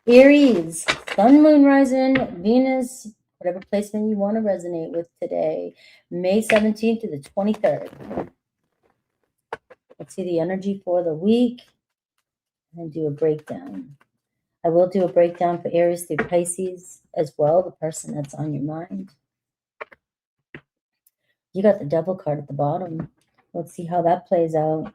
Aries, Sun, Moon, Rising, Venus, whatever placement you want to resonate with today, May 17th to the 23rd. Let's see the energy for the week and do a breakdown. I will do a breakdown for Aries through Pisces as well, the person that's on your mind. You got the Devil card at the bottom. Let's see how that plays out.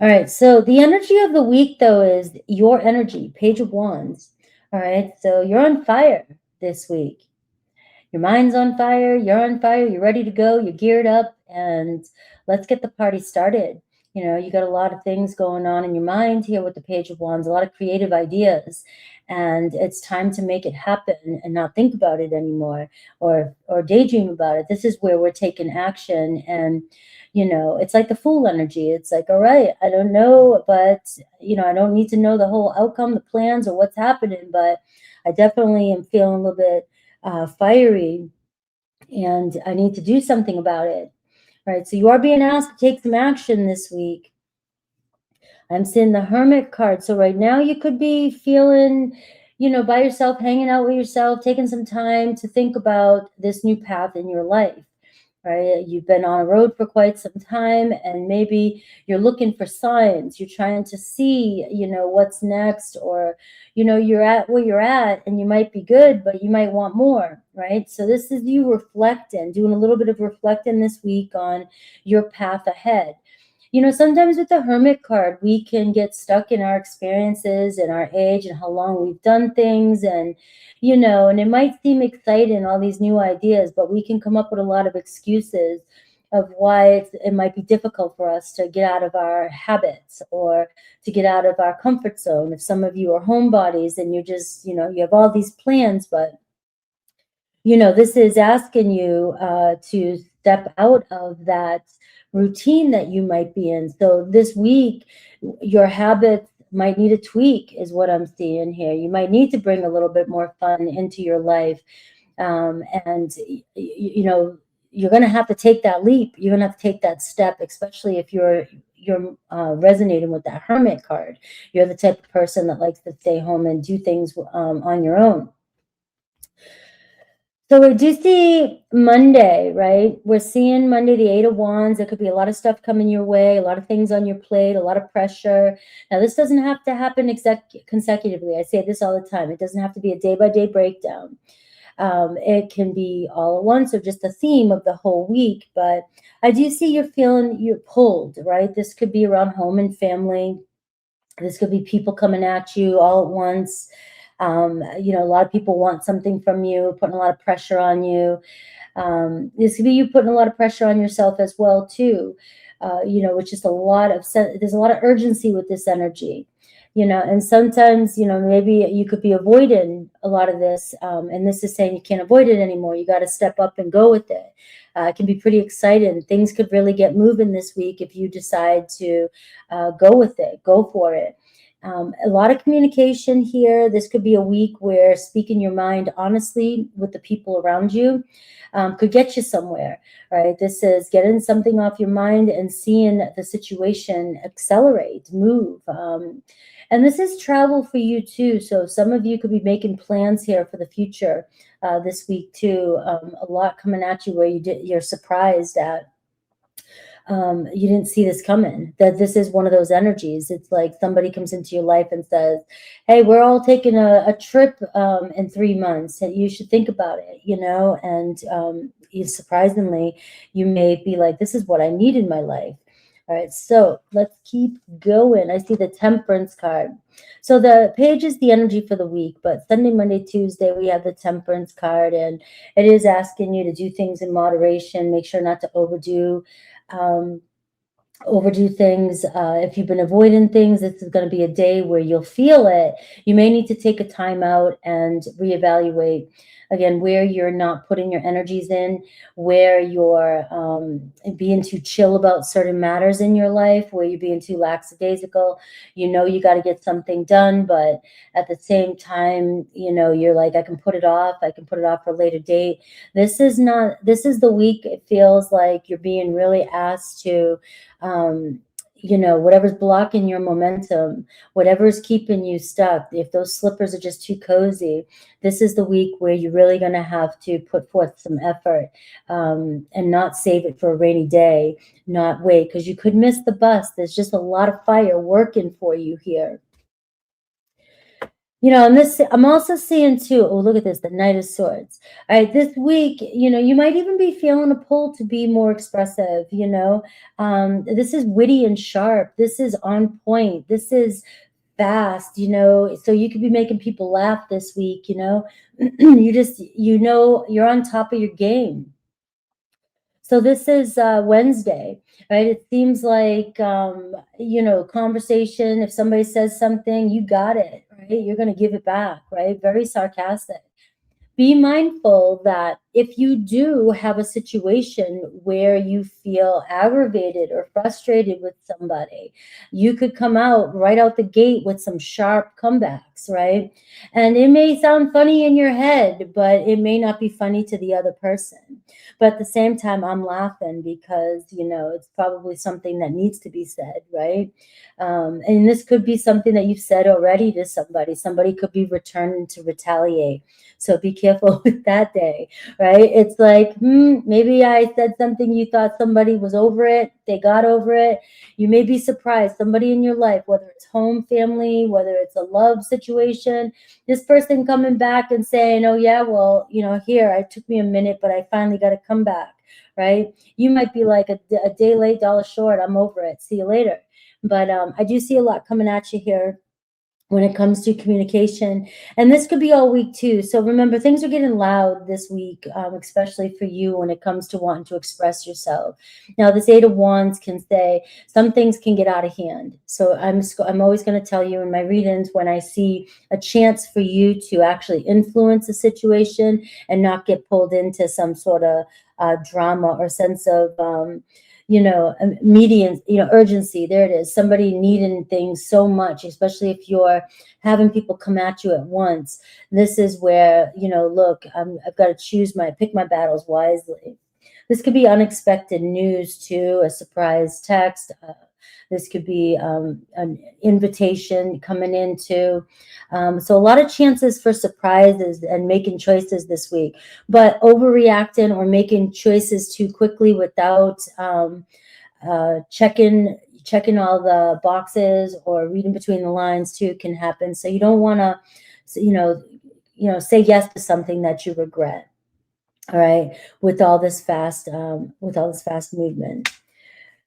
All right, so the energy of the week, though, is your energy, Page of Wands. All right, so you're on fire this week. Your mind's on fire, you're on fire, you're ready to go, you're geared up, and let's get the party started. You know, you got a lot of things going on in your mind here with the Page of Wands, a lot of creative ideas, and it's time to make it happen and not think about it anymore or daydream about it. This is where we're taking action, and you know, it's like the Fool energy. It's like, all right, I don't know, but you know, I don't need to know the whole outcome, the plans, or what's happening, but I definitely am feeling a little bit fiery, and I need to do something about it. Right, so you are being asked to take some action this week. I'm seeing the Hermit card. So right now you could be feeling, you know, by yourself, hanging out with yourself, taking some time to think about this new path in your life. Right, you've been on a road for quite some time, and maybe you're looking for signs. You're trying to see, you know, what's next, or you know, you're at where you're at and you might be good, but you might want more. Right, so this is you reflecting, doing a little bit of reflecting this week on your path ahead. You know, sometimes with the Hermit card, we can get stuck in our experiences and our age and how long we've done things, and you know, and it might seem exciting, all these new ideas, but we can come up with a lot of excuses of why it might be difficult for us to get out of our habits or to get out of our comfort zone. If some of you are homebodies and you're just, you know, you have all these plans, but you know, this is asking you to step out of that routine that you might be in. So this week, your habits might need a tweak, is what I'm seeing here. You might need to bring a little bit more fun into your life. And, you know, you're going to have to take that leap. You're going to have to take that step, especially if you're resonating with that Hermit card. You're the type of person that likes to stay home and do things on your own. So we do see Monday, right? We're seeing Monday, the Eight of Wands. There could be a lot of stuff coming your way, a lot of things on your plate, a lot of pressure. Now, this doesn't have to happen consecutively. I say this all the time. It doesn't have to be a day-by-day breakdown. It can be all at once or just a theme of the whole week. But I do see you're pulled, right? This could be around home and family. This could be people coming at you all at once. You know, a lot of people want something from you, putting a lot of pressure on you. This could be you putting a lot of pressure on yourself as well, too. You know, which is there's a lot of urgency with this energy. You know, and sometimes, you know, maybe you could be avoiding a lot of this. And this is saying you can't avoid it anymore. You got to step up and go with it. It can be pretty exciting. Things could really get moving this week if you decide to go with it, go for it. A lot of communication here. This could be a week where speaking your mind honestly with the people around you could get you somewhere, right? This is getting something off your mind and seeing the situation accelerate, move. And this is travel for you too. So some of you could be making plans here for the future this week too. A lot coming at you where you're surprised at. You didn't see this coming, that this is one of those energies. It's like somebody comes into your life and says, hey, we're all taking a trip in 3 months, and you should think about it, you know, and surprisingly, you may be like, this is what I need in my life. All right, so let's keep going. I see the Temperance card. So the page is the energy for the week, but Sunday, Monday, Tuesday, we have the Temperance card, and it is asking you to do things in moderation, make sure not to overdo things. If you've been avoiding things, this is going to be a day where you'll feel it. You may need to take a time out and reevaluate again where you're not putting your energies in, where you're being too chill about certain matters in your life, where you're being too lackadaisical. You know, you got to get something done, but at the same time, you know, you're like, I can put it off for a later date. This is the week it feels like you're being really asked to you know, whatever's blocking your momentum, whatever is keeping you stuck, if those slippers are just too cozy, this is the week where you're really going to have to put forth some effort, and not save it for a rainy day, not wait, because you could miss the bus. There's just a lot of fire working for you here. You know, and this, I'm also seeing too, oh, look at this, the Knight of Swords. All right, this week, you know, you might even be feeling a pull to be more expressive, you know. This is witty and sharp. This is on point. This is fast, you know, so you could be making people laugh this week, you know. You just, you know, you're on top of your game. So this is Wednesday, right? It seems like, you know, conversation, if somebody says something, you got it, right? You're going to give it back, right? Very sarcastic. Be mindful that if you do have a situation where you feel aggravated or frustrated with somebody, you could come out right out the gate with some sharp comebacks, right? And it may sound funny in your head, but it may not be funny to the other person. But at the same time, I'm laughing because, you know, it's probably something that needs to be said, right? And this could be something that you've said already to somebody. Somebody could be returning to retaliate. So be careful with that day, right? It's like, maybe I said something, you thought somebody was over it, they got over it. You may be surprised, somebody in your life, whether it's home, family, whether it's a love situation, this person coming back and saying, oh yeah, well, you know, here, it took me a minute, but I finally got to come back, right? You might be like a day late, dollar short, I'm over it, see you later. But I do see a lot coming at you here when it comes to communication. And this could be all week too. So remember, things are getting loud this week, especially for you when it comes to wanting to express yourself. Now, this Eight of Wands can say some things can get out of hand. So I'm always going to tell you in my readings when I see a chance for you to actually influence a situation and not get pulled into some sort of drama or sense of you know, median, you know, urgency. There it is. Somebody needing things so much, especially if you're having people come at you at once. This is where, you know, look, I've got to pick my battles wisely. This could be unexpected news too, a surprise text. This could be an invitation coming in too. So a lot of chances for surprises and making choices this week, but overreacting or making choices too quickly without checking all the boxes or reading between the lines too can happen. So you don't want to, you know, say yes to something that you regret. All right, with all this fast movement.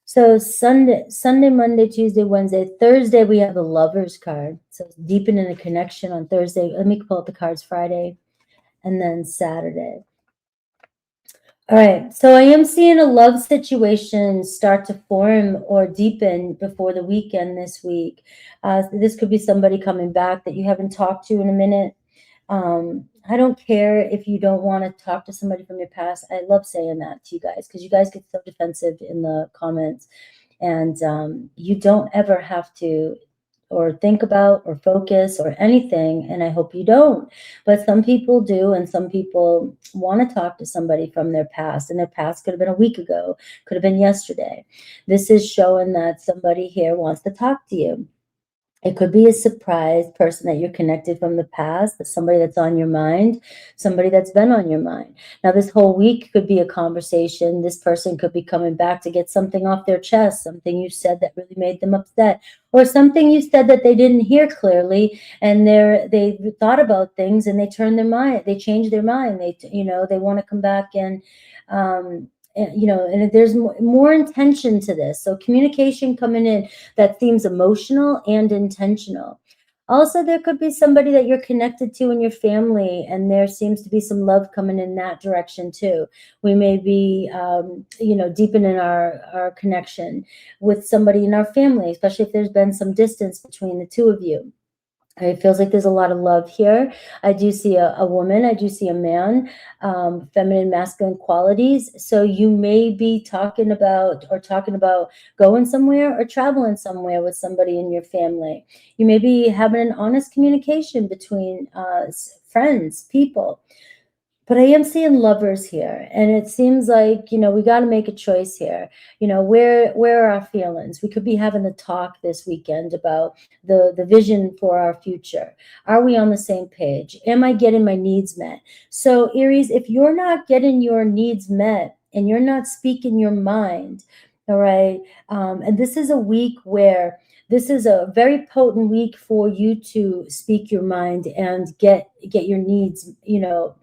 So Sunday, Monday, Tuesday, Wednesday, Thursday, we have the Lovers card. So deepening a connection on Thursday. Let me pull up the cards Friday and then Saturday. All right, so I am seeing a love situation start to form or deepen before the weekend this week. This could be somebody coming back that you haven't talked to in a minute. I don't care if you don't want to talk to somebody from your past. I love saying that to you guys because you guys get so defensive in the comments. And you don't ever have to or think about or focus or anything, and I hope you don't. But some people do, and some people want to talk to somebody from their past, and their past could have been a week ago, could have been yesterday. This is showing that somebody here wants to talk to you. It could be a surprise person that you're connected from the past, somebody that's on your mind, somebody that's been on your mind. Now, this whole week could be a conversation. This person could be coming back to get something off their chest, something you said that really made them upset, or something you said that they didn't hear clearly, and they thought about things and they turned their mind, they changed their mind. They want to come back and and there's more intention to this. So communication coming in that seems emotional and intentional. Also, there could be somebody that you're connected to in your family, and there seems to be some love coming in that direction too. We may be, deepening our connection with somebody in our family, especially if there's been some distance between the two of you. It feels like there's a lot of love here. I do see a woman. I do see a man, feminine, masculine qualities. So you may be talking about going somewhere or traveling somewhere with somebody in your family. You may be having an honest communication between friends, people. But I am seeing lovers here, and it seems like, you know, we got to make a choice here. You know, where are our feelings? We could be having a talk this weekend about the vision for our future. Are we on the same page? Am I getting my needs met? So Aries, if you're not getting your needs met and you're not speaking your mind, all right, and this is a week where this is a very potent week for you to speak your mind and get your needs, you know,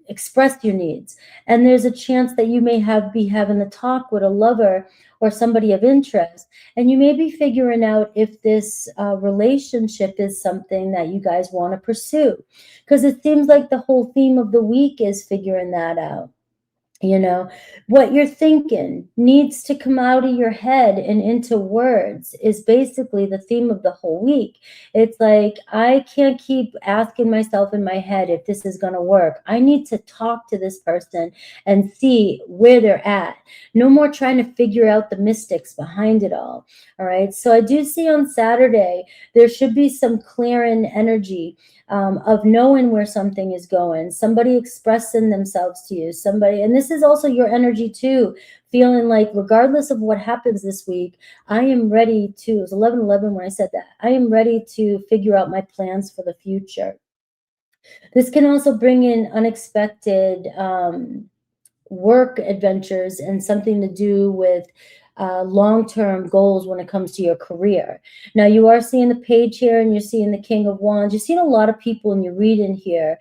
express your needs. And there's a chance that you may be having a talk with a lover or somebody of interest, and you may be figuring out if this relationship is something that you guys want to pursue, because it seems like the whole theme of the week is figuring that out. You know, what you're thinking needs to come out of your head and into words is basically the theme of the whole week. It's like, I can't keep asking myself in my head if this is going to work. I need to talk to this person and see where they're at. No more trying to figure out the mystics behind it all. All right. So I do see on Saturday, there should be some clearing energy of knowing where something is going, somebody expressing themselves to you, somebody, and this is also your energy too, feeling like regardless of what happens this week, I am ready to, it was 11/11 when I said that, I am ready to figure out my plans for the future. This can also bring in unexpected work adventures and something to do with long-term goals when it comes to your career. Now, you are seeing the page here and you're seeing the King of Wands. You're seeing a lot of people in your reading here,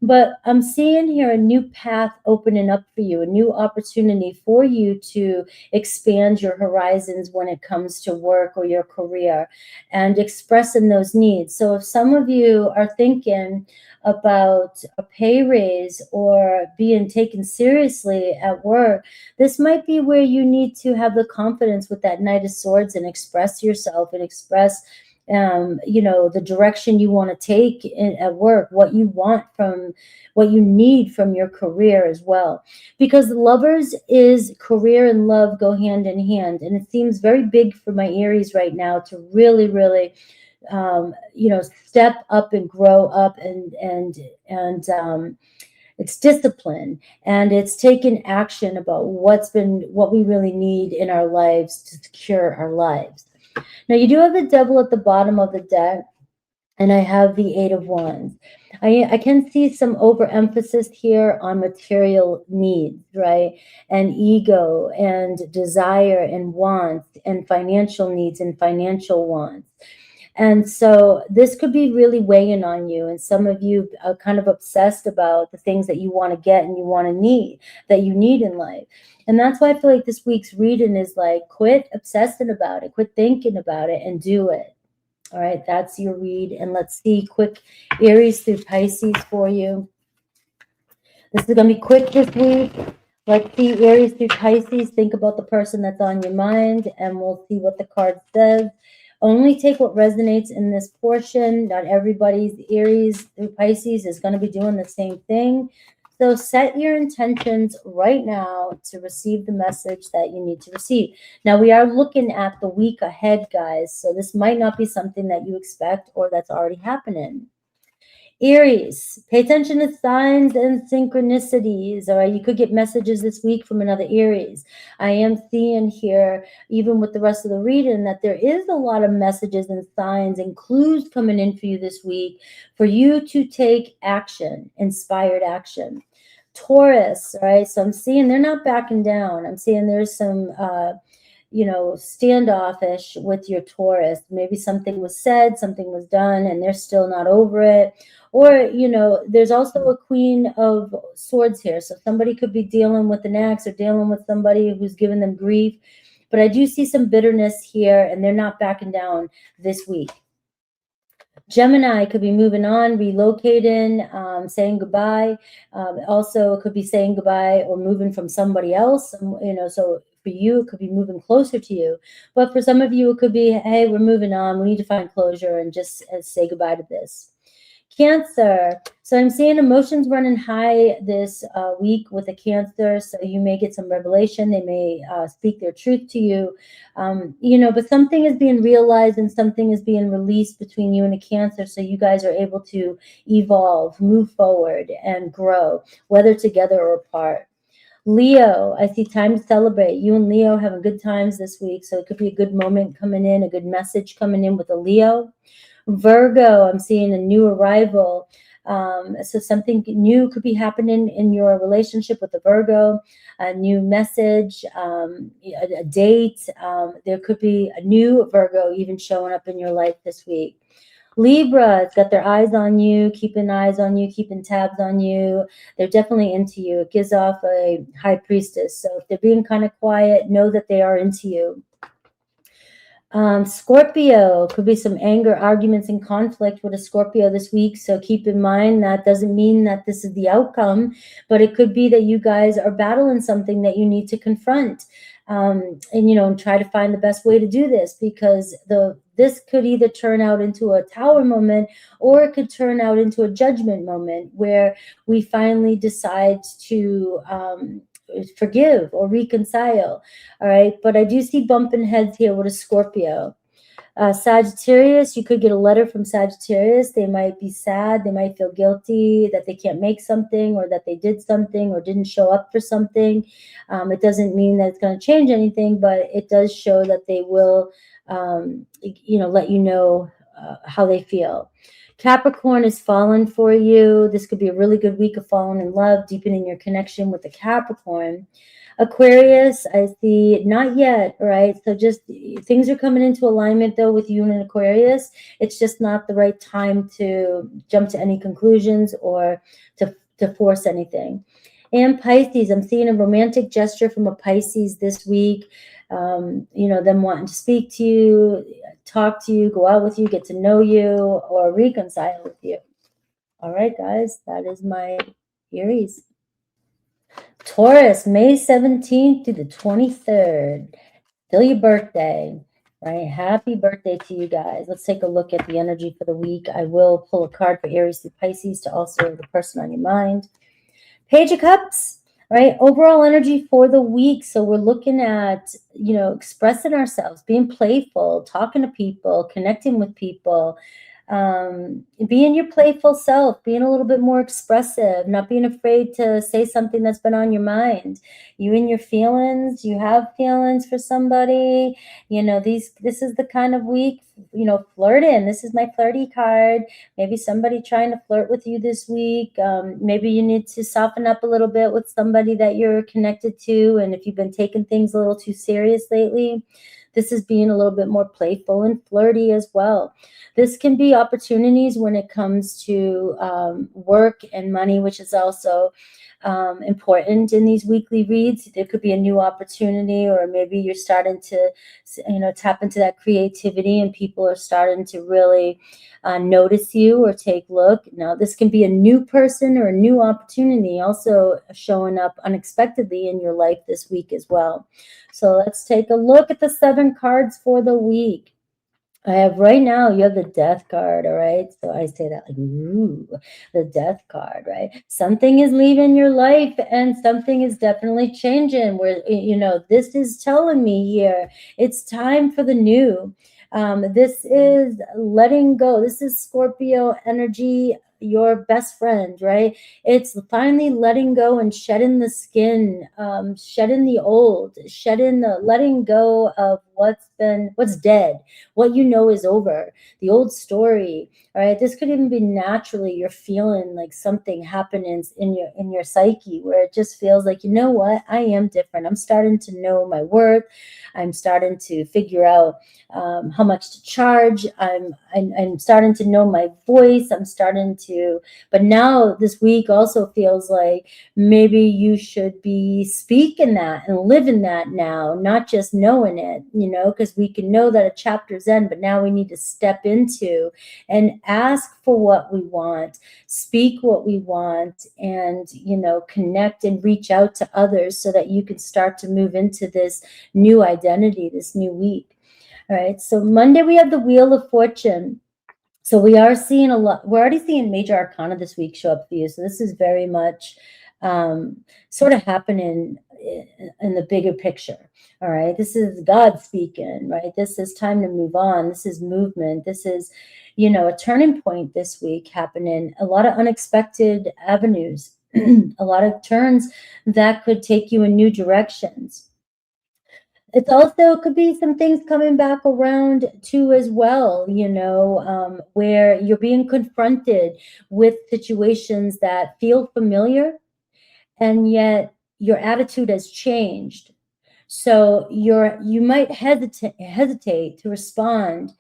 but I'm seeing here a new path opening up for you, a new opportunity for you to expand your horizons when it comes to work or your career and expressing those needs. So if some of you are thinking about a pay raise or being taken seriously at work, this might be where you need to have the confidence with that Knight of Swords and express yourself and express you know, the direction you want to take at work, what you want from, what you need from your career as well. Because lovers is career and love go hand in hand. And it seems very big for my Aries right now to really, really you know, step up and grow up and it's discipline and it's taking action about what we really need in our lives to secure our lives. Now you do have the Devil at the bottom of the deck, and I have the Eight of Wands. I can see some overemphasis here on material needs, right? And ego and desire and wants and financial needs and financial wants. And so this could be really weighing on you. And some of you are kind of obsessed about the things that you want to get and you want to need, that you need in life. And that's why I feel like this week's reading is like, quit obsessing about it, quit thinking about it and do it. All right, that's your read. And let's see quick Aries through Pisces for you. This is going to be quick this week. Let's see Aries through Pisces. Think about the person that's on your mind, and we'll see what the card says. Only take what resonates in this portion. Not everybody's Aries through Pisces is going to be doing the same thing. So set your intentions right now to receive the message that you need to receive. Now, we are looking at the week ahead, guys. So this might not be something that you expect or that's already happening. Aries, pay attention to signs and synchronicities. All right, you could get messages this week from another Aries. I am seeing here, even with the rest of the reading, that there is a lot of messages and signs and clues coming in for you this week for you to take action, inspired action. Taurus, all right, so I'm seeing they're not backing down. I'm seeing there's some you know, standoffish with your Taurus. Maybe something was said, something was done, and they're still not over it. Or, you know, there's also a Queen of Swords here. So somebody could be dealing with an ex or dealing with somebody who's giving them grief. But I do see some bitterness here, and they're not backing down this week. Gemini could be moving on, relocating, saying goodbye. Also, it could be saying goodbye or moving from somebody else. You know, so for you, it could be moving closer to you. But for some of you, it could be, hey, we're moving on. We need to find closure and just say goodbye to this. Cancer. So I'm seeing emotions running high this week with a Cancer. So you may get some revelation. They may speak their truth to you. But something is being realized and something is being released between you and a Cancer. So you guys are able to evolve, move forward, and grow, whether together or apart. Leo, I see time to celebrate. You and Leo having good times this week. So it could be a good moment coming in, a good message coming in with a Leo. Virgo, I'm seeing a new arrival. So something new could be happening in your relationship with the Virgo, a new message, a date. There could be a new Virgo even showing up in your life this week. Libra, it's got their eyes on you, keeping eyes on you, keeping tabs on you. They're definitely into you. It gives off a high priestess. So if they're being kind of quiet, know that they are into you. Scorpio, could be some anger, arguments, and conflict with a Scorpio this week. So keep in mind that doesn't mean that this is the outcome, but it could be that you guys are battling something that you need to confront. And try to find the best way to do this, because this could either turn out into a tower moment, or it could turn out into a judgment moment where we finally decide to forgive or reconcile. All right, but I do see bumping heads here with a Scorpio. Sagittarius, you could get a letter from Sagittarius. They might be sad. They might feel guilty that they can't make something, or that they did something or didn't show up for something. It doesn't mean that it's going to change anything, but it does show that they will, let you know how they feel. Capricorn is falling for you. This could be a really good week of falling in love, deepening your connection with the Capricorn. Aquarius, I see not yet, right? So just things are coming into alignment though with you and Aquarius. It's just not the right time to jump to any conclusions or to force anything. And Pisces, I'm seeing a romantic gesture from a Pisces this week. Them wanting to speak to you, talk to you, go out with you, get to know you, or reconcile with you. All right, guys, that is my Aries. Taurus, May 17th to the 23rd. Still your birthday, right? Happy birthday to you guys. Let's take a look at the energy for the week. I will pull a card for Aries through Pisces to also the person on your mind. Page of Cups, right? Overall energy for the week. So we're looking at, expressing ourselves, being playful, talking to people, connecting with people, being your playful self, being a little bit more expressive, not being afraid to say something that's been on your mind. You and your feelings, you have feelings for somebody, this is the kind of week, flirting. This is my flirty card. Maybe somebody trying to flirt with you this week. Maybe you need to soften up a little bit with somebody that you're connected to. And if you've been taking things a little too serious lately, this is being a little bit more playful and flirty as well. This can be opportunities when it comes to work and money, which is also important in these weekly reads. There could be a new opportunity, or maybe you're starting to, tap into that creativity, and people are starting to really notice you or take a look. Now, this can be a new person or a new opportunity also showing up unexpectedly in your life this week as well. So let's take a look at the 7 cards for the week. I have right now, you have the Death card, all right? So I say that like, ooh, the Death card, right? Something is leaving your life and something is definitely changing, where, this is telling me here, it's time for the new. This is letting go. This is Scorpio energy, your best friend, right? It's finally letting go and shedding the skin, shedding the old, letting go of what's dead, what is over, the old story. All right, this could even be naturally you're feeling like something happening in your psyche, where it just feels like, what, I am different. I'm starting to know my worth. I'm starting to figure out how much to charge. I'm starting to know my voice. But now this week also feels like maybe you should be speaking that and living that now, not just knowing it, because we can know that a chapter's end, but now we need to step into and ask for what we want, speak what we want, and, connect and reach out to others so that you can start to move into this new identity, this new week. All right, so Monday we have the Wheel of Fortune. So we are seeing a lot. We're already seeing major arcana this week show up for you. So this is very much sort of happening in the bigger picture. All right. This is God speaking, right? This is time to move on. This is movement. This is, you know, a turning point this week happening. A lot of unexpected avenues, a lot of turns that could take you in new directions. It's also could be some things coming back around too as well, you know, where you're being confronted with situations that feel familiar, and yet your attitude has changed. So you might hesitate to respond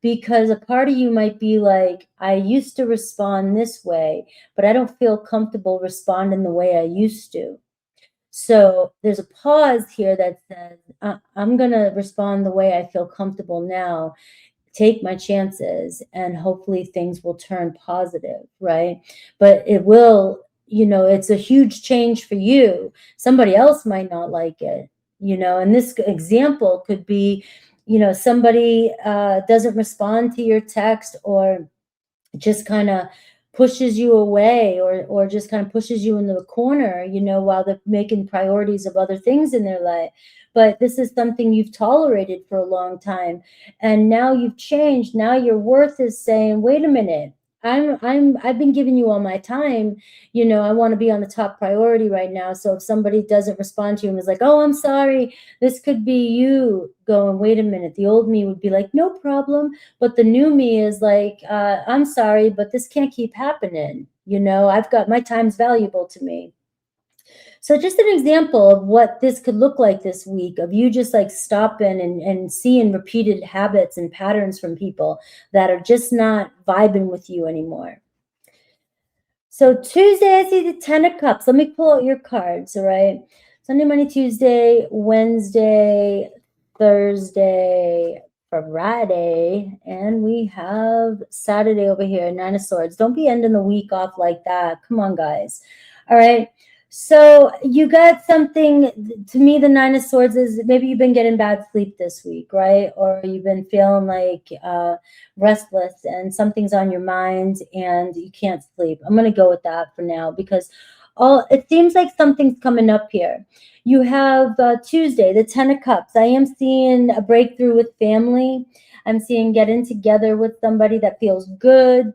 because a part of you might be like, I used to respond this way, but I don't feel comfortable responding the way I used to. So there's a pause here that says, I'm going to respond the way I feel comfortable now, take my chances, and hopefully things will turn positive, right? But it will, you know, it's a huge change for you. Somebody else might not like it, you know, and this example could be, you know, somebody doesn't respond to your text, or just kind of pushes you away, or just kind of pushes you into the corner, you know, while they're making priorities of other things in their life. But this is something you've tolerated for a long time, and now you've changed. Now your worth is saying, wait a minute, I've been giving you all my time, you know, I want to be on the top priority right now. So if somebody doesn't respond to you and is like, oh, I'm sorry, this could be you going, wait a minute. The old me would be like, no problem. But the new me is like, I'm sorry, but this can't keep happening. You know, I've got, my time's valuable to me. So just an example of what this could look like this week, of you just like stopping and seeing repeated habits and patterns from people that are just not vibing with you anymore. So Tuesday, I see the 10 of Cups. Let me pull out your cards, all right? Sunday, Monday, Tuesday, Wednesday, Thursday, Friday, and we have Saturday over here, 9 of Swords. Don't be ending the week off like that. Come on, guys. All right. So you got something, to me, the 9 of Swords is maybe you've been getting bad sleep this week, right? Or you've been feeling like restless and something's on your mind and you can't sleep. I'm going to go with that for now, because it seems like something's coming up here. You have Tuesday, the 10 of Cups. I am seeing a breakthrough with family. I'm seeing getting together with somebody that feels good.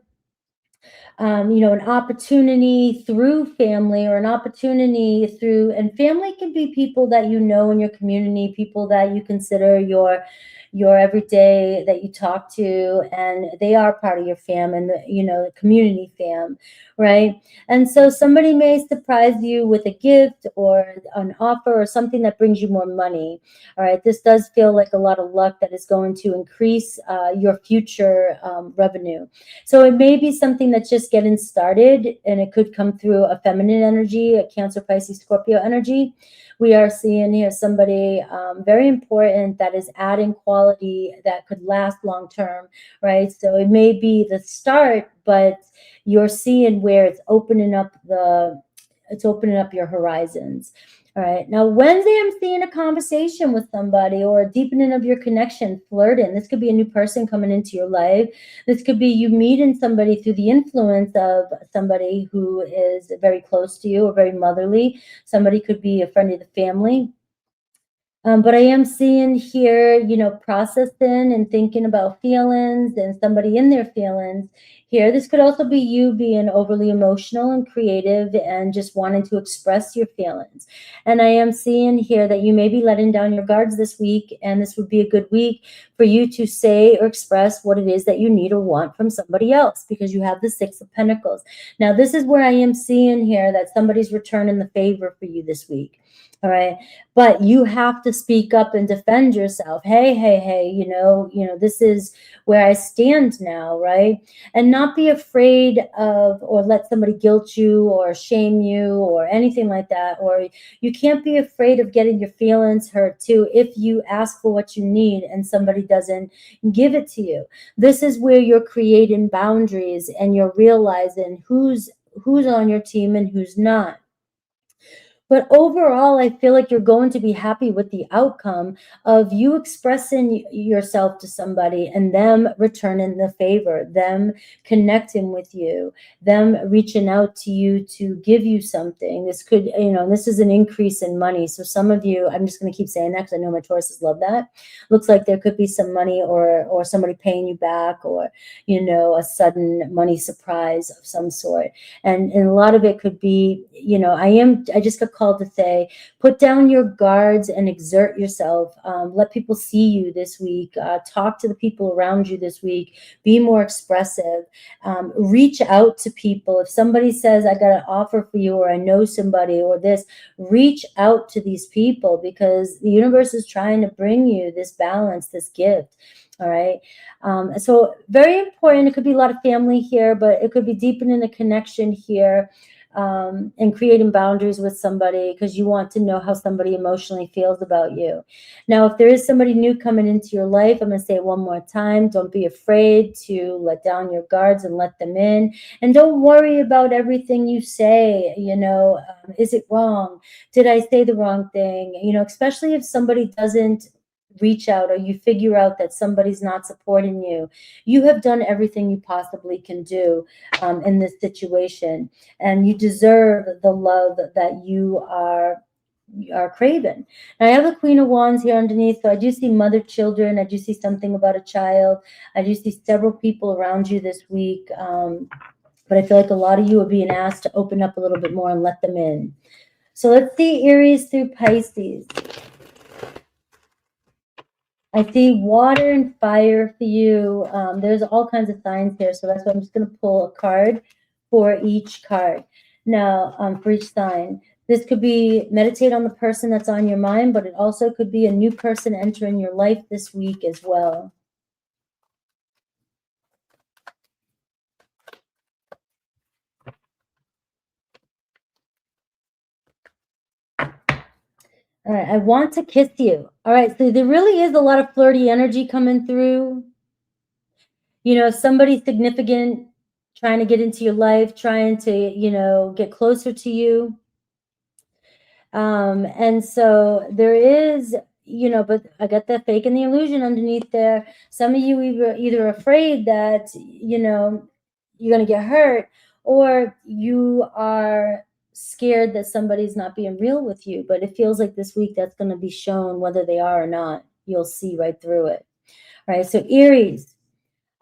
You know, an opportunity through family, or an opportunity through, and family can be people that you know in your community, people that you consider your everyday, that you talk to, and they are part of your fam, and you know, the community fam, right? And so somebody may surprise you with a gift or an offer or something that brings you more money. All right, this does feel like a lot of luck that is going to increase your future revenue. So it may be something that's just getting started, and it could come through a feminine energy, a Cancer, Pisces, Scorpio energy. We are seeing here somebody very important that is adding quality that could last long term, right? So it may be the start, but you're seeing where it's opening up your horizons. All right. Now, Wednesday, I'm seeing a conversation with somebody, or a deepening of your connection, flirting. This could be a new person coming into your life. This could be you meeting somebody through the influence of somebody who is very close to you or very motherly. Somebody could be a friend of the family. But I am seeing here, you know, processing and thinking about feelings, and somebody in their feelings here. This could also be you being overly emotional and creative and just wanting to express your feelings. And I am seeing here that you may be letting down your guards this week, and this would be a good week for you to say or express what it is that you need or want from somebody else, because you have the 6 of Pentacles. Now, this is where I am seeing here that somebody's returning the favor for you this week. All right. But you have to speak up and defend yourself. Hey, you know, this is where I stand now, right? And not be afraid of, or let somebody guilt you or shame you or anything like that. Or you can't be afraid of getting your feelings hurt too if you ask for what you need and somebody doesn't give it to you. This is where you're creating boundaries and you're realizing who's on your team and who's not. But overall, I feel like you're going to be happy with the outcome of you expressing yourself to somebody and them returning the favor, them connecting with you, them reaching out to you to give you something. This could, this is an increase in money. So some of you, I'm just going to keep saying that because I know my Tauruses love that. Looks like there could be some money or somebody paying you back, or, a sudden money surprise of some sort. And a lot of it could be, I just got called to say, put down your guards and exert yourself. Let people see you this week. Talk to the people around you this week. Be more expressive. Reach out to people. If somebody says, I got an offer for you, or I know somebody, or this, reach out to these people, because the universe is trying to bring you this balance, this gift. All right. So very important. It could be a lot of family here, but it could be deepening a connection here, and creating boundaries with somebody, because you want to know how somebody emotionally feels about you. Now, if there is somebody new coming into your life, I'm going to say it one more time. Don't be afraid to let down your guards and let them in. And don't worry about everything you say. Is it wrong? Did I say the wrong thing? Especially if somebody doesn't reach out, or you figure out that somebody's not supporting you. You have done everything you possibly can do in this situation, and you deserve the love that you are craving. And I have the Queen of Wands here underneath, so I do see mother, children. I do see something about a child. I do see several people around you this week, but I feel like a lot of you are being asked to open up a little bit more and let them in. So let's see Aries through Pisces. I see water and fire for you. There's all kinds of signs here, so that's why I'm just going to pull a card for each card. Now, for each sign, this could be meditate on the person that's on your mind, but it also could be a new person entering your life this week as well. All right, I want to kiss you. All right, so there really is a lot of flirty energy coming through. Somebody significant trying to get into your life, trying to, get closer to you. And so there is, but I got the fake and the illusion underneath there. Some of you either afraid that, you're going to get hurt, or you are scared that somebody's not being real with you. But it feels like this week that's going to be shown whether they are or not. You'll see right through it. All right. So Aries,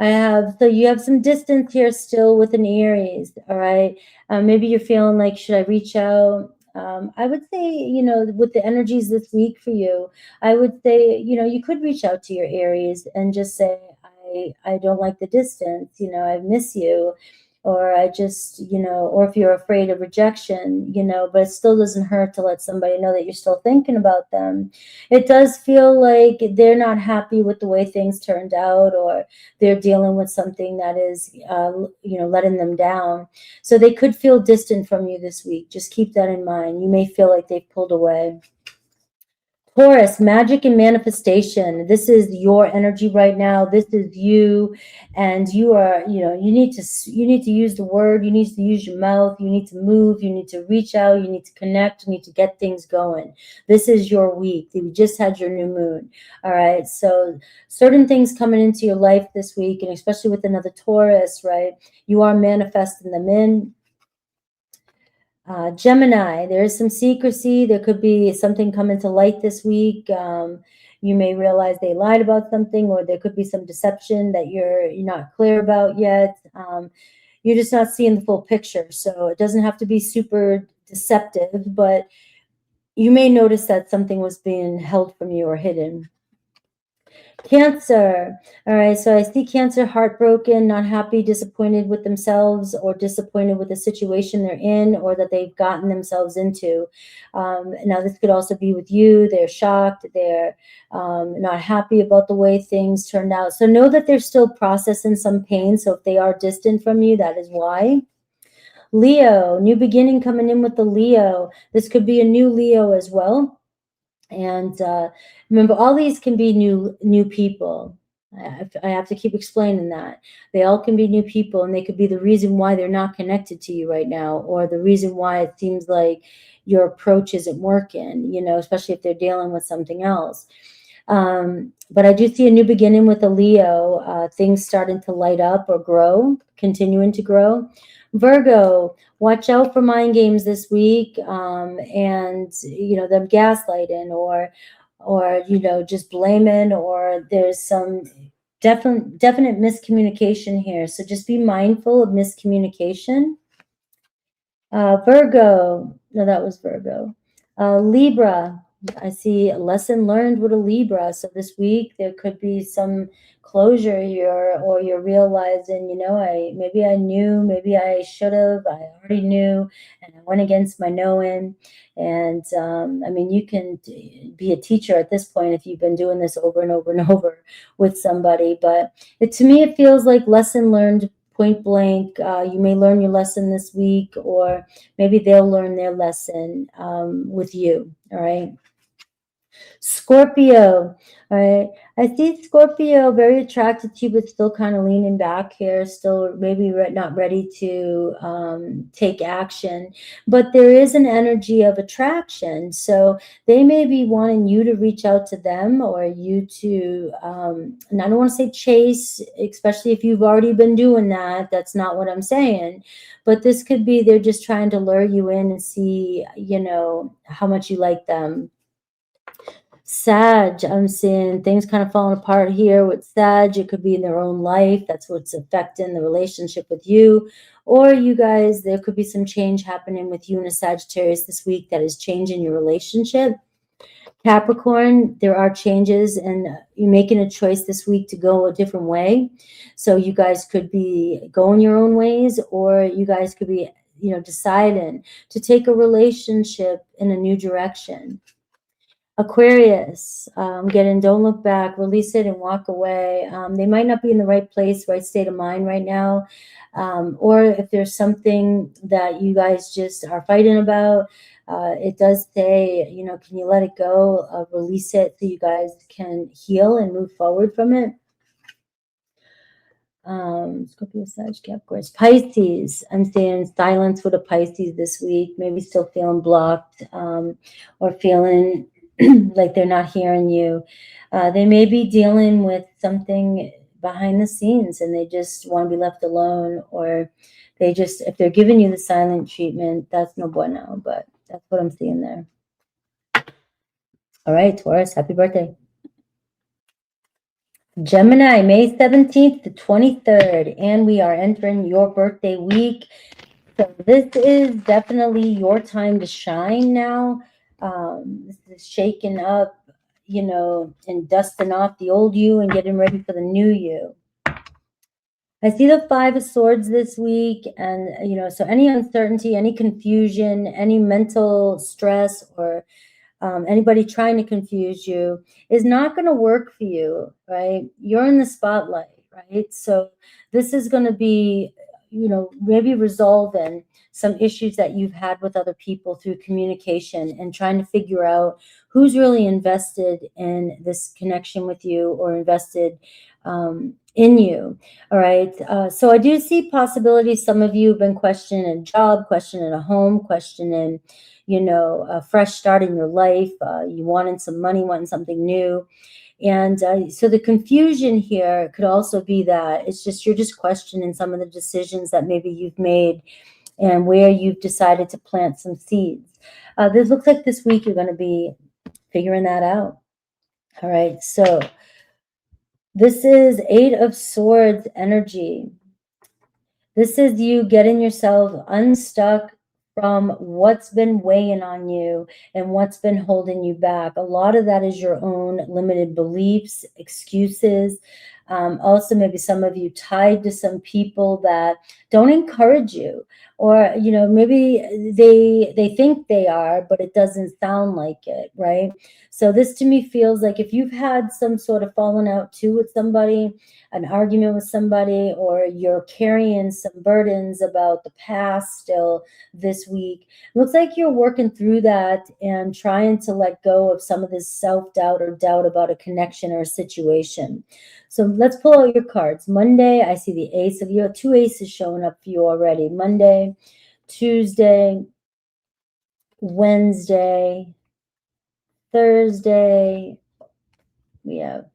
so you have some distance here still with an Aries. All right. Maybe you're feeling like, should I reach out? I would say, with the energies this week for you, I would say, you could reach out to your Aries and just say, I don't like the distance, I miss you, or I just, or if you're afraid of rejection, but it still doesn't hurt to let somebody know that you're still thinking about them. It does feel like they're not happy with the way things turned out, or they're dealing with something that is, letting them down. So they could feel distant from you this week. Just keep that in mind. You may feel like they've pulled away. Taurus, magic and manifestation. This is your energy right now. This is you, and you are, you need to use the word. You need to use your mouth. You need to move. You need to reach out. You need to connect. You need to get things going. This is your week. You just had your new moon. All right. So certain things coming into your life this week, and especially with another Taurus, right? You are manifesting them in. Gemini, there is some secrecy. There could be something coming to light this week. You may realize they lied about something, or there could be some deception that you're not clear about yet. You're just not seeing the full picture. So it doesn't have to be super deceptive, but you may notice that something was being held from you or hidden. Cancer. All right. So I see Cancer heartbroken, not happy, disappointed with themselves, or disappointed with the situation they're in, or that they've gotten themselves into. Now, this could also be with you. They're shocked. They're not happy about the way things turned out. So know that they're still processing some pain. So if they are distant from you, that is why. Leo, new beginning coming in with the Leo. This could be a new Leo as well. And remember, all these can be new people. I have to keep explaining that. They all can be new people, and they could be the reason why they're not connected to you right now, or the reason why it seems like your approach isn't working, you know, especially if they're dealing with something else. But I do see a new beginning with a Leo, things starting to light up or grow, continuing to grow. Virgo, watch out for mind games this week, and, you know, them gaslighting or, you know, just blaming, or there's some definite miscommunication here. So just be mindful of miscommunication. Virgo, no, that was Virgo. Libra, I see a lesson learned with a Libra. So this week there could be some closure here, or you're realizing, you know, maybe I knew, maybe I should have, I already knew, and I went against my knowing. And I mean, you can be a teacher at this point if you've been doing this over and over and over with somebody. But to me, it feels like lesson learned, point blank. You may learn your lesson this week, or maybe they'll learn their lesson with you. All right. Scorpio. All right. I see Scorpio very attracted to you, but still kind of leaning back here, still maybe not ready to take action. But there is an energy of attraction. So they may be wanting you to reach out to them, or you to, and I don't want to say chase, especially if you've already been doing that. That's not what I'm saying. But this could be they're just trying to lure you in and see, you know, how much you like them. Sag, I'm seeing things kind of falling apart here with Sag. It could be in their own life. That's what's affecting the relationship with you. Or you guys, there could be some change happening with you and a Sagittarius this week that is changing your relationship. Capricorn, there are changes, and you're making a choice this week to go a different way. So you guys could be going your own ways, or you guys could be, you know, deciding to take a relationship in a new direction. Aquarius, don't look back, release it and walk away. They might not be in the right place, right state of mind right now. Or if there's something that you guys just are fighting about, it does say, you know, can you let it go, release it so you guys can heal and move forward from it. Scorpio, Sag, Capricorn, Pisces. I'm saying silence with a Pisces this week, maybe still feeling blocked, or feeling like they're not hearing you. They may be dealing with something behind the scenes and they just want to be left alone, or they just, if they're giving you the silent treatment, that's no bueno, but that's what I'm seeing there. All right, Taurus, happy birthday. Gemini, May 17th to 23rd, and we are entering your birthday week. So this is definitely your time to shine now. This is shaking up, you know, and dusting off the old you and getting ready for the new you. I see the 5 of Swords this week, and, you know, so any uncertainty, any confusion, any mental stress, or anybody trying to confuse you is not going to work for you, right? You're in the spotlight, right? So this is going to be, you know, maybe resolving some issues that you've had with other people through communication and trying to figure out who's really invested in this connection with you, or invested in you. All right. So I do see possibilities. Some of you have been questioning a job, questioning a home, questioning, you know, a fresh start in your life. You wanted some money, wanting something new. And so the confusion here could also be that it's just, you're just questioning some of the decisions that maybe you've made and where you've decided to plant some seeds. This looks like this week you're going to be figuring that out. All right. So this is 8 of Swords energy. This is you getting yourself unstuck from what's been weighing on you and what's been holding you back. A lot of that is your own limited beliefs, excuses. Also, maybe some of you tied to some people that don't encourage you, or, you know, maybe they think they are, but it doesn't sound like it, right? So this to me feels like if you've had some sort of falling out too with somebody, an argument with somebody, or you're carrying some burdens about the past still this week, it looks like you're working through that and trying to let go of some of this self-doubt or doubt about a connection or a situation. So let's pull out your cards. Monday, I see the ace of, you have two aces showing up for you already. Monday, Tuesday, Wednesday, Thursday, we have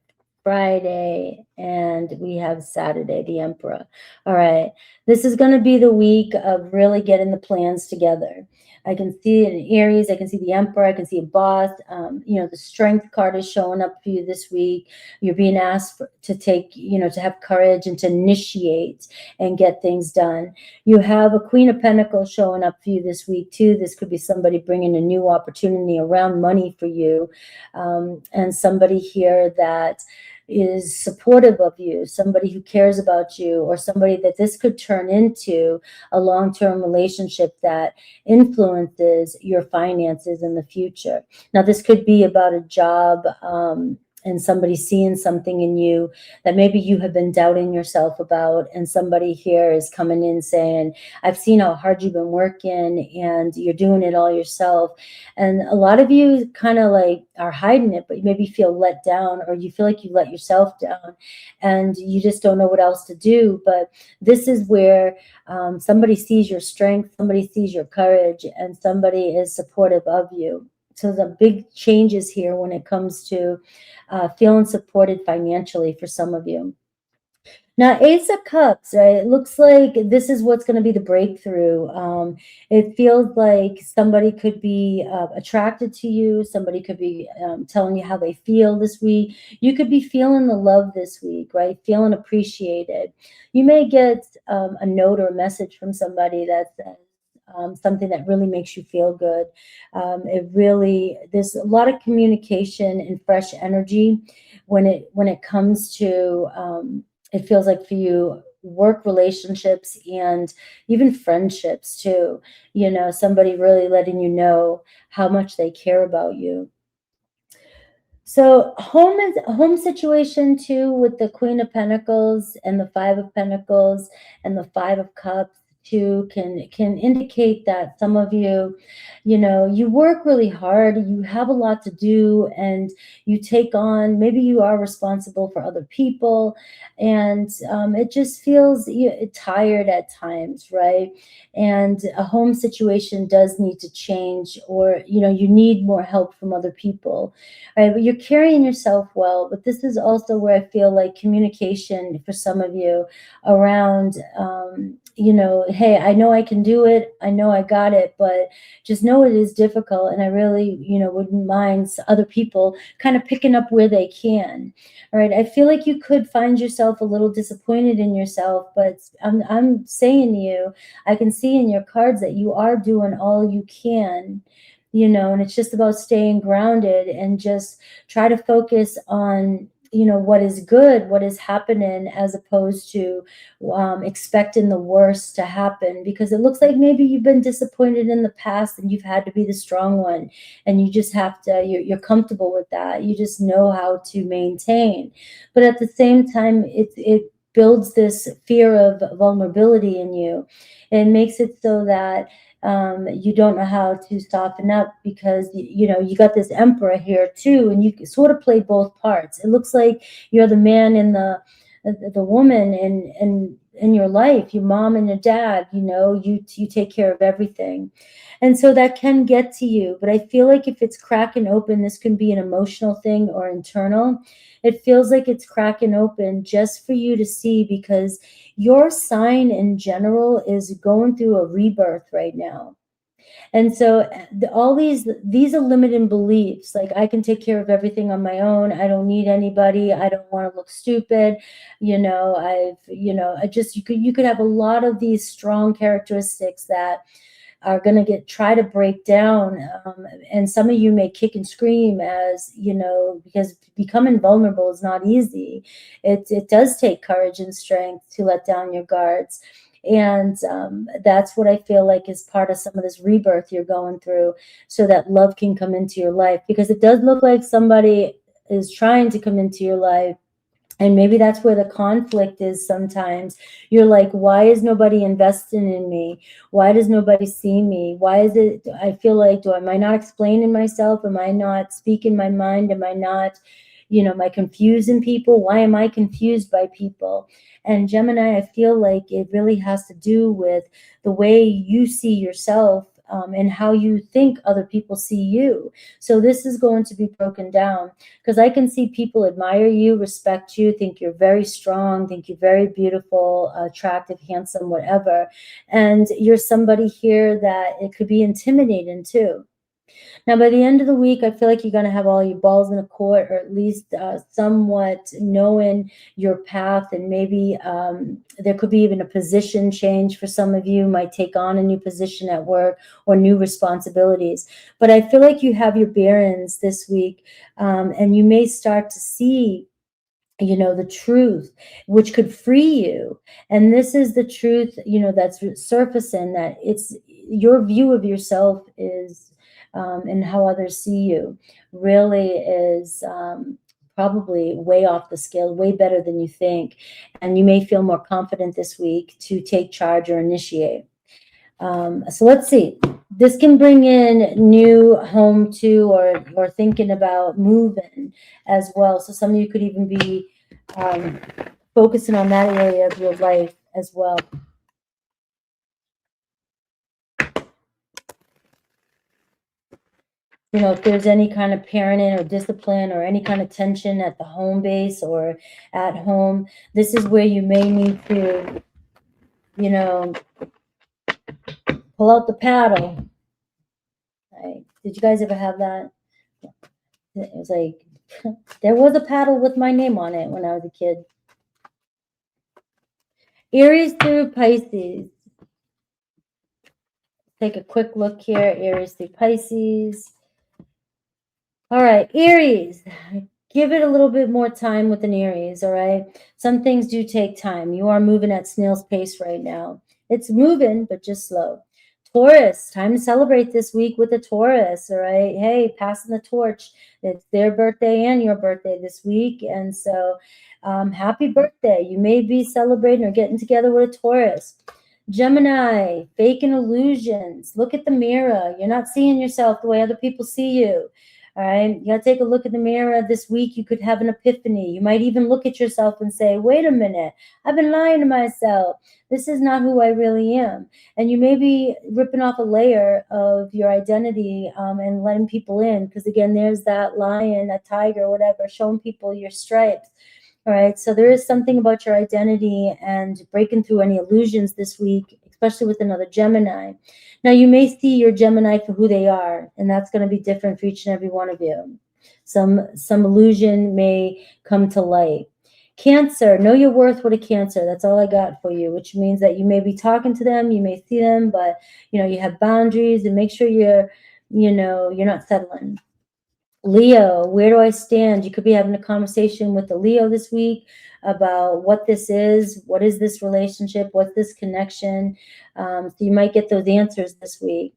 Friday, and we have Saturday, the Emperor. All right. This is going to be the week of really getting the plans together. I can see it in Aries. I can see the Emperor. I can see a boss. You know, the Strength card is showing up for you this week. You're being asked to take, you know, to have courage and to initiate and get things done. You have a Queen of Pentacles showing up for you this week too. This could be somebody bringing a new opportunity around money for you, and somebody here that is supportive of you, somebody who cares about you, or somebody that this could turn into a long-term relationship that influences your finances in the future. Now, this could be about a job, and somebody seeing something in you that maybe you have been doubting yourself about, and somebody here is coming in saying, I've seen how hard you've been working and you're doing it all yourself. And a lot of you kind of like are hiding it, but you maybe feel let down, or you feel like you let yourself down and you just don't know what else to do. But this is where somebody sees your strength, somebody sees your courage, and somebody is supportive of you. So the big changes here when it comes to feeling supported financially for some of you. Now, Ace of Cups, right? It looks like this is what's going to be the breakthrough. It feels like somebody could be attracted to you. Somebody could be telling you how they feel this week. You could be feeling the love this week, right? Feeling appreciated. You may get a note or a message from somebody that says something that really makes you feel good. There's a lot of communication and fresh energy when it comes to, it feels like for you, work relationships and even friendships too. You know, somebody really letting you know how much they care about you. So home situation too, with the Queen of Pentacles and the Five of Pentacles and the Five of Cups too, can indicate that some of you, you know, you work really hard, you have a lot to do, and you take on, maybe you are responsible for other people, and it just feels tired at times, right? And a home situation does need to change, or, you know, you need more help from other people. Right, but you're carrying yourself well. But this is also where I feel like communication for some of you around, you know, hey, I know I can do it. I know I got it, but just know it is difficult. And I really, you know, wouldn't mind other people kind of picking up where they can. All right, I feel like you could find yourself a little disappointed in yourself, but I'm saying to you, I can see in your cards that you are doing all you can. You know, and it's just about staying grounded and just try to focus on, you know, what is good, what is happening, as opposed to expecting the worst to happen, because it looks like maybe you've been disappointed in the past and you've had to be the strong one, and you just have to, you're comfortable with that. You just know how to maintain. But at the same time, it builds this fear of vulnerability in you. It makes it so that you don't know how to soften up, because you know, you got this Emperor here too, and you sort of play both parts. It looks like you're the man and the woman in your life, your mom and your dad. You know, you take care of everything, and so that can get to you. But I feel like if it's cracking open, this can be an emotional thing or internal. It feels like it's cracking open just for you to see, because your sign in general is going through a rebirth right now. And so all these are limiting beliefs. Like, I can take care of everything on my own. I don't need anybody. I don't want to look stupid. You know, you could have a lot of these strong characteristics that are going to try to break down. And some of you may kick and scream, as you know, because becoming vulnerable is not easy. It does take courage and strength to let down your guards. And that's what I feel like is part of some of this rebirth you're going through, so that love can come into your life, because it does look like somebody is trying to come into your life. And maybe that's where the conflict is sometimes. You're like, why is nobody investing in me? Why does nobody see me? Why is it, I feel like, am I not explaining myself? Am I not speaking my mind? Am I not, am I confusing people? Why am I confused by people? And Gemini, I feel like it really has to do with the way you see yourself, and how you think other people see you. So this is going to be broken down, because I can see people admire you, respect you, think you're very strong, think you're very beautiful, attractive, handsome, whatever. And you're somebody here that it could be intimidating too. Now, by the end of the week, I feel like you're going to have all your balls in the court, or at least somewhat knowing your path. And maybe there could be even a position change for some of you, might take on a new position at work or new responsibilities. But I feel like you have your bearings this week, and you may start to see the truth, which could free you. And this is the truth, that's surfacing, that it's your view of yourself is, and how others see you really is, probably way off the scale, way better than you think. And you may feel more confident this week to take charge or initiate. So let's see. This can bring in new home too, or thinking about moving as well. So some of you could even be focusing on that area of your life as well. If there's any kind of parenting or discipline or any kind of tension at the home base or at home, this is where you may need to, pull out the paddle. Right? Did you guys ever have that? It was like, there was a paddle with my name on it when I was a kid. Aries through Pisces. Take a quick look here. Aries through Pisces. All right, Aries. Give it a little bit more time with an Aries, all right? Some things do take time. You are moving at snail's pace right now. It's moving, but just slow. Taurus, time to celebrate this week with a Taurus, all right? Hey, passing the torch. It's their birthday and your birthday this week. And so happy birthday. You may be celebrating or getting together with a Taurus. Gemini, faking illusions. Look at the mirror. You're not seeing yourself the way other people see you. All right, you got to take a look in the mirror this week. You could have an epiphany. You might even look at yourself and say, wait a minute, I've been lying to myself. This is not who I really am. And you may be ripping off a layer of your identity and letting people in. Because again, there's that lion, a tiger, whatever, showing people your stripes. All right, so there is something about your identity and breaking through any illusions this week, especially with another Gemini. Now, you may see your Gemini for who they are, and that's going to be different for each and every one of you. Some illusion may come to light. Cancer, know your worth with a Cancer. That's all I got for you, which means that you may be talking to them, you may see them, but you have boundaries, and make sure you're not settling. Leo, where do I stand? You could be having a conversation with the Leo this week about what this is this relationship, what's this connection. So you might get those answers this week.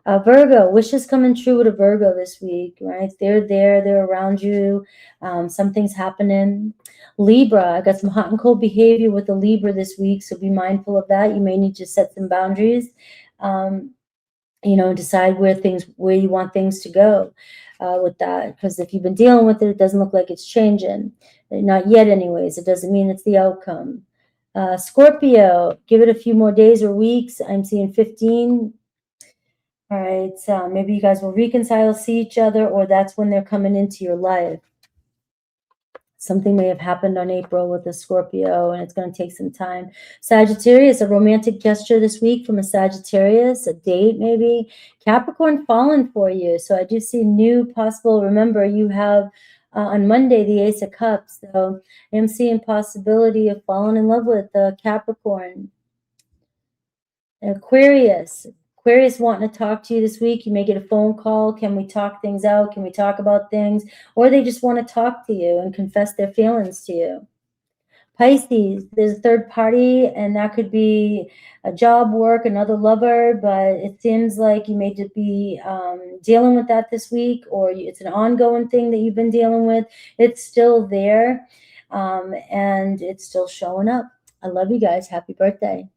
Virgo, wishes coming true with a Virgo this week, right? They're there, they're around you. Something's happening. Libra, I got some hot and cold behavior with the Libra this week, so be mindful of that. You may need to set some boundaries, decide where you want things to go. With that, because if you've been dealing with it, it doesn't look like it's changing. Not yet anyways. It doesn't mean it's the outcome. Scorpio, give it a few more days or weeks. I'm seeing 15. All right, maybe you guys will reconcile, see each other, or that's when they're coming into your life. Something may have happened on April with a Scorpio, and it's going to take some time. Sagittarius, a romantic gesture this week from a Sagittarius, a date maybe. Capricorn falling for you. So I do see new possible. Remember, you have on Monday the Ace of Cups. So I am seeing possibility of falling in love with Capricorn. Aquarius wanting to talk to you this week. You may get a phone call. Can we talk things out? Can we talk about things? Or they just want to talk to you and confess their feelings to you. Pisces, there's a third party, and that could be a job, work, another lover, but it seems like you may just be dealing with that this week, or it's an ongoing thing that you've been dealing with. It's still there, and it's still showing up. I love you guys. Happy birthday.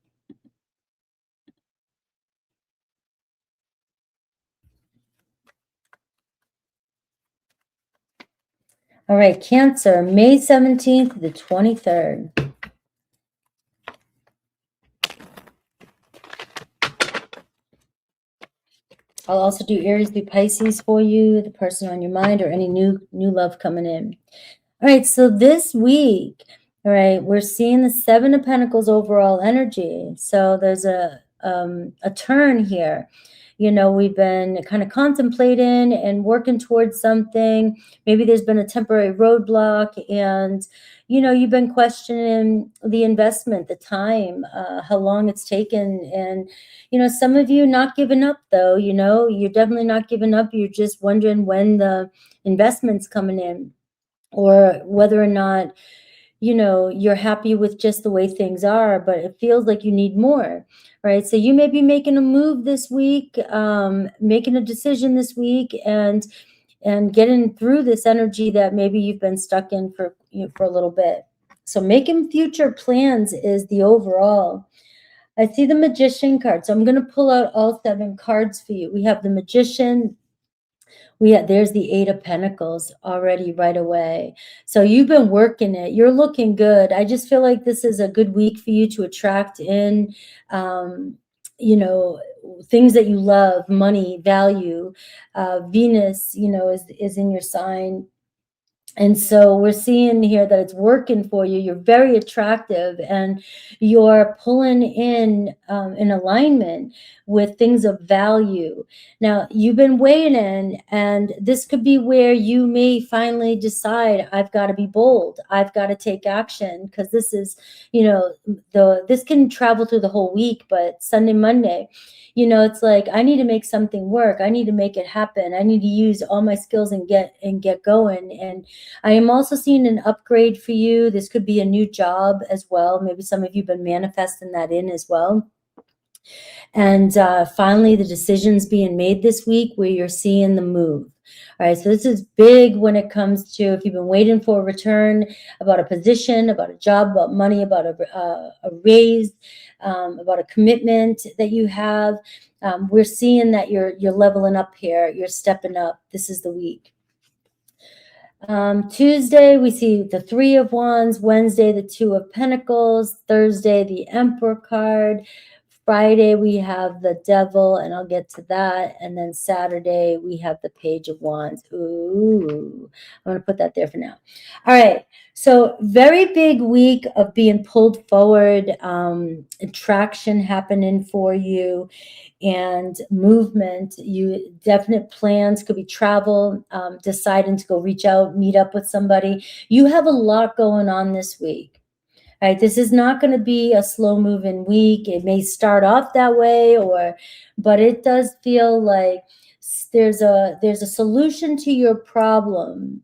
All right, Cancer, May 17th to the 23rd. I'll also do Aries through Pisces for you, the person on your mind, or any new love coming in. All right, so this week, all right, we're seeing the Seven of Pentacles overall energy. So there's a turn here. You know, we've been kind of contemplating and working towards something. Maybe there's been a temporary roadblock, and you know, you've been questioning the investment, the time, how long it's taken. And you know, some of you not giving up though. You know, you're definitely not giving up. You're just wondering when the investment's coming in, or whether or not, you know, you're happy with just the way things are, but it feels like you need more, right? So you may be making a move this week, making a decision this week, and getting through this energy that maybe you've been stuck in for, you know, for a little bit. So making future plans is the overall. I see the Magician card, so I'm going to pull out all 7 cards for you. We have the Magician. There's the 8 of Pentacles already right away. So you've been working it. You're looking good. I just feel like this is a good week for you to attract in, you know, things that you love, money, value. Venus, you know, is in your sign. And so we're seeing here that it's working for you. You're very attractive, and you're pulling in alignment with things of value. Now, you've been weighing in, and this could be where you may finally decide, I've got to be bold. I've got to take action, because this is, you know, this can travel through the whole week, but Sunday, Monday, you know, it's like, I need to make something work. I need to make it happen. I need to use all my skills and get going. And I am also seeing an upgrade for you. This could be a new job as well. Maybe some of you have been manifesting that in as well. And finally, the decisions being made this week where you're seeing the move. All right, so this is big when it comes to, if you've been waiting for a return, about a position, about a job, about money, about a raise, about a commitment that you have. We're seeing that you're leveling up here. You're stepping up. This is the week. Tuesday, we see the 3 of Wands. Wednesday, the 2 of Pentacles. Thursday, the Emperor card. Friday, we have the Devil, and I'll get to that. And then Saturday, we have the Page of Wands. Ooh, I'm going to put that there for now. All right. So very big week of being pulled forward, attraction happening for you, and movement. You definite plans, could be travel, deciding to go reach out, meet up with somebody. You have a lot going on this week. All right, this is not going to be a slow moving week. It may start off that way, but it does feel like there's a solution to your problem,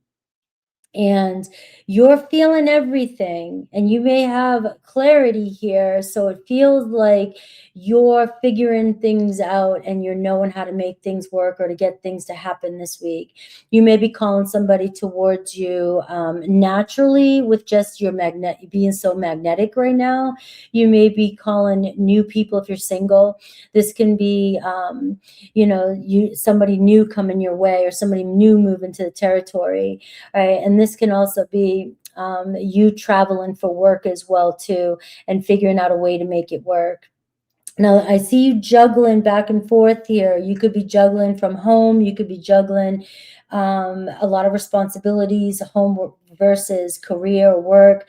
and you're feeling everything, and you may have clarity here. So it feels like you're figuring things out, and you're knowing how to make things work or to get things to happen this week. You may be calling somebody towards you naturally, with just your being so magnetic right now. You may be calling new people if you're single. This can be, you know, somebody new coming your way, or somebody new moving to the territory. Right, and this can also be you traveling for work as well too, and figuring out a way to make it work. Now, I see you juggling back and forth here. You could be juggling from home. You could be juggling a lot of responsibilities, home versus career or work.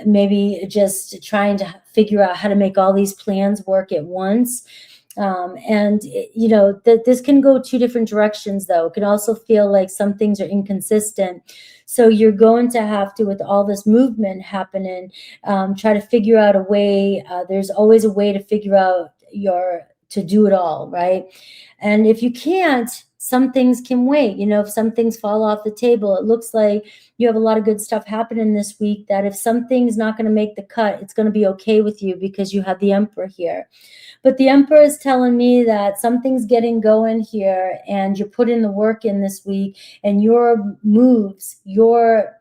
Maybe just trying to figure out how to make all these plans work at once. And you know, this can go 2 different directions though. It can also feel like some things are inconsistent. So you're going to have to, with all this movement happening, try to figure out a way. There's always a way to figure out to do it all, right? And if you can't, some things can wait. You know, if some things fall off the table, it looks like you have a lot of good stuff happening this week, that if something's not going to make the cut, it's going to be okay with you because you have the Emperor here. But the Emperor is telling me that something's getting going here, and you're putting the work in this week, and your moves, your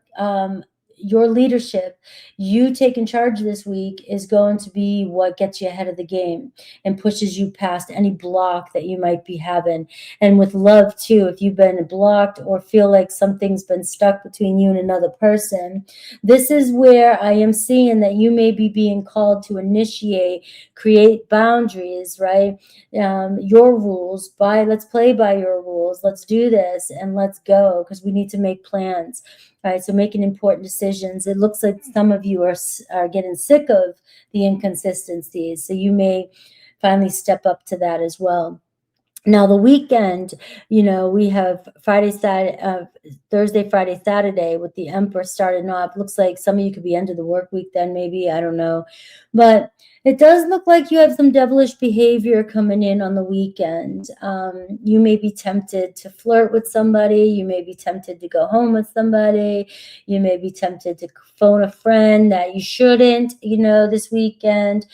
leadership, you taking charge this week is going to be what gets you ahead of the game and pushes you past any block that you might be having. And with love too, if you've been blocked or feel like something's been stuck between you and another person, this is where I am seeing that you may be being called to initiate, create boundaries, right? Your rules, let's play by your rules. Let's do this and let's go, because we need to make plans. Right, so making important decisions. It looks like some of you are getting sick of the inconsistencies, so you may finally step up to that as well. Now, the weekend, you know, we have Thursday, Friday, Saturday with the Emperor starting off. Looks like some of you could be end of the work week then, maybe, I don't know. But it does look like you have some devilish behavior coming in on the weekend. You may be tempted to flirt with somebody. You may be tempted to go home with somebody. You may be tempted to phone a friend that you shouldn't, you know, this weekend.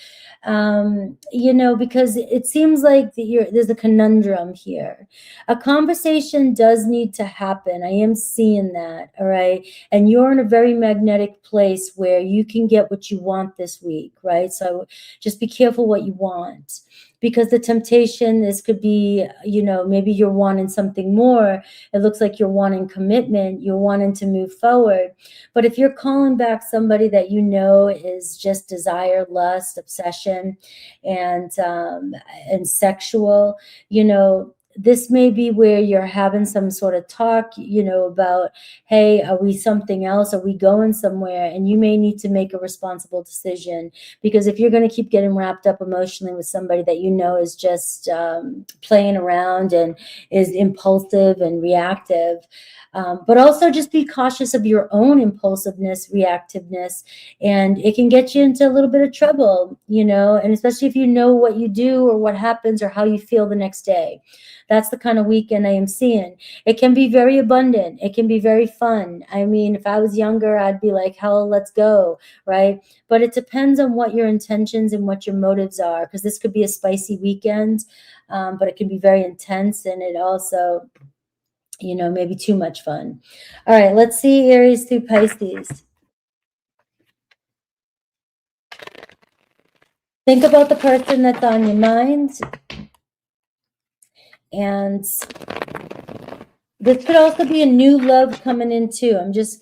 You know, because it seems like there's a conundrum here. A conversation does need to happen. I am seeing that, all right? And you're in a very magnetic place where you can get what you want this week, right? So just be careful what you want, because the temptation, this could be, you know, maybe you're wanting something more. It looks like you're wanting commitment. You're wanting to move forward. But if you're calling back somebody that you know is just desire, lust, obsession, and sexual, you know, this may be where you're having some sort of talk, you know, about, hey, are we something else? Are we going somewhere? And you may need to make a responsible decision, because if you're going to keep getting wrapped up emotionally with somebody that you know is just playing around and is impulsive and reactive, but also just be cautious of your own impulsiveness, reactiveness, and it can get you into a little bit of trouble, you know, and especially if you know what you do or what happens or how you feel the next day. That's the kind of weekend I am seeing. It can be very abundant. It can be very fun. I mean, if I was younger, I'd be like, hell, let's go, right? But it depends on what your intentions and what your motives are, because this could be a spicy weekend, but it can be very intense, and it also, you know, maybe too much fun. All right, let's see Aries through Pisces. Think about the person that's on your mind. And this could also be a new love coming in too. I'm just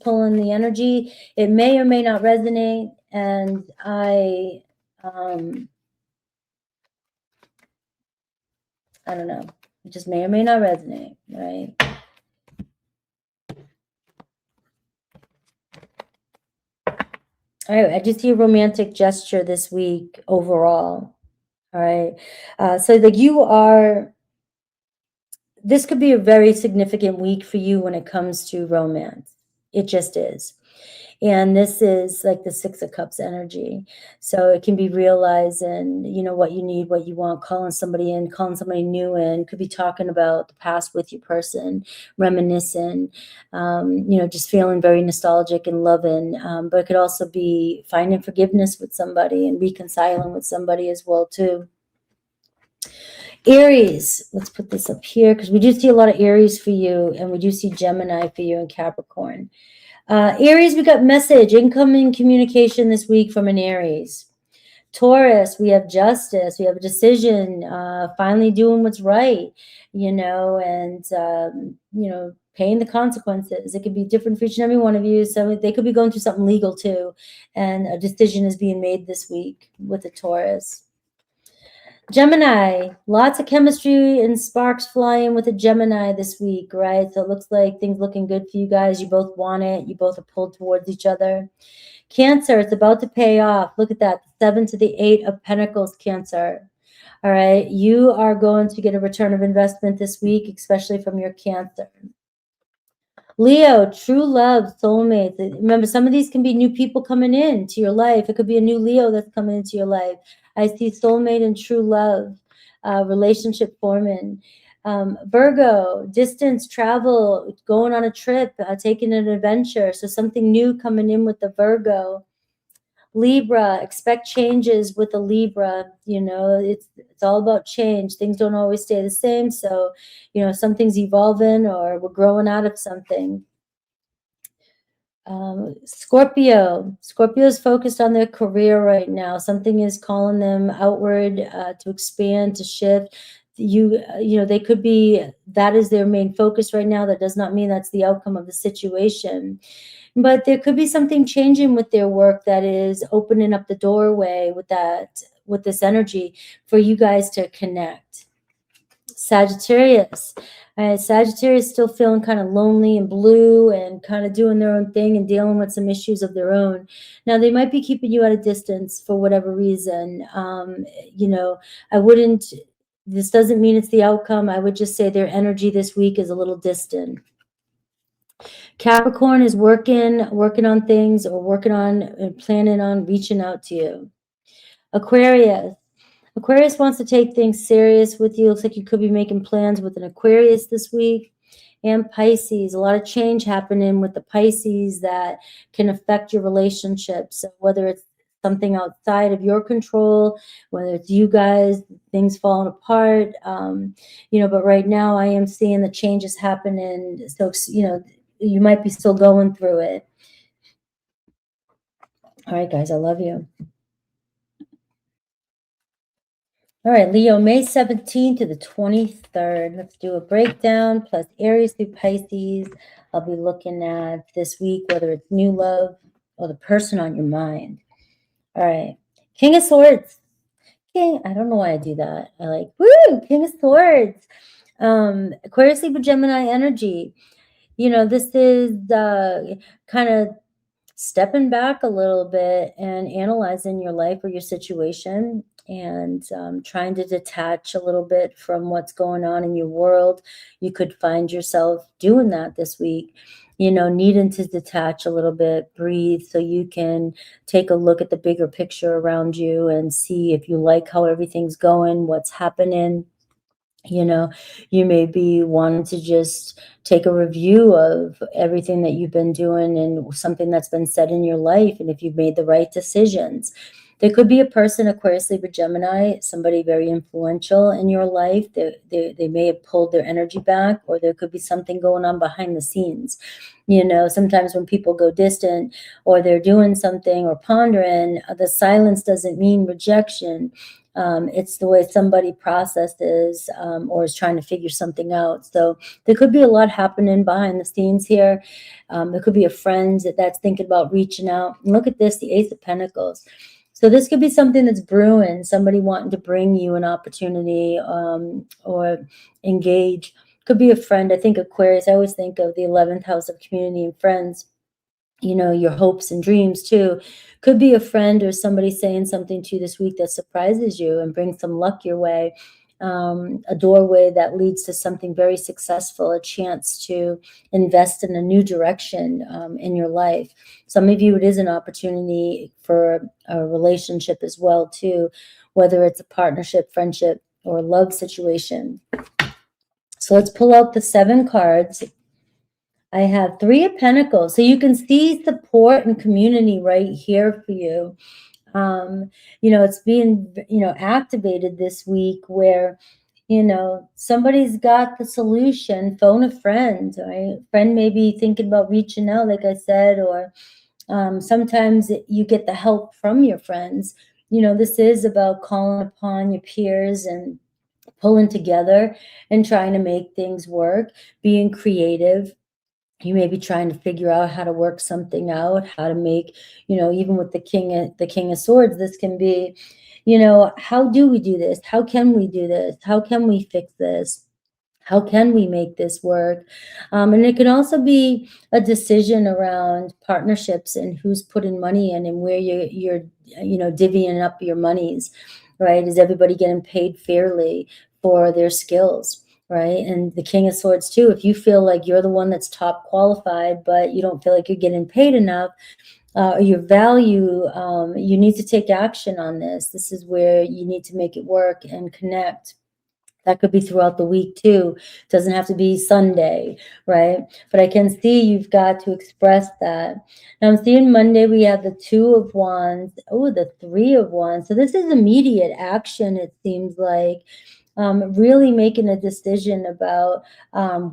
pulling the energy. It may or may not resonate, and I don't know. It just may or may not resonate, right? All right, I just see a romantic gesture this week overall. All right, so like this could be a very significant week for you when it comes to romance. It just is. And this is like the Six of Cups energy. So it can be realizing, you know, what you need, what you want, calling somebody in, calling somebody new in. Could be talking about the past with your person, reminiscing, you know, just feeling very nostalgic and loving. But it could also be finding forgiveness with somebody and reconciling with somebody as well too. Aries, let's put this up here, because we do see a lot of Aries for you, and we do see Gemini for you and Capricorn. Aries, we got message, incoming communication this week from an Aries. Taurus, we have justice, we have a decision, finally doing what's right, you know, and, you know, paying the consequences. It could be different for each and every one of you. So they could be going through something legal too, and a decision is being made this week with the Taurus. Gemini, lots of chemistry and sparks flying with a Gemini this week, right? So it looks like things looking good for you guys. You both want it. You both are pulled towards each other. Cancer, it's about to pay off. Look at that, 7 to the 8 of Pentacles, Cancer. All right, you are going to get a return of investment this week, especially from your Cancer. Leo, true love, soulmates. Remember, some of these can be new people coming into your life. It could be a new Leo that's coming into your life. I see soulmate and true love, relationship forming. Virgo, distance, travel, going on a trip, taking an adventure. So something new coming in with the Virgo. Libra, expect changes with the Libra. You know, it's all about change. Things don't always stay the same. So, you know, something's evolving or we're growing out of something. Scorpio is focused on their career right now. Something is calling them outward, to expand, to shift. You know, they could be, that is their main focus right now. That does not mean that's the outcome of the situation, but there could be something changing with their work that is opening up the doorway with this energy for you guys to connect. Sagittarius. Sagittarius still feeling kind of lonely and blue and kind of doing their own thing and dealing with some issues of their own. Now, they might be keeping you at a distance for whatever reason. You know, this doesn't mean it's the outcome. I would just say their energy this week is a little distant. Capricorn is working on things or working on and planning on reaching out to you. Aquarius wants to take things serious with you. Looks like you could be making plans with an Aquarius this week. And Pisces, a lot of change happening with the Pisces that can affect your relationships. So whether it's something outside of your control, whether it's you guys, things falling apart, you know, but right now I am seeing the changes happening. So, you know, you might be still going through it. All right, guys, I love you. All right, Leo, May 17th to the 23rd. Let's do a breakdown plus Aries through Pisces. I'll be looking at this week, whether it's new love or the person on your mind. All right, King of Swords. I don't know why I do that. I like, woo, King of Swords. Aquarius, Libra, Gemini energy. You know, this is kind of stepping back a little bit and analyzing your life or your situation and trying to detach a little bit from what's going on in your world. You could find yourself doing that this week, you know, needing to detach a little bit, breathe, so you can take a look at the bigger picture around you and see if you like how everything's going, what's happening. You know, you may be wanting to just take a review of everything that you've been doing and something that's been said in your life, and if you've made the right decisions. There could be a person, Aquarius, Libra, Gemini, somebody very influential in your life. They may have pulled their energy back, or there could be something going on behind the scenes. You know, sometimes when people go distant or they're doing something or pondering, the silence doesn't mean rejection. It's the way somebody processes or is trying to figure something out. So there could be a lot happening behind the scenes here. There could be a friend that's thinking about reaching out. And look at this, the Ace of Pentacles. So this could be something that's brewing, somebody wanting to bring you an opportunity or engage. Could be a friend. I think Aquarius, I always think of the 11th house of community and friends. You know, your hopes and dreams too. Could be a friend or somebody saying something to you this week that surprises you and brings some luck your way. A doorway that leads to something very successful, a chance to invest in a new direction in your life. Some of you, it is an opportunity for a relationship as well too, whether it's a partnership, friendship, or love situation. So let's pull out the 7 cards. I have 3 of Pentacles. So you can see support and community right here for you. You know, it's being, you know, activated this week where, you know, somebody's got the solution. Phone a friend, right? Friend may be thinking about reaching out, like I said, or sometimes you get the help from your friends. You know, this is about calling upon your peers and pulling together and trying to make things work, being creative. You may be trying to figure out how to work something out, how to make, you know, even with the King of Swords, this can be, you know, how do we do this? How can we do this? How can we fix this? How can we make this work? And it can also be a decision around partnerships and who's putting money in and where you're you know, divvying up your monies, right? Is everybody getting paid fairly for their skills? Right. And the King of Swords too, if you feel like you're the one that's top qualified, but you don't feel like you're getting paid enough, your value, you need to take action on this. This is where you need to make it work and connect. That could be throughout the week too. Doesn't have to be Sunday, right? But I can see you've got to express that. Now I'm seeing Monday we have the 2 of Wands. Oh, the 3 of Wands. So this is immediate action, it seems like. Really making a decision about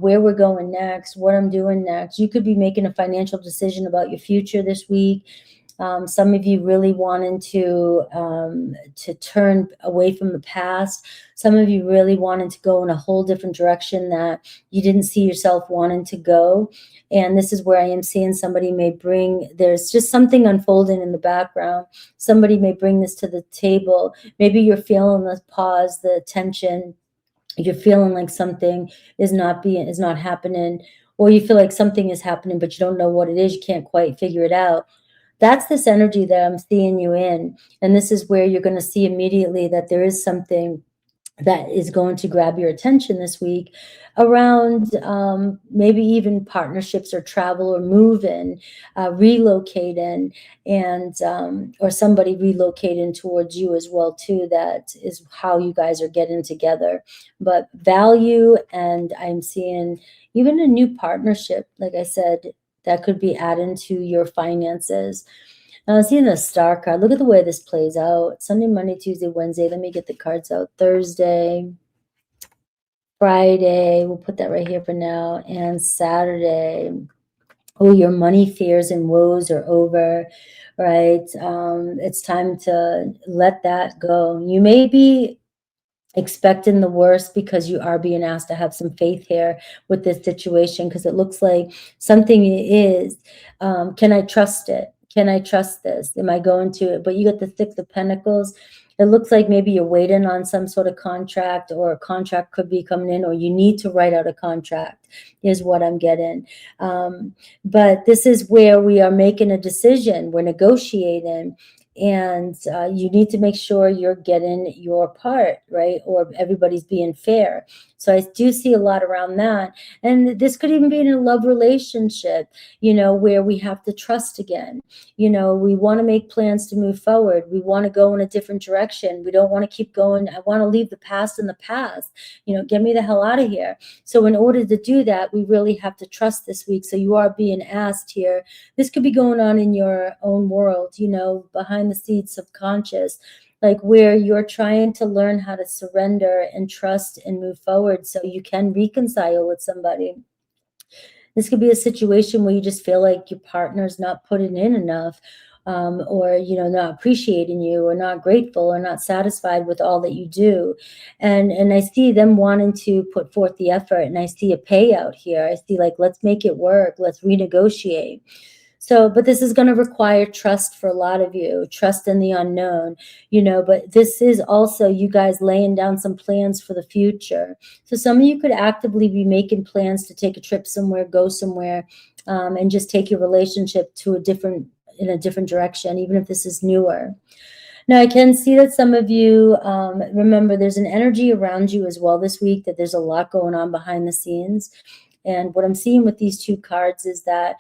where we're going next, what I'm doing next. You could be making a financial decision about your future this week. Some of you really wanting to turn away from the past. Some of you really wanting to go in a whole different direction that you didn't see yourself wanting to go. And this is where I am seeing somebody may bring, there's just something unfolding in the background. Somebody may bring this to the table. Maybe you're feeling the pause, the tension. You're feeling like something is not happening, or you feel like something is happening, but you don't know what it is. You can't quite figure it out. That's this energy that I'm seeing you in. And this is where you're going to see immediately that there is something that is going to grab your attention this week around maybe even partnerships or travel or moving, relocating, and or somebody relocating towards you as well too. That is how you guys are getting together. But value, and I'm seeing even a new partnership, like I said, that could be adding to your finances. Now, seeing the star card, look at the way this plays out. Sunday, Monday, Tuesday, Wednesday. Let me get the cards out. Thursday, Friday. We'll put that right here for now. And Saturday. Oh, your money fears and woes are over, right? It's time to let that go. You may be expecting the worst because you are being asked to have some faith here with this situation, because it looks like something is, can I trust it? Can I trust this? Am I going to it? But you get the 6 of Pentacles. It looks like maybe you're waiting on some sort of contract, or a contract could be coming in, or you need to write out a contract is what I'm getting. But this is where we are making a decision. We're negotiating. And you need to make sure you're getting your part, right? Or everybody's being fair. So I do see a lot around that. And this could even be in a love relationship, where we have to trust again. We want to make plans to move forward. We want to go in a different direction. We don't want to keep going. I want to leave the past in the past. Get me the hell out of here. So in order to do that, we really have to trust this week. So you are being asked here. This could be going on in your own world, behind the scenes, subconscious, like where you're trying to learn how to surrender and trust and move forward so you can reconcile with somebody. This could be a situation where you just feel like your partner's not putting in enough, or not appreciating you, or not grateful, or not satisfied with all that you do. And I see them wanting to put forth the effort, and I see a payout here. I see, like, let's make it work, let's renegotiate. So, but this is going to require trust for a lot of you, trust in the unknown, but this is also you guys laying down some plans for the future. So some of you could actively be making plans to take a trip somewhere, go somewhere, and just take your relationship to in a different direction, even if this is newer. Now, I can see that some of you, remember, there's an energy around you as well this week, that there's a lot going on behind the scenes. And what I'm seeing with these 2 cards is that,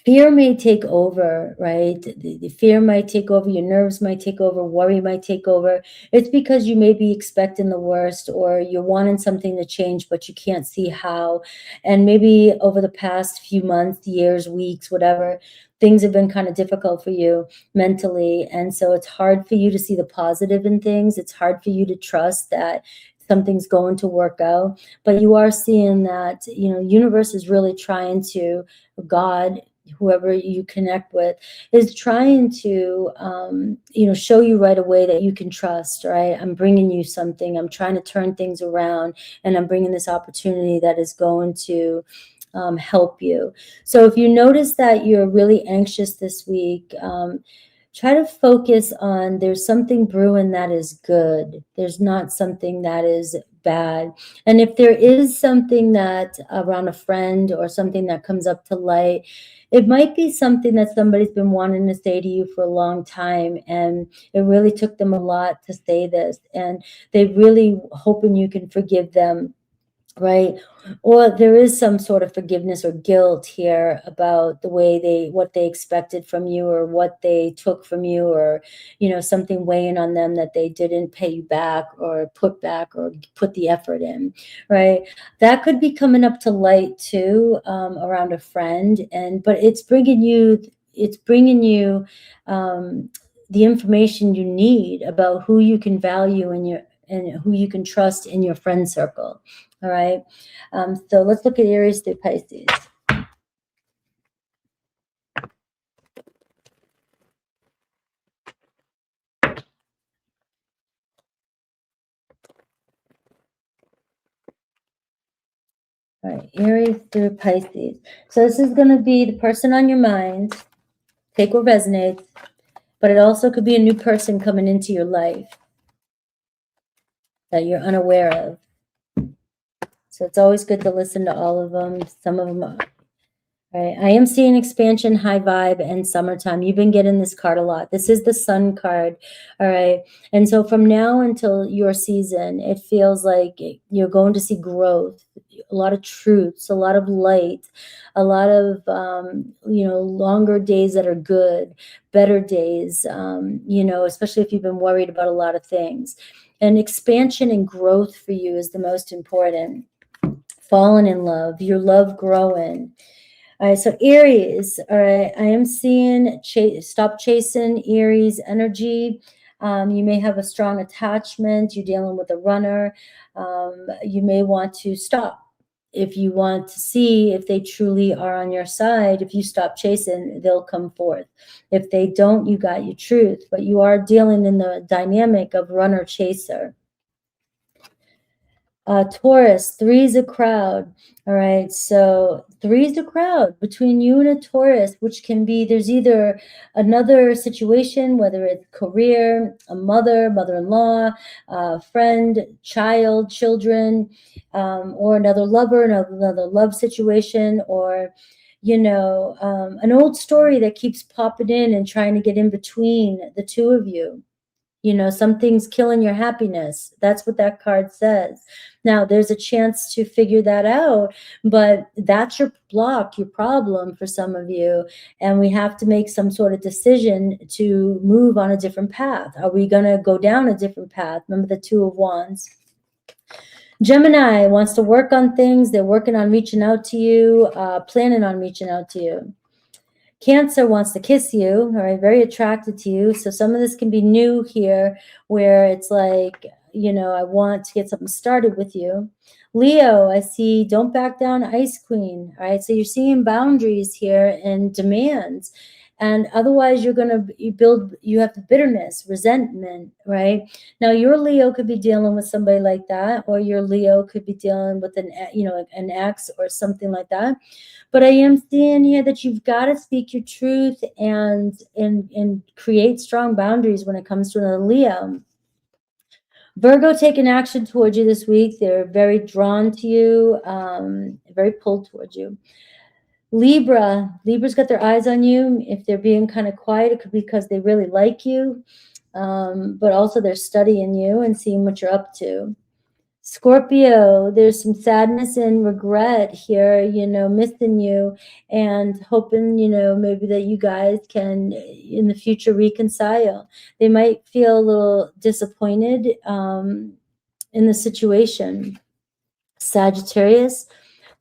fear may take over, right? The fear might take over, your nerves might take over, worry might take over. It's because you may be expecting the worst, or you're wanting something to change, but you can't see how. And maybe over the past few months, years, weeks, whatever, things have been kind of difficult for you mentally. And so it's hard for you to see the positive in things. It's hard for you to trust that something's going to work out. But you are seeing that, universe is really trying to, God, whoever you connect with, is trying to, show you right away that you can trust, right? I'm bringing you something. I'm trying to turn things around, and I'm bringing this opportunity that is going to help you. So if you notice that you're really anxious this week, try to focus on, there's something brewing that is good. There's not something that is bad. And if there is something that around a friend or something that comes up to light, it might be something that somebody's been wanting to say to you for a long time, and it really took them a lot to say this, and they really hoping you can forgive them right? Or there is some sort of forgiveness or guilt here about the way what they expected from you, or what they took from you, or, you know, something weighing on them that they didn't pay you back or put the effort in, right? That could be coming up to light too, around a friend. But it's bringing you the information you need about who you can value and who you can trust in your friend circle. All right. So let's look at Aries through Pisces. All right, Aries through Pisces. So this is going to be the person on your mind. Take what resonates, but it also could be a new person coming into your life that you're unaware of. So it's always good to listen to all of them. Some of them are. Right. I am seeing expansion, high vibe, and summertime. You've been getting this card a lot. This is the sun card. All right. And so from now until your season, it feels like you're going to see growth, a lot of truths, a lot of light, a lot of, longer days that are good, better days, especially if you've been worried about a lot of things. And expansion and growth for you is the most important. Falling in love, your love growing. All right, so Aries, all right, I am seeing stop chasing Aries energy. You may have a strong attachment. You're dealing with a runner. You may want to stop. If you want to see if they truly are on your side, if you stop chasing, they'll come forth. If they don't, you got your truth. But you are dealing in the dynamic of runner chaser. Taurus, three's a crowd. All right, so three's a crowd between you and a Taurus, which can be, there's either another situation, whether it's career, a mother-in-law, friend, child, children, or another lover, another love situation, or, an old story that keeps popping in and trying to get in between the two of you. Something's killing your happiness. That's what that card says. Now, there's a chance to figure that out, but that's your block, your problem for some of you. And we have to make some sort of decision to move on a different path. Are we going to go down a different path? Remember the Two of Wands. Gemini wants to work on things. They're working on reaching out to you, planning on reaching out to you. Cancer wants to kiss you, all right, very attracted to you. So some of this can be new here, where it's like, I want to get something started with you. Leo, I see don't back down, Ice Queen. All right, so you're seeing boundaries here and demands. And otherwise you have the bitterness, resentment, right? Now your Leo could be dealing with somebody like that, or your Leo could be dealing with an ex or something like that. But I am seeing here that you've got to speak your truth and create strong boundaries when it comes to another Leo. Virgo taking action towards you this week. They're very drawn to you, very pulled towards you. Libra's got their eyes on you. If they're being kind of quiet, it could be because they really like you, but also they're studying you and seeing what you're up to. Scorpio, there's some sadness and regret here, missing you and hoping, maybe that you guys can in the future reconcile. They might feel a little disappointed in the situation. Sagittarius,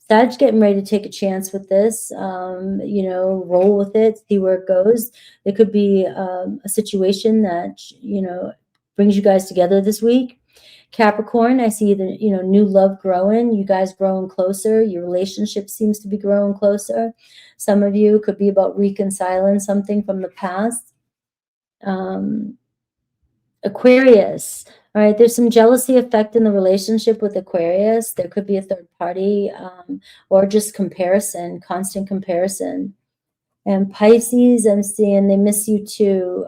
Sag getting ready to take a chance with this, roll with it, see where it goes. It could be a situation that, brings you guys together this week. Capricorn, I see the, new love growing, you guys growing closer. Your relationship seems to be growing closer. Some of you could be about reconciling something from the past. Aquarius, all right, there's some jealousy effect in the relationship with Aquarius. There could be a third party, or just comparison, constant comparison. And Pisces, I'm seeing they miss you too.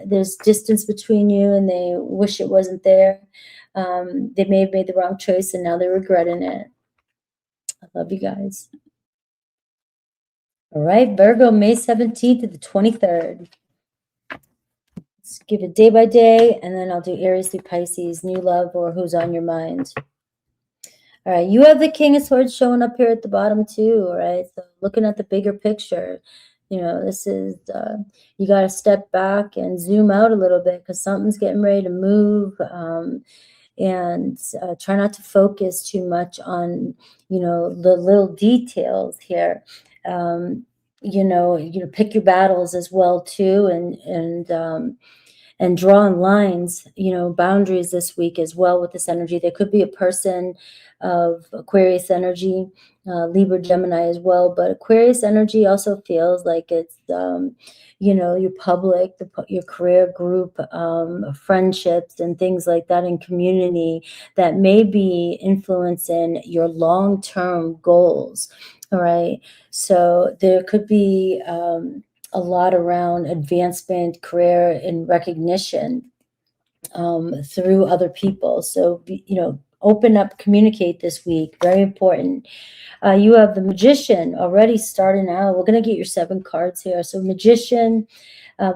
There's distance between you and they wish it wasn't there. They may have made the wrong choice and now they're regretting it. I love you guys. All right, Virgo, May 17th to the 23rd. Let's give it day by day, and then I'll do Aries through Pisces, new love, or who's on your mind. All right, you have the King of Swords showing up here at the bottom too, all right? So looking at the bigger picture, this is, you got to step back and zoom out a little bit because something's getting ready to move. And try not to focus too much on, the little details here. Pick your battles as well too, and drawing lines, boundaries this week as well with this energy. There could be a person of Aquarius energy, Libra, Gemini as well, but Aquarius energy also feels like it's, your public, your career group, friendships and things like that in community that may be influencing your long-term goals. All right. So there could be, a lot around advancement, career, and recognition through other people. So, open up, communicate this week. Very important. You have the Magician already starting out. We're going to get your 7 cards here. So Magician,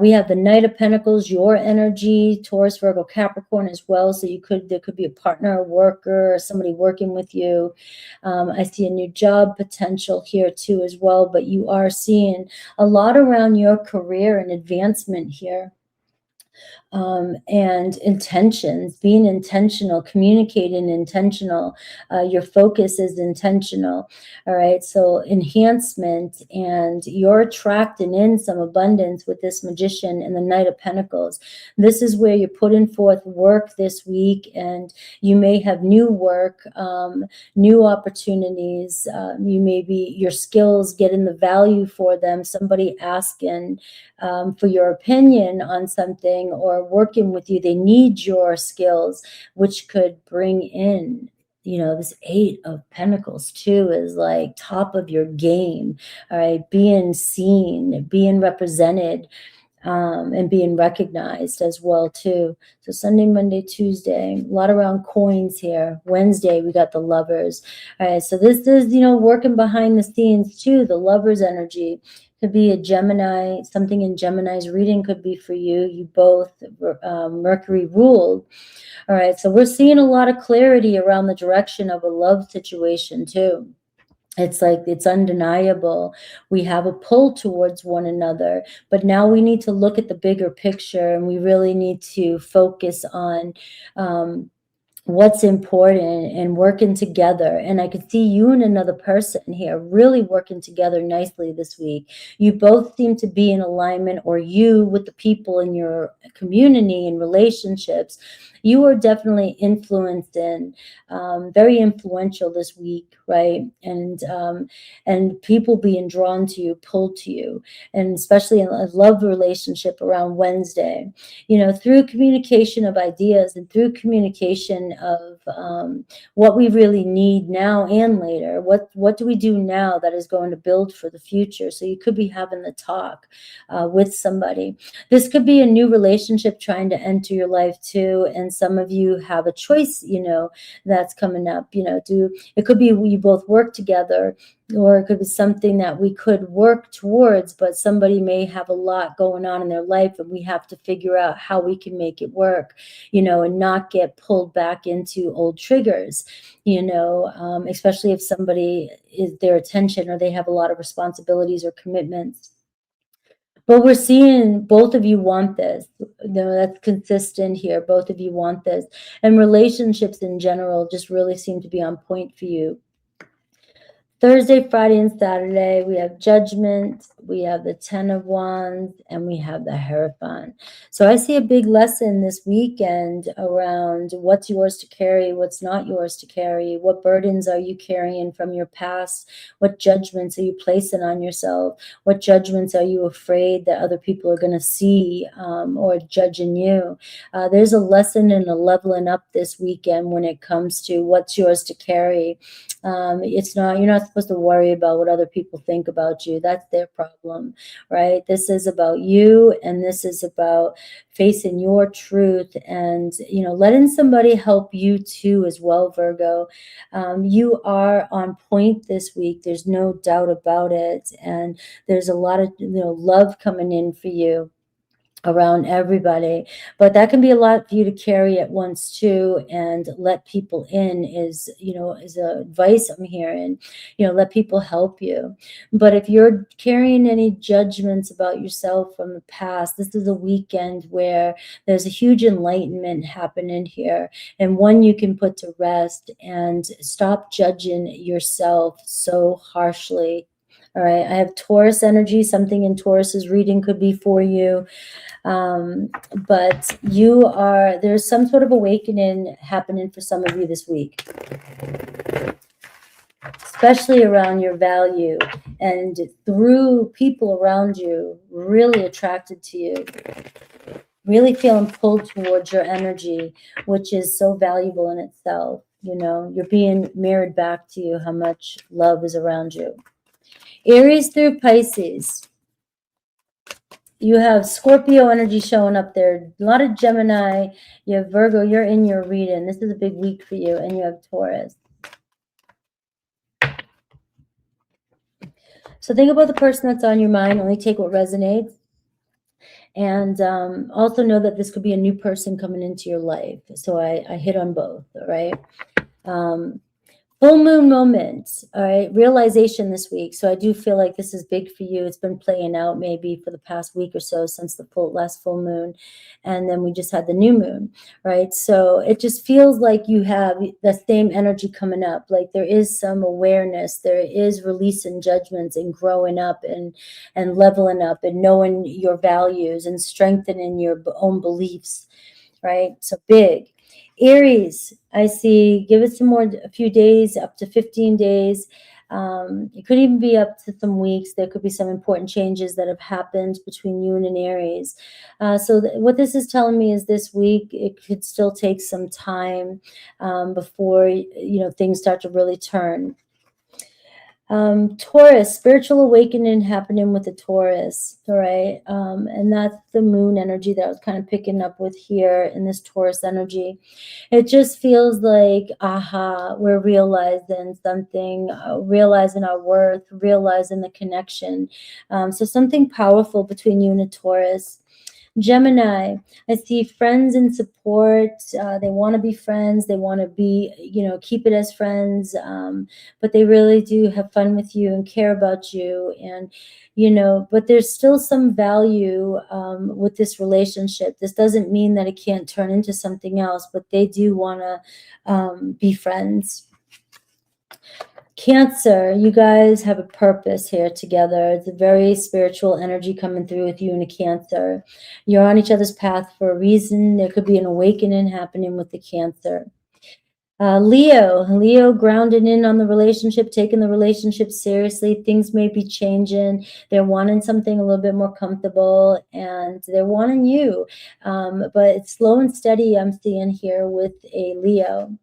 we have the Knight of Pentacles, your energy, Taurus, Virgo, Capricorn as well. So there could be a partner, a worker, or somebody working with you. I see a new job potential here too as well, but you are seeing a lot around your career and advancement here. And intentions, being intentional, communicating intentional, your focus is intentional. All right, so enhancement, and you're attracting in some abundance with this Magician and the Knight of Pentacles. This is where you're putting forth work this week, and you may have new work, new opportunities. You may be, your skills getting the value for them, somebody asking for your opinion on something or working with you. They need your skills, which could bring in, this 8 of Pentacles too is like top of your game. All right, being seen, being represented, and being recognized as well too. So Sunday, Monday, Tuesday, a lot around coins here. Wednesday, we got the Lovers. All right, so this is, working behind the scenes too. The Lovers energy could be a Gemini, something in Gemini's reading could be for you. You both Mercury ruled. All right, so we're seeing a lot of clarity around the direction of a love situation too. It's like, it's undeniable. We have a pull towards one another, but now we need to look at the bigger picture, and we really need to focus on what's important and working together. And I could see you and another person here really working together nicely this week. You both seem to be in alignment, or you with the people in your community and relationships. You are definitely influenced and very influential this week, right? And people being drawn to you, pulled to you, and especially in a love relationship around Wednesday, through communication of ideas and through communication of what we really need now and later. What do we do now that is going to build for the future? So you could be having the talk with somebody. This could be a new relationship trying to enter your life too, and some of you have a choice, that's coming up. It could be you both work together, or it could be something that we could work towards, but somebody may have a lot going on in their life, and we have to figure out how we can make it work, and not get pulled back into old triggers, especially if somebody is their attention, or they have a lot of responsibilities or commitments. But we're seeing both of you want this. That's consistent here. Both of you want this. And relationships in general just really seem to be on point for you. Thursday, Friday, and Saturday, we have Judgment, we have the 10 of Wands, and we have the Hierophant. So I see a big lesson this weekend around what's yours to carry, what's not yours to carry, what burdens are you carrying from your past, what judgments are you placing on yourself, what judgments are you afraid that other people are going to see or judging you. There's a lesson and a leveling up this weekend when it comes to what's yours to carry. You're not supposed to worry about what other people think about you. That's their problem, right? This is about you, and this is about facing your truth and, letting somebody help you too as well, Virgo. You are on point this week. There's no doubt about it. And there's a lot of, love coming in for you. around everybody, but that can be a lot for you to carry at once too, and let people in is, is a advice I'm hearing. Let people help you. But if you're carrying any judgments about yourself from the past, this is a weekend where there's a huge enlightenment happening here, and one you can put to rest and stop judging yourself so harshly. All right, I have Taurus energy. Something in Taurus's reading could be for you. But there's some sort of awakening happening for some of you this week, especially around your value and through people around you really attracted to you, really feeling pulled towards your energy, which is so valuable in itself. You're being mirrored back to you how much love is around you. Aries through Pisces. You have Scorpio energy showing up there. A lot of Gemini. You have Virgo. You're in your reading. This is a big week for you. And you have Taurus. So think about the person that's on your mind. Only take what resonates. And also know that this could be a new person coming into your life. So I hit on both, all right? Full moon moment, all right, realization this week. So I do feel like this is big for you. It's been playing out maybe for the past week or so since the last full moon. And then we just had the new moon, right? So it just feels like you have the same energy coming up. Like there is some awareness. There is releasing judgments and growing up and leveling up and knowing your values and strengthening your own beliefs, right? So big. Aries, I see, give it a few days, up to 15 days. It could even be up to some weeks. There could be some important changes that have happened between you and an Aries. So what this is telling me is this week, it could still take some time before, things start to really turn. Taurus, spiritual awakening happening with the Taurus, all right? And that's the moon energy that I was kind of picking up with here in this Taurus energy. It just feels like, we're realizing something, realizing our worth, realizing the connection. So something powerful between you and a Taurus. Gemini, I see friends and support. They want to be friends. They want to be, keep it as friends. But they really do have fun with you and care about you. And, but there's still some value with this relationship. This doesn't mean that it can't turn into something else, but they do want to be friends. Cancer, you guys have a purpose here together. It's a very spiritual energy coming through with you and a Cancer. You're on each other's path for a reason. There could be an awakening happening with the Cancer. Leo grounded in on the relationship, taking the relationship seriously. Things may be changing. They're wanting something a little bit more comfortable, and they're wanting you. But it's slow and steady, I'm seeing here with a Leo.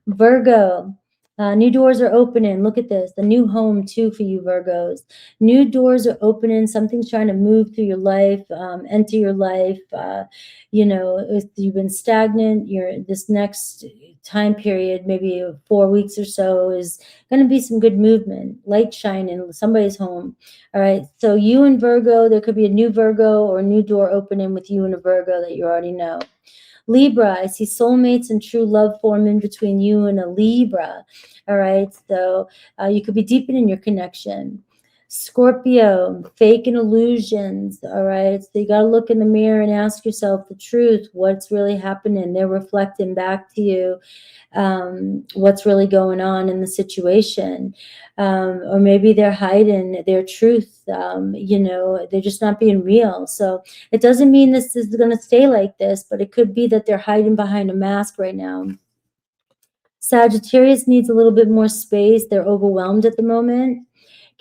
Virgo, new doors are opening. Look at this, the new home too for you Virgos. New doors are opening. Something's trying to move through your life, enter your life. If you've been stagnant, this next time period, maybe 4 weeks or so, is going to be some good movement, light shining, somebody's home. All right. So you and Virgo, there could be a new Virgo or a new door opening with you and a Virgo that you already know. Libra, I see soulmates and true love forming between you and a Libra. All right, so you could be deepening your connection. Scorpio, fake and illusions. All right, so you got to look in the mirror and ask yourself the truth. What's really happening? They're reflecting back to you what's really going on in the situation. Or maybe they're hiding their truth. They're just not being real. So it doesn't mean this is going to stay like this, but it could be that they're hiding behind a mask right now. Sagittarius needs a little bit more space. They're overwhelmed at the moment.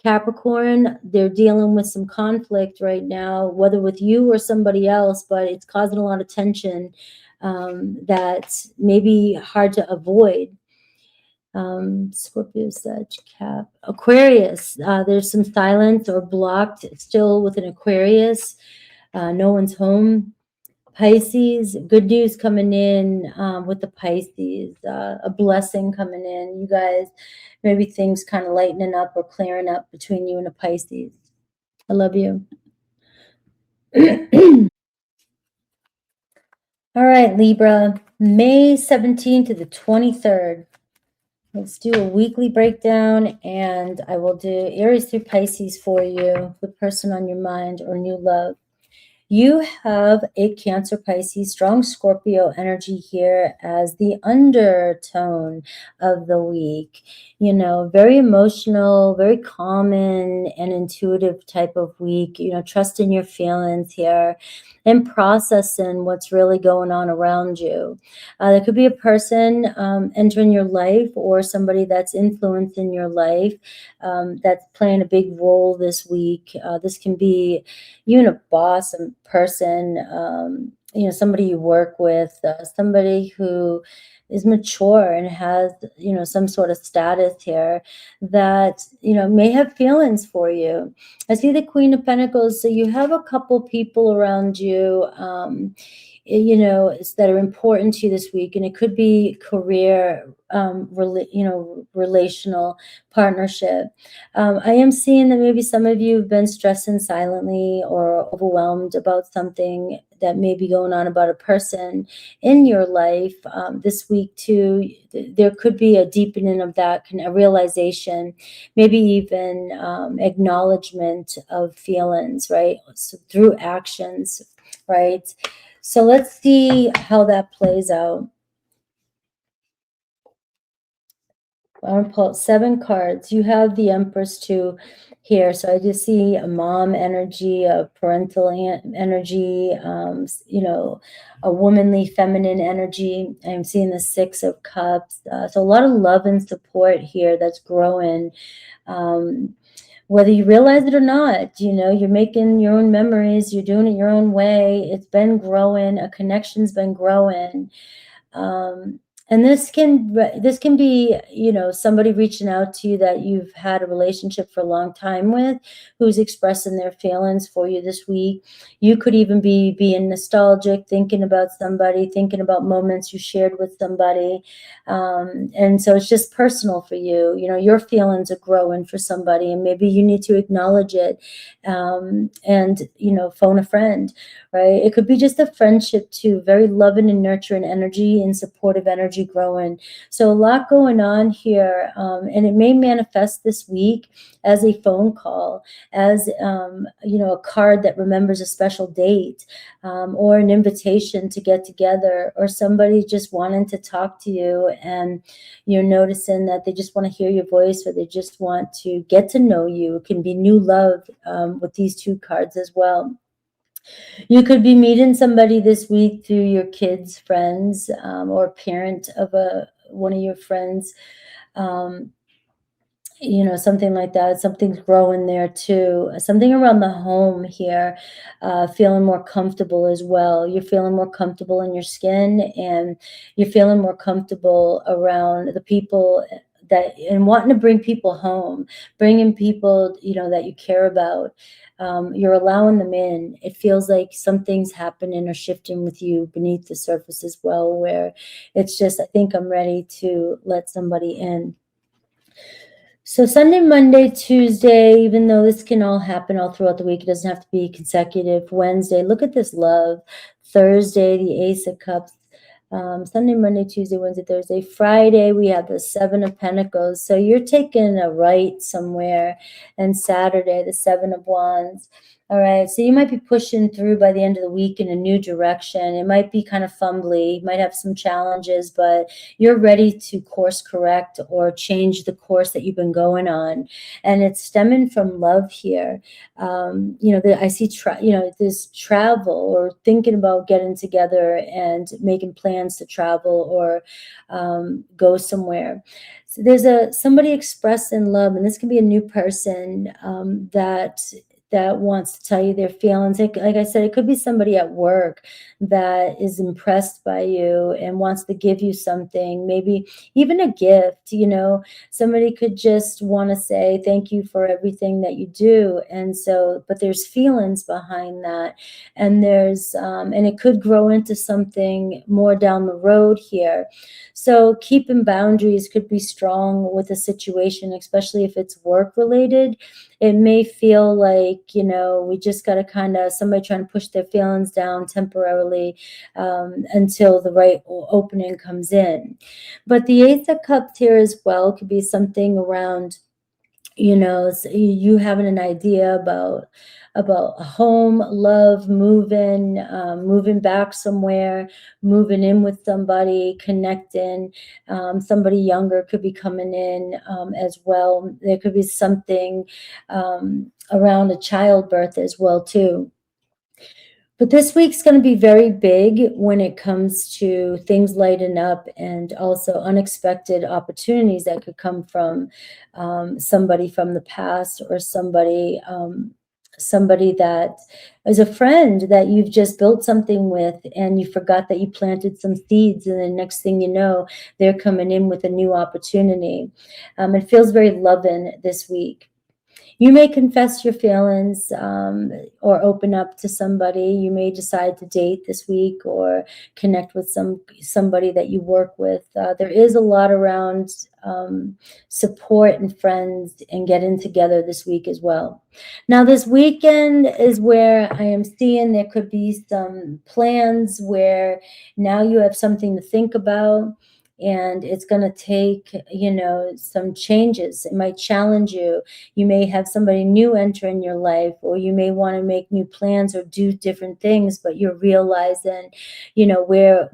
Capricorn, they're dealing with some conflict right now, whether with you or somebody else, but it's causing a lot of tension that may be hard to avoid. Scorpio, Sag, Cap, Aquarius, there's some silence or blocked still with an Aquarius. No one's home. Pisces, good news coming in with the Pisces, a blessing coming in. You guys, maybe things kind of lightening up or clearing up between you and a Pisces. I love you. All right, Libra, May 17th to the 23rd. Let's do a weekly breakdown, and I will do Aries through Pisces for you, the person on your mind or new love. You have a Cancer, Pisces, strong Scorpio energy here as the undertone of the week. You know, very emotional, very common and intuitive type of week. You know, trust in your feelings here and processing what's really going on around you. There could be a person entering your life or somebody that's influencing your life that's playing a big role this week. This can be you a boss, a person, you know, somebody you work with, somebody who is mature and has, you know, some sort of status here that, you know, may have feelings for you. I see the Queen of Pentacles. So you have a couple people around you, you know, that are important to you this week. And it could be career, you know, relational partnership. I am seeing that maybe some of you have been stressing silently or overwhelmed about something that may be going on about a person in your life this week too. There could be a deepening of that, a realization, maybe even acknowledgement of feelings, right? So through actions, right? So let's see how that plays out. I want to pull out 7 cards. You have the Empress too here. So I just see a mom energy, a parental energy, you know, a womanly feminine energy. I'm seeing the 6 of Cups. So a lot of love and support here that's growing. Whether you realize it or not, you know, you're making your own memories. You're doing it your own way. It's been growing. A connection's been growing. And this can be, you know, somebody reaching out to you that you've had a relationship for a long time with, who's expressing their feelings for you this week. You could even be being nostalgic, thinking about somebody, thinking about moments you shared with somebody. And so it's just personal for you. You know, your feelings are growing for somebody, and maybe you need to acknowledge it and, you know, phone a friend, right? It could be just a friendship too, very loving and nurturing energy and supportive energy growing. So a lot going on here, and it may manifest this week as a phone call, as you know, a card that remembers a special date, or an invitation to get together, or somebody just wanting to talk to you, and you're noticing that they just want to hear your voice, or they just want to get to know you. It can be new love with these 2 cards as well. You could be meeting somebody this week through your kids' friends, or parent of one of your friends. You know, something like that. Something's growing there too. Something around the home here, feeling more comfortable as well. You're feeling more comfortable in your skin, and you're feeling more comfortable around the people that, and wanting to bring people home, bringing people, you know, that you care about. You're allowing them in. It feels like something's happening or shifting with you beneath the surface as well, where it's just, I think I'm ready to let somebody in. So Sunday, Monday, Tuesday, even though this can all happen all throughout the week, it doesn't have to be consecutive. Wednesday, look at this love. Thursday, the Ace of Cups. Sunday, Monday, Tuesday, Wednesday, Thursday. Friday, we have the 7 of Pentacles. So you're taking a right somewhere. And Saturday, the 7 of Wands. All right, so you might be pushing through by the end of the week in a new direction. It might be kind of fumbly, you might have some challenges, but you're ready to course correct or change the course that you've been going on. And it's stemming from love here. You know, I see, you know, this travel, or thinking about getting together and making plans to travel, or go somewhere. So there's somebody expressing love, and this can be a new person that wants to tell you their feelings. Like I said, it could be somebody at work that is impressed by you and wants to give you something, maybe even a gift. You know, somebody could just want to say thank you for everything that you do. And so, but there's feelings behind that, and and it could grow into something more down the road here. So keeping boundaries could be strong with a situation, especially if it's work related. it may feel like, you know, we just got to kind of, somebody trying to push their feelings down temporarily until the right opening comes in. But the Ace of Cups here as well could be something around, you know, you having an idea about a home, love, moving back somewhere, moving in with somebody, connecting. Somebody younger could be coming in as well. There could be something around a childbirth as well too. But this week's going to be very big when it comes to things lighting up, and also unexpected opportunities that could come from somebody from the past, or somebody that is a friend that you've just built something with, and you forgot that you planted some seeds, and the next thing you know, they're coming in with a new opportunity. It feels very loving this week. You may confess your feelings or open up to somebody. You may decide to date this week or connect with somebody that you work with. There is a lot around support and friends and getting together this week as well. Now, this weekend is where I am seeing there could be some plans where now you have something to think about. And it's going to take, you know, some changes. It might challenge you. You may have somebody new enter in your life, or you may want to make new plans or do different things, but you're realizing, you know,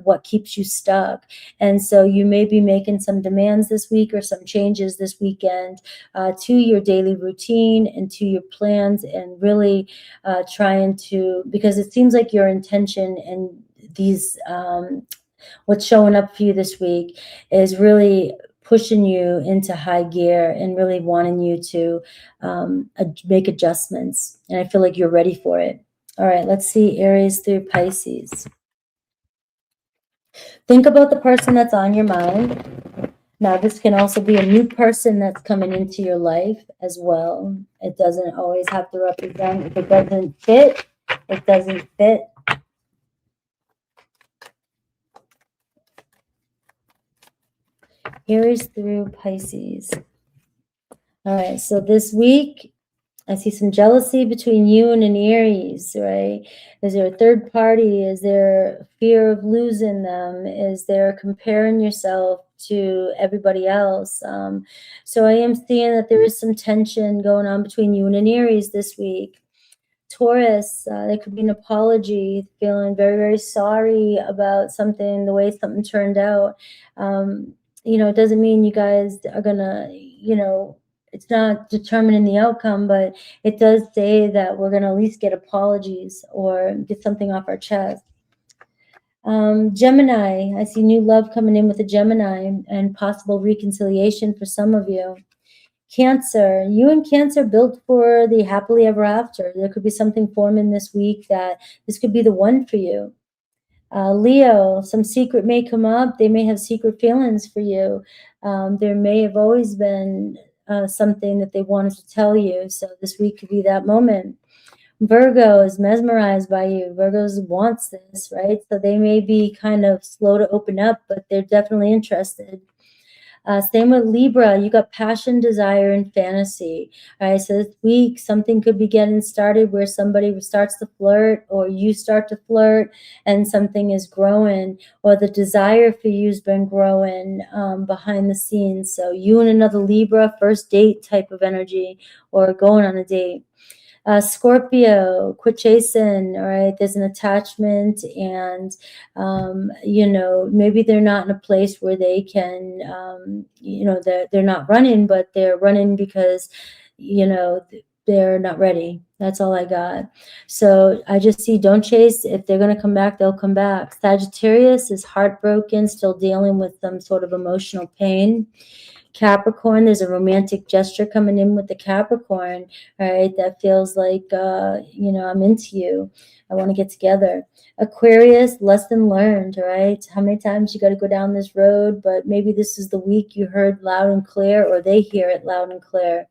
what keeps you stuck. And so you may be making some demands this week or some changes this weekend to your daily routine and to your plans, and really trying to, because it seems like your intention and these what's showing up for you this week is really pushing you into high gear and really wanting you to make adjustments. And I feel like you're ready for it. All right, let's see Aries through Pisces. Think about the person that's on your mind. Now, this can also be a new person that's coming into your life as well. It doesn't always have to represent. If it doesn't fit, it doesn't fit. Aries through Pisces. All right, so this week, I see some jealousy between you and an Aries, right? Is there a third party? Is there fear of losing them? Is there comparing yourself to everybody else? So I am seeing that there is some tension going on between you and an Aries this week. Taurus, there could be an apology, feeling very, very sorry about something, the way something turned out. You know, it doesn't mean you guys are gonna, you know, it's not determining the outcome, but it does say that we're gonna at least get apologies or get something off our chest. Gemini, I see new love coming in with a Gemini and possible reconciliation for some of you. Cancer, you and Cancer built for the happily ever after. There could be something forming this week that this could be the one for you. Leo, some secret may come up. They may have secret feelings for you. There may have always been something that they wanted to tell you. So this week could be that moment. Virgo is mesmerized by you. Virgos wants this, right? So they may be kind of slow to open up, but they're definitely interested. Same with Libra, you got passion, desire, and fantasy. All right, so this week, something could be getting started where somebody starts to flirt, or you start to flirt, and something is growing, or the desire for you has been growing behind the scenes. So you and another Libra, first date type of energy, or going on a date. Scorpio, quit chasing, all right? There's an attachment, and, you know, maybe they're not in a place where they can, you know, they're not running, but they're running because, you know, they're not ready. That's all I got. So I just see, don't chase. If they're going to come back, they'll come back. Sagittarius is heartbroken, still dealing with some sort of emotional pain. Capricorn, there's a romantic gesture coming in with the Capricorn, right? That feels like, you know, I'm into you. I want to get together. Aquarius, lesson learned, right? How many times you got to go down this road, but maybe this is the week you heard loud and clear, or they hear it loud and clear.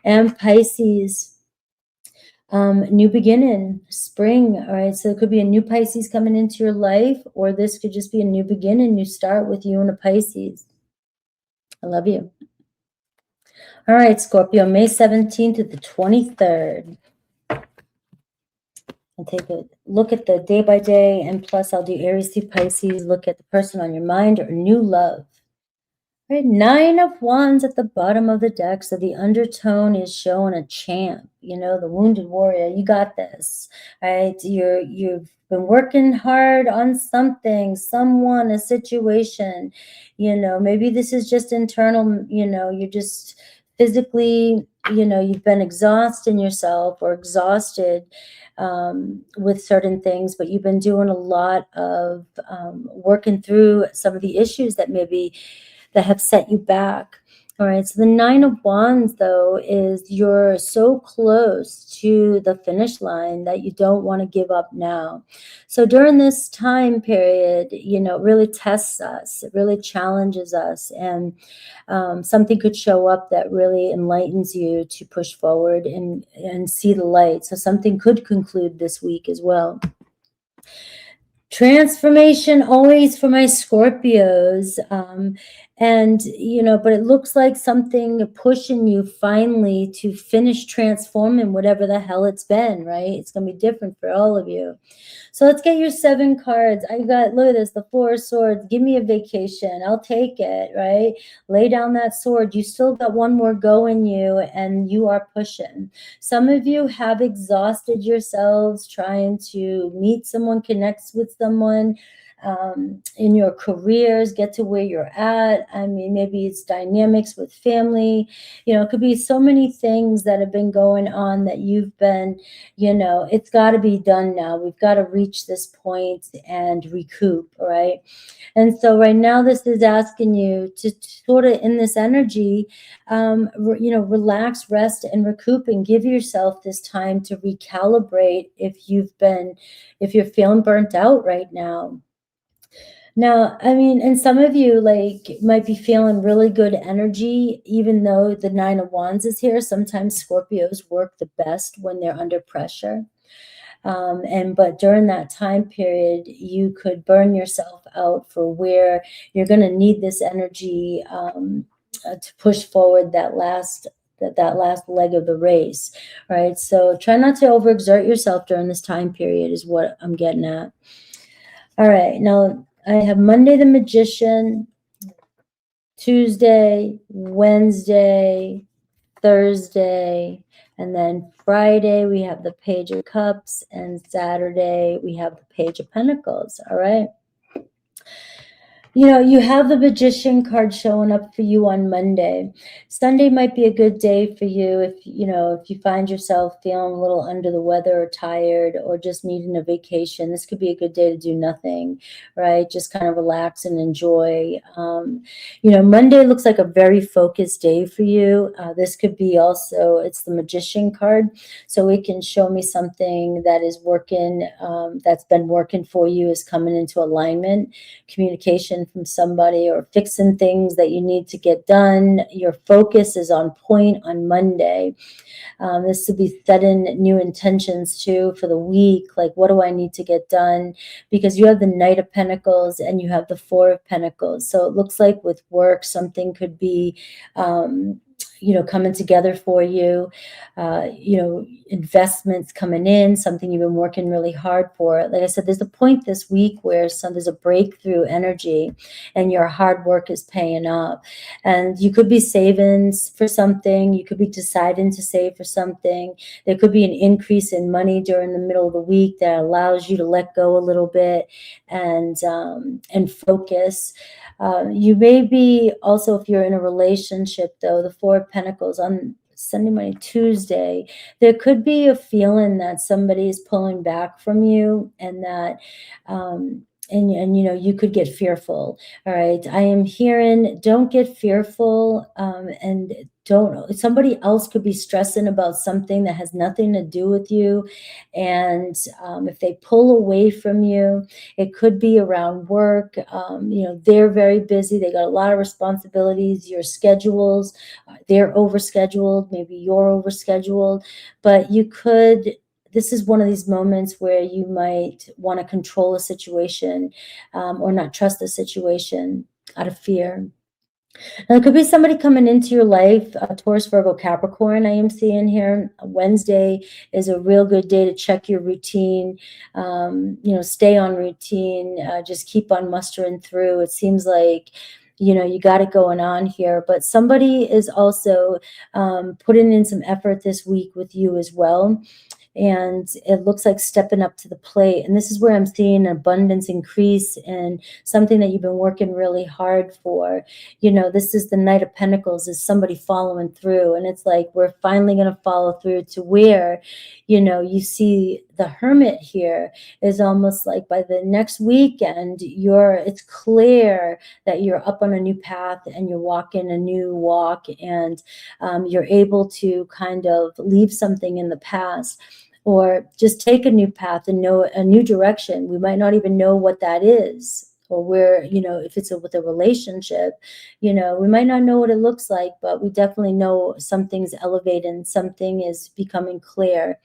And Pisces, new beginning, spring, all right? So it could be a new Pisces coming into your life, or this could just be a new beginning, new start with you and a Pisces. I love you. All right, Scorpio, May 17th to the 23rd. I'll take a look at the day by day, and plus I'll do Aries to Pisces, look at the person on your mind or new love. Right, 9 of Wands at the bottom of the deck. So the undertone is showing a champ, you know, the wounded warrior. You got this, right? You've been working hard on something, someone, a situation, you know, maybe this is just internal, you know, you're just physically, you know, you've been exhausting yourself or exhausted with certain things, but you've been doing a lot of working through some of the issues that maybe that have set you back. All right, so the 9 of Wands, though, is you're so close to the finish line that you don't want to give up now. So during this time period, you know, it really tests us. It really challenges us. And something could show up that really enlightens you to push forward and see the light. So something could conclude this week as well. Transformation always for my Scorpios. And, you know, but it looks like something pushing you finally to finish transforming whatever the hell it's been, right? It's going to be different for all of you. So let's get your 7 cards. I got, look at this, the 4 of Swords. Give me a vacation. I'll take it, right? Lay down that sword. You still got one more go in you, and you are pushing. Some of you have exhausted yourselves trying to meet someone, connect with someone in your careers, get to where you're at. I mean, maybe it's dynamics with family. You know, it could be so many things that have been going on that you've been, you know, it's got to be done now. We've got to reach this point and recoup, right? And so right now, this is asking you to sort of, in this energy, you know, relax, rest, and recoup, and give yourself this time to recalibrate if you're feeling burnt out right now. Now, I mean, and some of you like might be feeling really good energy, even though the 9 of Wands is here. Sometimes Scorpios work the best when they're under pressure. But during that time period, you could burn yourself out for where you're going to need this energy to push forward that last leg of the race, right? So try not to overexert yourself during this time period is what I'm getting at. All right, now I have Monday the Magician, Tuesday, Wednesday, Thursday, and then Friday we have the Page of Cups, and Saturday we have the Page of Pentacles. All right. You know, you have the Magician card showing up for you on Monday. Sunday might be a good day for you if, you know, if you find yourself feeling a little under the weather or tired or just needing a vacation. This could be a good day to do nothing, right? Just kind of relax and enjoy. You know, Monday looks like a very focused day for you. This could be also, it's the Magician card. So it can show me something that is working, that's been working for you is coming into alignment. Communication from somebody or fixing things that you need to get done. Your focus is on point on Monday. This would be setting new intentions too for the week. Like, what do I need to get done? Because you have the Knight of Pentacles and you have the 4 of Pentacles. So it looks like with work, something could be, you know, coming together for you, you know, investments coming in, something you've been working really hard for. Like I said, there's a point this week where there's a breakthrough energy and your hard work is paying off. And you could be saving for something. You could be deciding to save for something. There could be an increase in money during the middle of the week that allows you to let go a little bit and focus. You may be also, if you're in a relationship, though, the 4 of Pentacles on Sunday, Monday, Tuesday, there could be a feeling that somebody is pulling back from you and that, and you know, you could get fearful. All right. I am hearing, don't get fearful, and don't, somebody else could be stressing about something that has nothing to do with you. And if they pull away from you, it could be around work. You know, they're very busy. They got a lot of responsibilities. Your schedules, they're overscheduled. Maybe you're overscheduled, but you could, this is one of these moments where you might want to control a situation or not trust the situation out of fear. Now, it could be somebody coming into your life, Taurus, Virgo, Capricorn, I am seeing here. Wednesday is a real good day to check your routine, stay on routine, just keep on mustering through. It seems like, you got it going on here, but somebody is also putting in some effort this week with you as well. And it looks like stepping up to the plate. And this is where I'm seeing abundance increase and something that you've been working really hard for. This is the Knight of Pentacles, is somebody following through. And it's like, we're finally going to follow through to where, you see the Hermit here is almost like by the next weekend, it's clear that you're up on a new path and you're walking a new walk, and you're able to kind of leave something in the past, or just take a new path and know a new direction. We might not even know what that is, or where, if it's with a relationship, we might not know what it looks like, but we definitely know something's elevating, something is becoming clear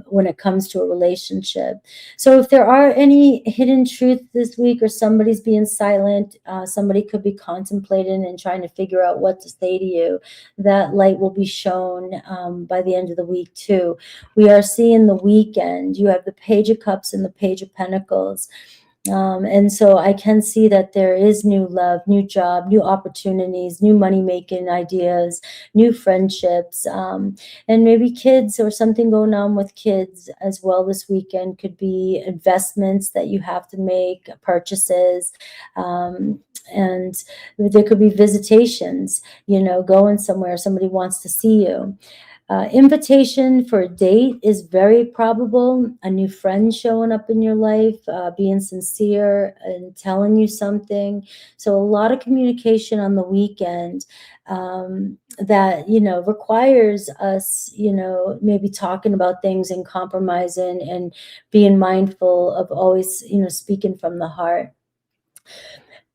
when it comes to a relationship. So if there are any hidden truths this week, or somebody's being silent, somebody could be contemplating and trying to figure out what to say to you, that light will be shown by the end of the week too. We are seeing the weekend. You have the Page of Cups and the Page of Pentacles. And so I can see that there is new love, new job, new opportunities, new money-making ideas, new friendships, and maybe kids, or something going on with kids as well this weekend. Could be investments that you have to make, purchases, and there could be visitations, going somewhere, somebody wants to see you. Invitation for a date is very probable. A new friend showing up in your life, being sincere and telling you something. So a lot of communication on the weekend that, requires us, maybe talking about things and compromising and being mindful of always, speaking from the heart.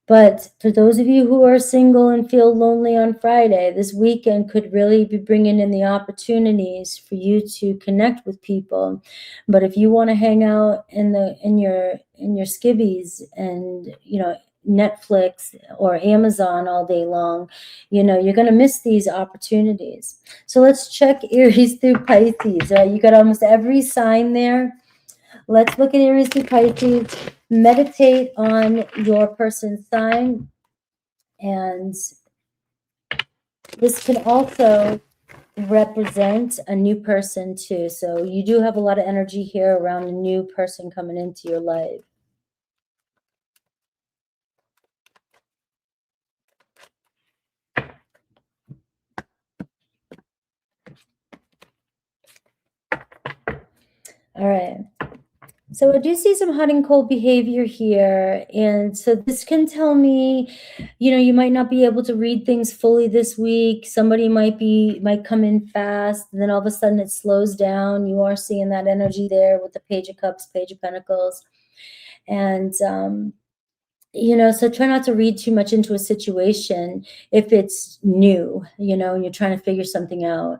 But for those of you who are single and feel lonely on Friday, this weekend could really be bringing in the opportunities for you to connect with people. But if you want to hang out in your skivvies and, Netflix or Amazon all day long, you're going to miss these opportunities. So let's check Aries through Pisces. You got almost every sign there. Let's look at Aries through Pisces. Meditate on your person's sign. And this can also represent a new person too. So you do have a lot of energy here around a new person coming into your life. All right. So I do see some hot and cold behavior here. And so this can tell me, you might not be able to read things fully this week. Somebody might come in fast, and then all of a sudden it slows down. You are seeing that energy there with the Page of Cups, Page of Pentacles. And, so try not to read too much into a situation if it's new, and you're trying to figure something out.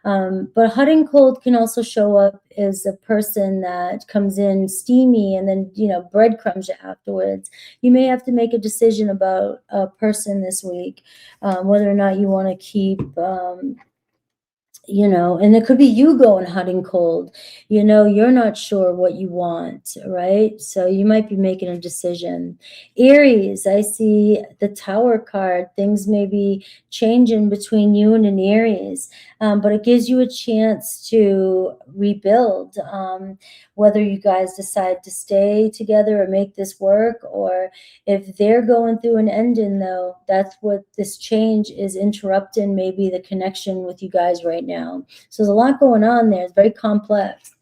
But hot and cold can also show up as a person that comes in steamy and then, breadcrumbs afterwards. You may have to make a decision about a person this week, whether or not you want to keep, and it could be you going hot and cold, you're not sure what you want, right? So you might be making a decision. Aries, I see the Tower card. Things may be changing between you and an Aries, but it gives you a chance to rebuild, whether you guys decide to stay together or make this work, or if they're going through an ending, though, that's what this change is interrupting, maybe the connection with you guys right now. So there's a lot going on there. It's very complex.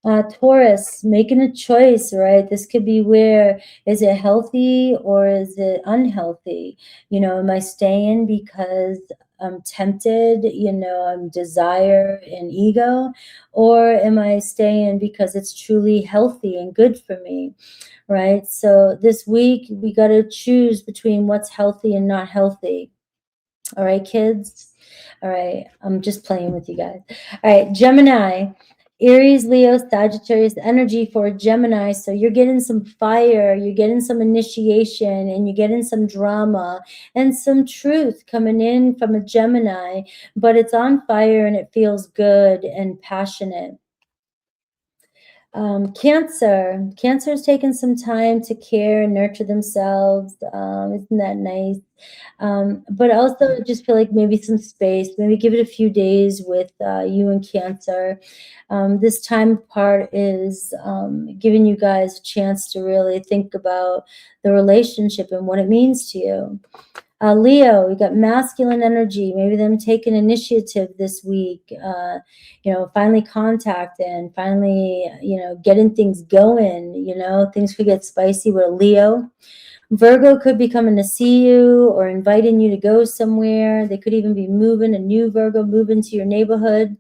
Taurus, making a choice, right? This could be where, is it healthy or is it unhealthy? Am I staying because I'm tempted, I'm desire and ego, or am I staying because it's truly healthy and good for me, right? So this week we got to choose between what's healthy and not healthy. All right, kids. All right, I'm just playing with you guys. All right, Gemini. Aries, Leo, Sagittarius energy for Gemini. So you're getting some fire, you're getting some initiation, and you're getting some drama and some truth coming in from a Gemini, but it's on fire and it feels good and passionate. Cancer. Cancer's taken some time to care and nurture themselves. Isn't that nice? But also I just feel like maybe some space, maybe give it a few days with you and Cancer. This time apart is giving you guys a chance to really think about the relationship and what it means to you. Leo, we got masculine energy, maybe them taking initiative this week, finally contacting, finally, getting things going, things could get spicy with a Leo. Virgo could be coming to see you or inviting you to go somewhere. They could even be moving, a new Virgo moving to your neighborhood,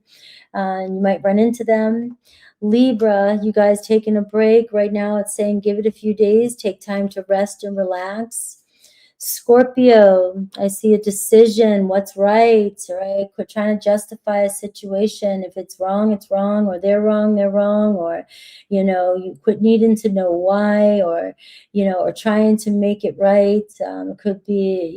and you might run into them. Libra, you guys taking a break. Right now it's saying give it a few days, take time to rest and relax. Scorpio, I see a decision, what's right? Quit trying to justify a situation. If it's wrong, it's wrong, or they're wrong, or, you quit needing to know why, or trying to make it right. It could be,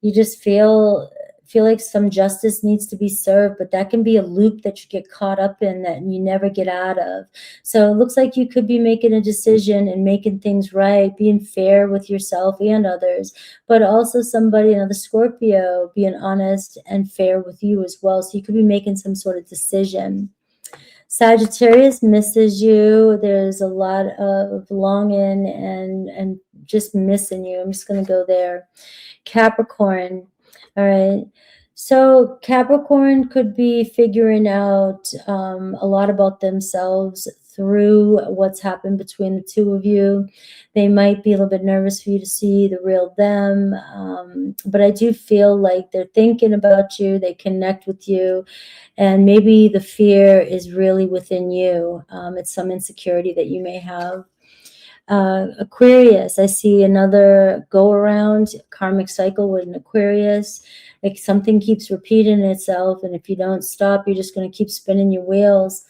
you just feel like some justice needs to be served, but that can be a loop that you get caught up in that you never get out of. So it looks like you could be making a decision and making things right, being fair with yourself and others, but also somebody, another Scorpio, being honest and fair with you as well. So you could be making some sort of decision. Sagittarius misses you. There's a lot of longing and just missing you. I'm just going to go there. Capricorn. All right. So Capricorn could be figuring out a lot about themselves through what's happened between the two of you. They might be a little bit nervous for you to see the real them. But I do feel like they're thinking about you. They connect with you. And maybe the fear is really within you. It's some insecurity that you may have. Aquarius, I see another go around karmic cycle with an Aquarius. Like something keeps repeating itself, and if you don't stop, you're just going to keep spinning your wheels.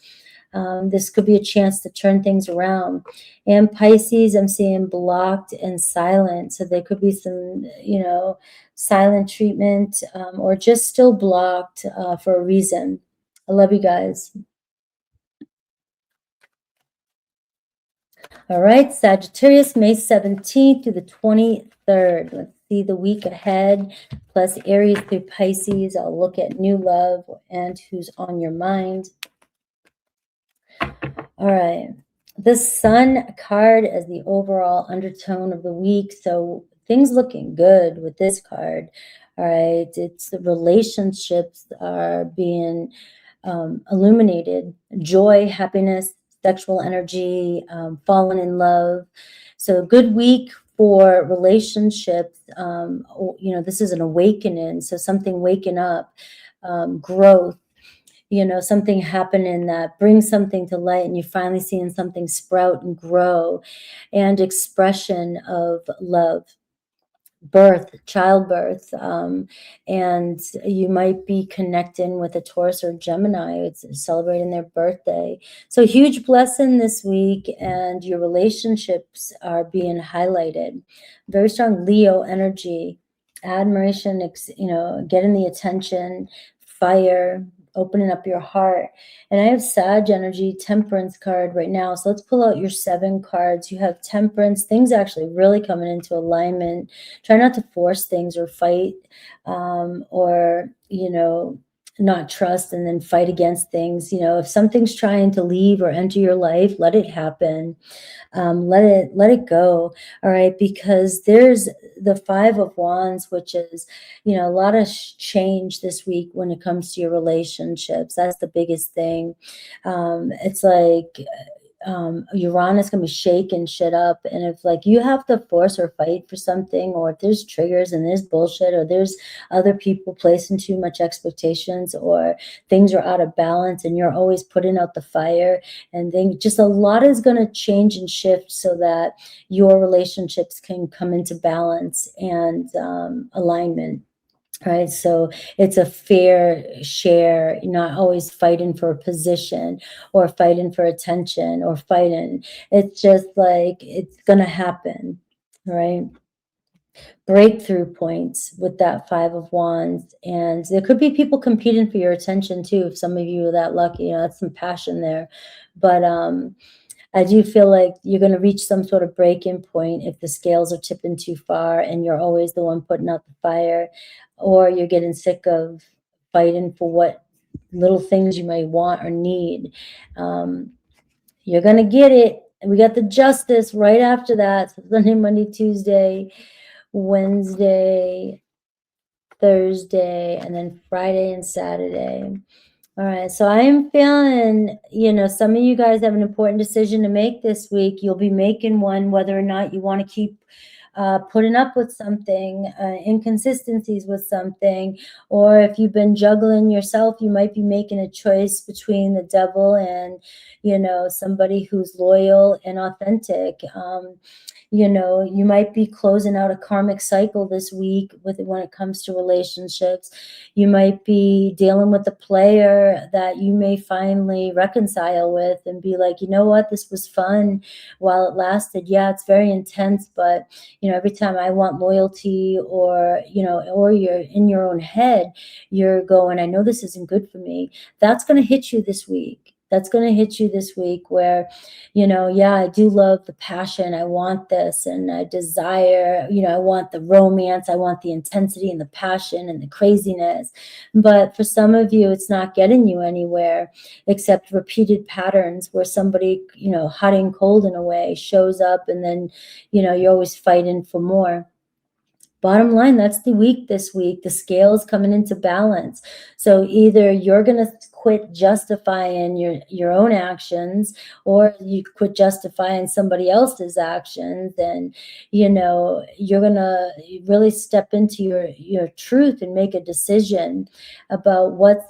This could be a chance to turn things around. And Pisces, I'm seeing blocked and silent. So there could be some, silent treatment or just still blocked for a reason. I love you guys. All right, Sagittarius, May 17th through the 23rd. Let's see the week ahead, plus Aries through Pisces. I'll look at new love and who's on your mind. All right, the Sun card as the overall undertone of the week. So things looking good with this card. All right, it's the relationships are being illuminated. Joy, happiness, sexual energy, falling in love. So a good week for relationships. This is an awakening. So something waking up, growth, something happening that brings something to light, and you're finally seeing something sprout and grow, and expression of love. Childbirth, and you might be connecting with a Taurus or Gemini. It's celebrating their birthday. So huge blessing this week, and your relationships are being highlighted. Very strong Leo energy, admiration, getting the attention, fire, opening up your heart. And I have Sag energy, Temperance card right now. So let's pull out your 7 cards. You have Temperance, things actually really coming into alignment. Try not to force things or fight or, not trust and then fight against things. If something's trying to leave or enter your life, let it happen. Let it go. All right, because there's the 5 of Wands, which is, a lot of change this week when it comes to your relationships. That's the biggest thing. It's like Uranus can be shaking shit up, and if like you have to force or fight for something, or if there's triggers and there's bullshit, or there's other people placing too much expectations, or things are out of balance and you're always putting out the fire, and then just a lot is going to change and shift so that your relationships can come into balance and alignment. Right, so it's a fair share, not always fighting for a position or fighting for attention or fighting. It's just like it's gonna happen, right? Breakthrough points with that Five of Wands, and there could be people competing for your attention too. If some of you are that lucky, that's some passion there. But I do feel like you're going to reach some sort of break-in point if the scales are tipping too far and you're always the one putting out the fire, or you're getting sick of fighting for what little things you may want or need. You're going to get it. We got the Justice right after that. So Sunday, Monday, Tuesday, Wednesday, Thursday, and then Friday and Saturday. All right, so I am feeling, some of you guys have an important decision to make this week. You'll be making one, whether or not you want to keep putting up with something, inconsistencies with something, or if you've been juggling yourself, you might be making a choice between the devil and, somebody who's loyal and authentic. You might be closing out a karmic cycle this week when it comes to relationships. You might be dealing with a player that you may finally reconcile with and be like, you know what, this was fun while it lasted. Yeah, it's very intense, but every time I want loyalty or you're in your own head, you're going, I know this isn't good for me. That's going to hit you this week. That's going to hit you this week where, yeah, I do love the passion. I want this and I desire, I want the romance. I want the intensity and the passion and the craziness. But for some of you, it's not getting you anywhere except repeated patterns where somebody, hot and cold in a way shows up and then, you're always fighting for more. Bottom line, that's the week this week. The scale is coming into balance. So either you're going to quit justifying your own actions, or you quit justifying somebody else's actions. And, you're going to really step into your truth and make a decision about what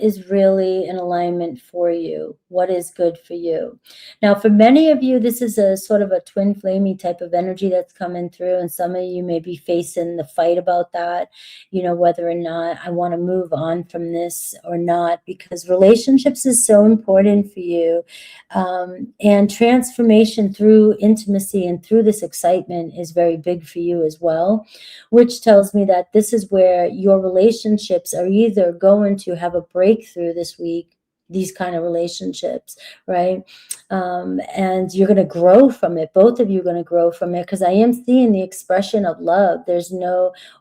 is really in alignment for you, what is good for you. Now, for many of you, this is a sort of a twin flamey type of energy that's coming through, and some of you may be facing the fight about that, whether or not I want to move on from this or not, because relationships is so important for you, and transformation through intimacy and through this excitement is very big for you as well, which tells me that this is where your relationships are either going to have a breakthrough this week, these kind of relationships, right? And you're going to grow from it. Both of you are going to grow from it, because I am seeing the expression of love.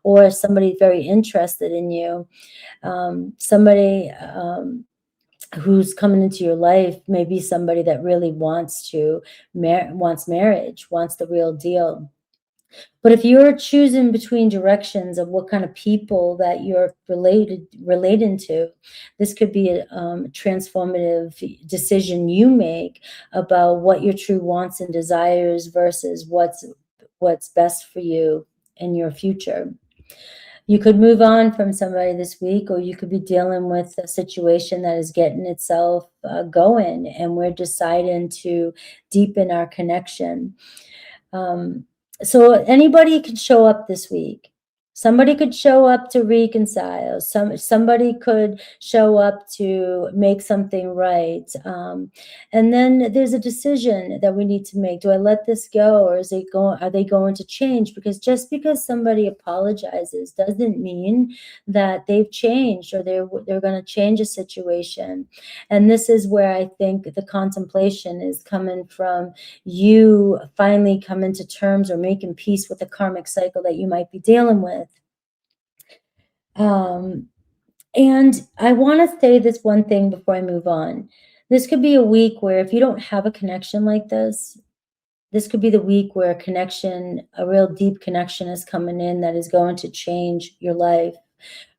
Or somebody very interested in you, somebody who's coming into your life may be somebody that really wants marriage, wants the real deal. But if you're choosing between directions of what kind of people that you're relating to, this could be a transformative decision you make about what your true wants and desires versus what's best for you in your future. You could move on from somebody this week, or you could be dealing with a situation that is getting itself going, and we're deciding to deepen our connection. So anybody could show up this week. Somebody could show up to reconcile. Somebody could show up to make something right. And then there's a decision that we need to make. Do I let this go, or are they going to change? Because just because somebody apologizes doesn't mean that they've changed, or they're going to change a situation. And this is where I think the contemplation is coming from, you finally coming to terms or making peace with the karmic cycle that you might be dealing with. And I want to say this one thing before I move on. This could be a week where if you don't have a connection like this could be the week where a real deep connection is coming in that is going to change your life,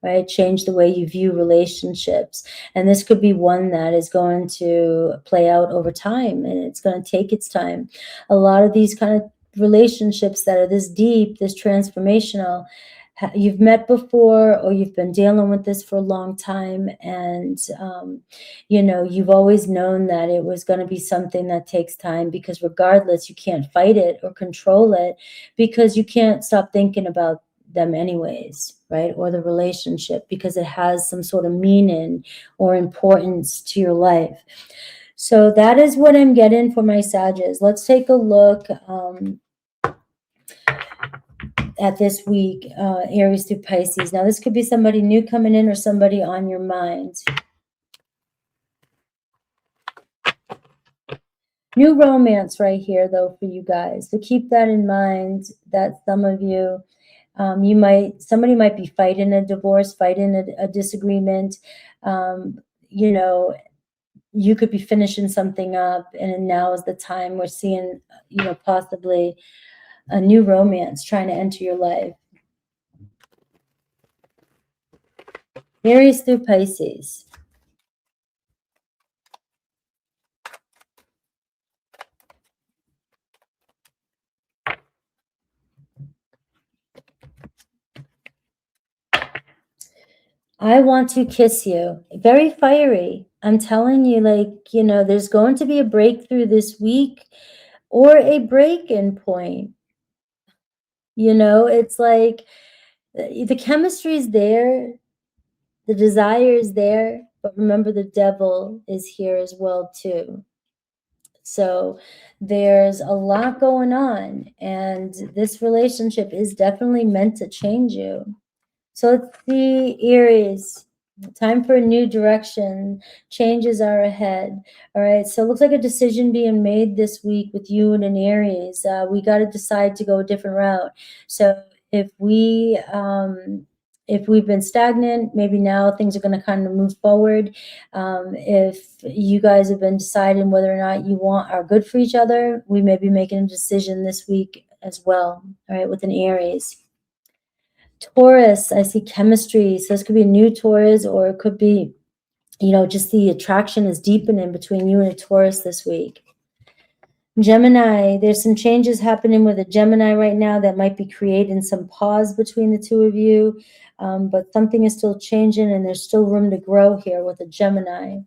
right? Change the way you view relationships. And this could be one that is going to play out over time, and it's going to take its time. A lot of these kind of relationships that are this deep, this transformational, you've met before, or you've been dealing with this for a long time, and you've always known that it was going to be something that takes time, because regardless, you can't fight it or control it, because you can't stop thinking about them anyways, right? Or the relationship, because it has some sort of meaning or importance to your life. So that is what I'm getting for my Sagittarius. Let's take a look at this week, Aries through Pisces. Now, this could be somebody new coming in or somebody on your mind. New romance right here, though, for you guys. So keep that in mind, that some of you, somebody might be fighting a divorce, fighting a disagreement. You know, you could be finishing something up, and now is the time we're seeing, possibly a new romance trying to enter your life. Aries through Pisces. I want to kiss you. Very fiery. I'm telling you, there's going to be a breakthrough this week or a break-in point. It's like the chemistry is there, the desire is there, but remember the devil is here as well too. So there's a lot going on, and this relationship is definitely meant to change you. So let's see, Aries. Time for a new direction. Changes are ahead. All right. So it looks like a decision being made this week with you and an Aries. We got to decide to go a different route. So if we've been stagnant, maybe now things are going to kind of move forward. If you guys have been deciding whether or not you are good for each other, we may be making a decision this week as well. All right, with an Aries. Taurus, I see chemistry. So this could be a new Taurus, or it could be, just the attraction is deepening between you and a Taurus this week. Gemini, there's some changes happening with a Gemini right now that might be creating some pause between the two of you, but something is still changing, and there's still room to grow here with a Gemini.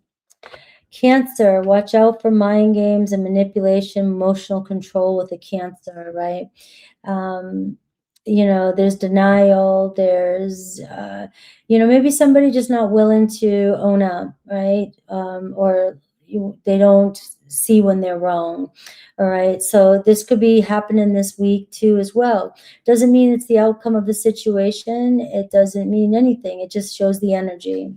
Cancer, watch out for mind games and manipulation, emotional control with a Cancer, right? There's denial, there's, maybe somebody just not willing to own up, right? Or they don't see when they're wrong. All right. So this could be happening this week too, as well. Doesn't mean it's the outcome of the situation. It doesn't mean anything. It just shows the energy.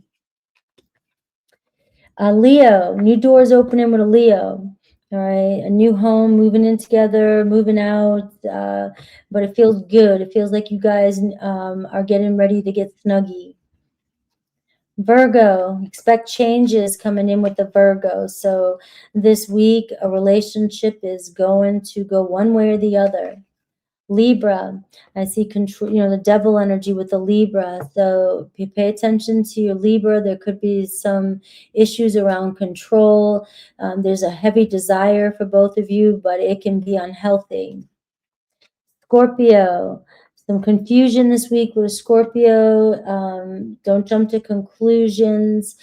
Leo, new doors opening with a Leo. All right, a new home, moving in together, moving out, but it feels good. It feels like you guys are getting ready to get snuggy. Virgo, expect changes coming in with the Virgo. So this week, a relationship is going to go one way or the other. Libra, I see control, the devil energy with the Libra. So if you pay attention to your Libra, there could be some issues around control. There's a heavy desire for both of you, but it can be unhealthy. Scorpio, some confusion this week with Scorpio. Don't jump to conclusions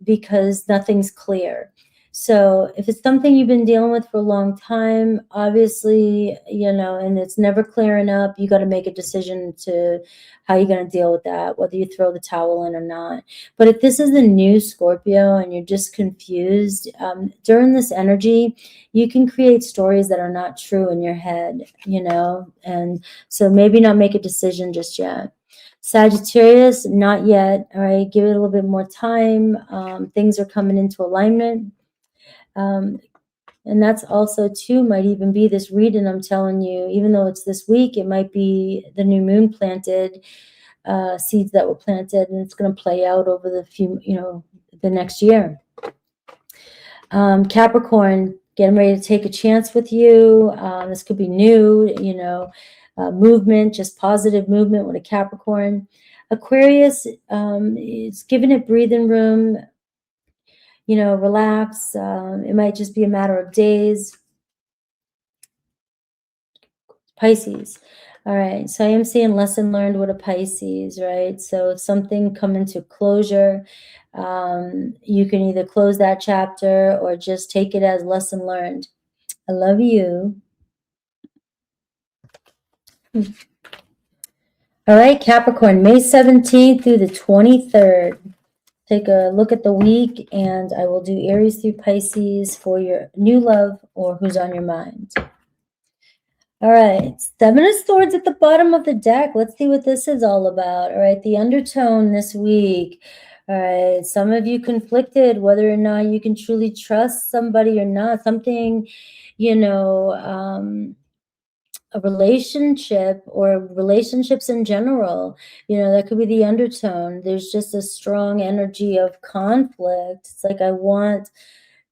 because nothing's clear. So if it's something you've been dealing with for a long time, obviously, and it's never clearing up, you got to make a decision to how you're going to deal with that, whether you throw the towel in or not. But if this is a new Scorpio and you're just confused, during this energy, you can create stories that are not true in your head, and so maybe not make a decision just yet. Sagittarius, not yet. All right, give it a little bit more time. Things are coming into alignment. And that's also too, might even be this reading I'm telling you, even though it's this week, it might be the new moon planted, seeds that were planted, and it's going to play out over the next year. Capricorn, getting ready to take a chance with you. This could be new, movement, just positive movement with a Capricorn. Aquarius, it's giving it breathing room, relax. It might just be a matter of days. Pisces. All right. So I am seeing lesson learned with a Pisces, right? So something coming to closure. You can either close that chapter or just take it as lesson learned. I love you. All right, Capricorn, May 17th through the 23rd. Take a look at the week, and I will do Aries through Pisces for your new love or who's on your mind. All right, Seven of Swords at the bottom of the deck. Let's see what this is all about. All right, the undertone this week. All right, some of you conflicted whether or not you can truly trust somebody or not. Something, you know, a relationship or relationships in general, you know, that could be the undertone. There's just a strong energy of conflict. It's like, I want,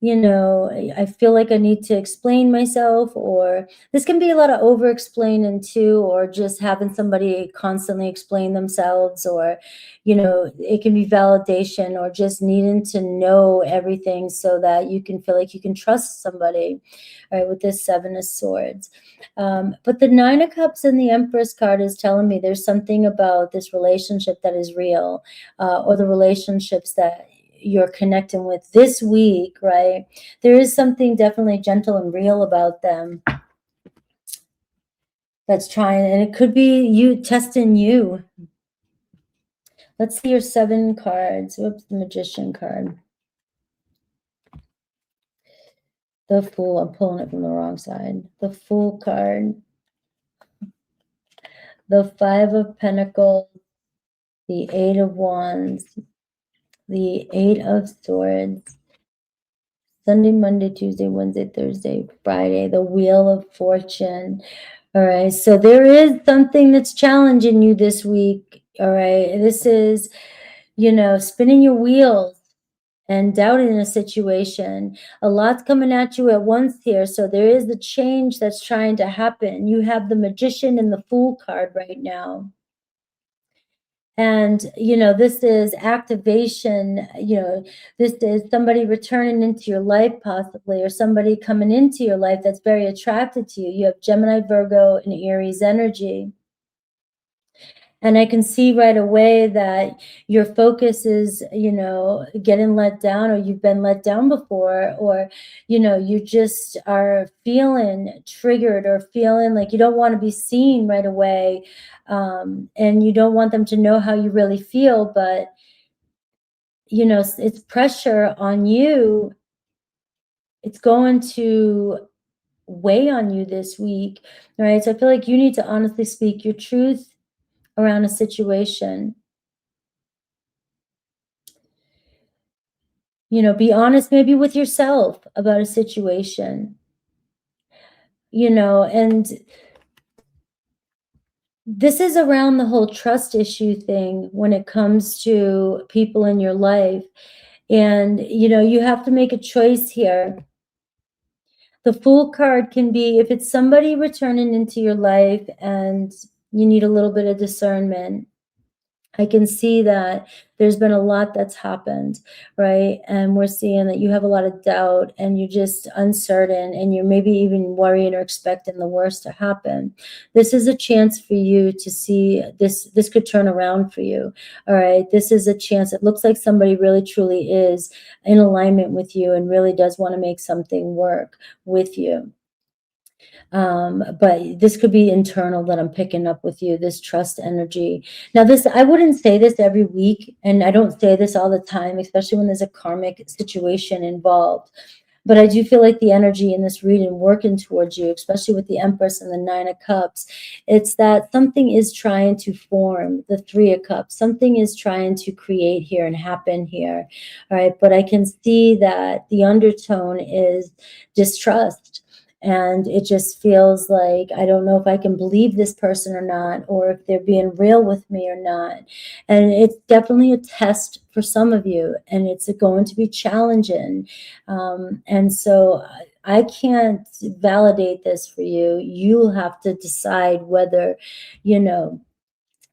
you know, I feel like I need to explain myself, or this can be a lot of over explaining too, or just having somebody constantly explain themselves, or, you know, it can be validation or just needing to know everything so that you can feel like you can trust somebody. All right, with this Seven of Swords. But the Nine of Cups and the Empress card is telling me there's something about this relationship that is real, or the relationships that you're connecting with this week, right? There is something definitely gentle and real about them that's trying, and it could be you testing you. Let's see your 7 cards. Whoops, the Magician card. The Fool. I'm pulling it from the wrong side. The Fool card. The 5 of Pentacles. The 8 of Wands. The 8 of Swords. Sunday, Monday, Tuesday, Wednesday, Thursday, Friday. The Wheel of Fortune. All right. So there is something that's challenging you this week. All right. This is, you know, spinning your wheels and doubting a situation. A lot's coming at you at once here. So there is a change that's trying to happen. You have the Magician and the Fool card right now. And, you know, this is activation, you know, this is somebody returning into your life possibly, or somebody coming into your life that's very attracted to you. You have Gemini, Virgo, and Aries energy. And I can see right away that your focus is, you know, getting let down, or you've been let down before, or, you know, you just are feeling triggered or feeling like you don't want to be seen right away. And you don't want them to know how you really feel, but, you know, it's pressure on you. It's going to weigh on you this week, right? So I feel like you need to honestly speak your truth around a situation. You know, be honest maybe with yourself about a situation, you know, and this is around the whole trust issue thing when it comes to people in your life. And, you know, you have to make a choice here. The Fool card can be if it's somebody returning into your life and you need a little bit of discernment. I can see that there's been a lot that's happened, right? And we're seeing that you have a lot of doubt and you're just uncertain, and you're maybe even worrying or expecting the worst to happen. This is a chance for you to see this could turn around for you. All right. This is a chance. It looks like somebody really truly is in alignment with you and really does want to make something work with you. But this could be internal that I'm picking up with you, this trust energy. Now, this, I wouldn't say this every week, and I don't say this all the time, especially when there's a karmic situation involved. But I do feel like the energy in this reading working towards you, especially with the Empress and the 9 of Cups, it's that something is trying to form, the 3 of Cups. Something is trying to create here and happen here. All right. But I can see that the undertone is distrust. And it just feels like, I don't know if I can believe this person or not, or if they're being real with me or not. And it's definitely a test for some of you, and it's going to be challenging. And so I can't validate this for you. You'll have to decide whether, you know,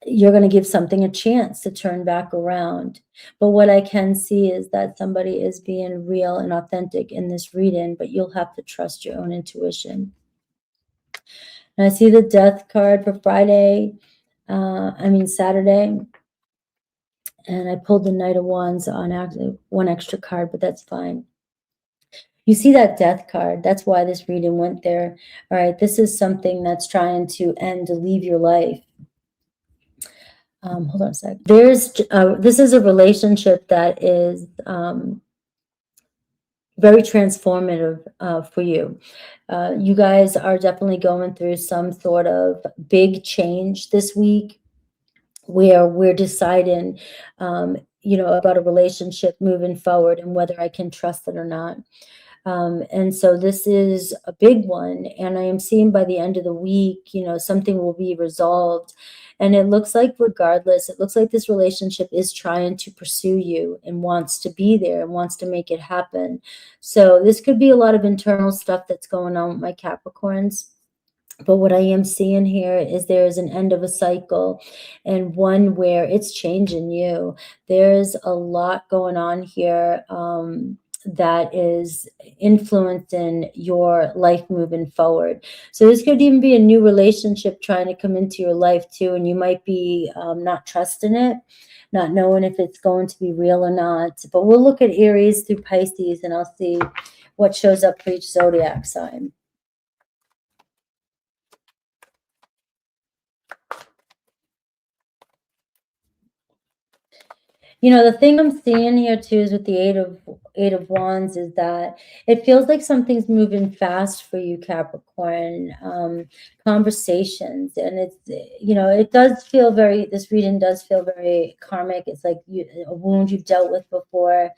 you're going to give something a chance to turn back around. But what I can see is that somebody is being real and authentic in this reading, but you'll have to trust your own intuition. And I see the Death card for Saturday. And I pulled the Knight of Wands on one extra card, but that's fine. You see that Death card. That's why this reading went there. All right, this is something that's trying to end, to leave your life. Hold on a sec. This is a relationship that is very transformative for you. You guys are definitely going through some sort of big change this week, where we're deciding, about a relationship moving forward and whether I can trust it or not. And so this is a big one. And I am seeing by the end of the week, something will be resolved. And it looks like regardless, it looks like this relationship is trying to pursue you and wants to be there and wants to make it happen. So this could be a lot of internal stuff that's going on with my Capricorns. But what I am seeing here is there is an end of a cycle, and one where it's changing you. There's a lot going on here that is influencing your life moving forward. So this could even be a new relationship trying to come into your life too, and you might be not trusting it, not knowing if it's going to be real or not. But we'll look at Aries through Pisces, and I'll see what shows up for each zodiac sign. The thing I'm seeing here too is with the eight of wands is that it feels like something's moving fast for you, Capricorn. Conversations, and it does feel this reading does feel very karmic. It's like a wound you've dealt with before,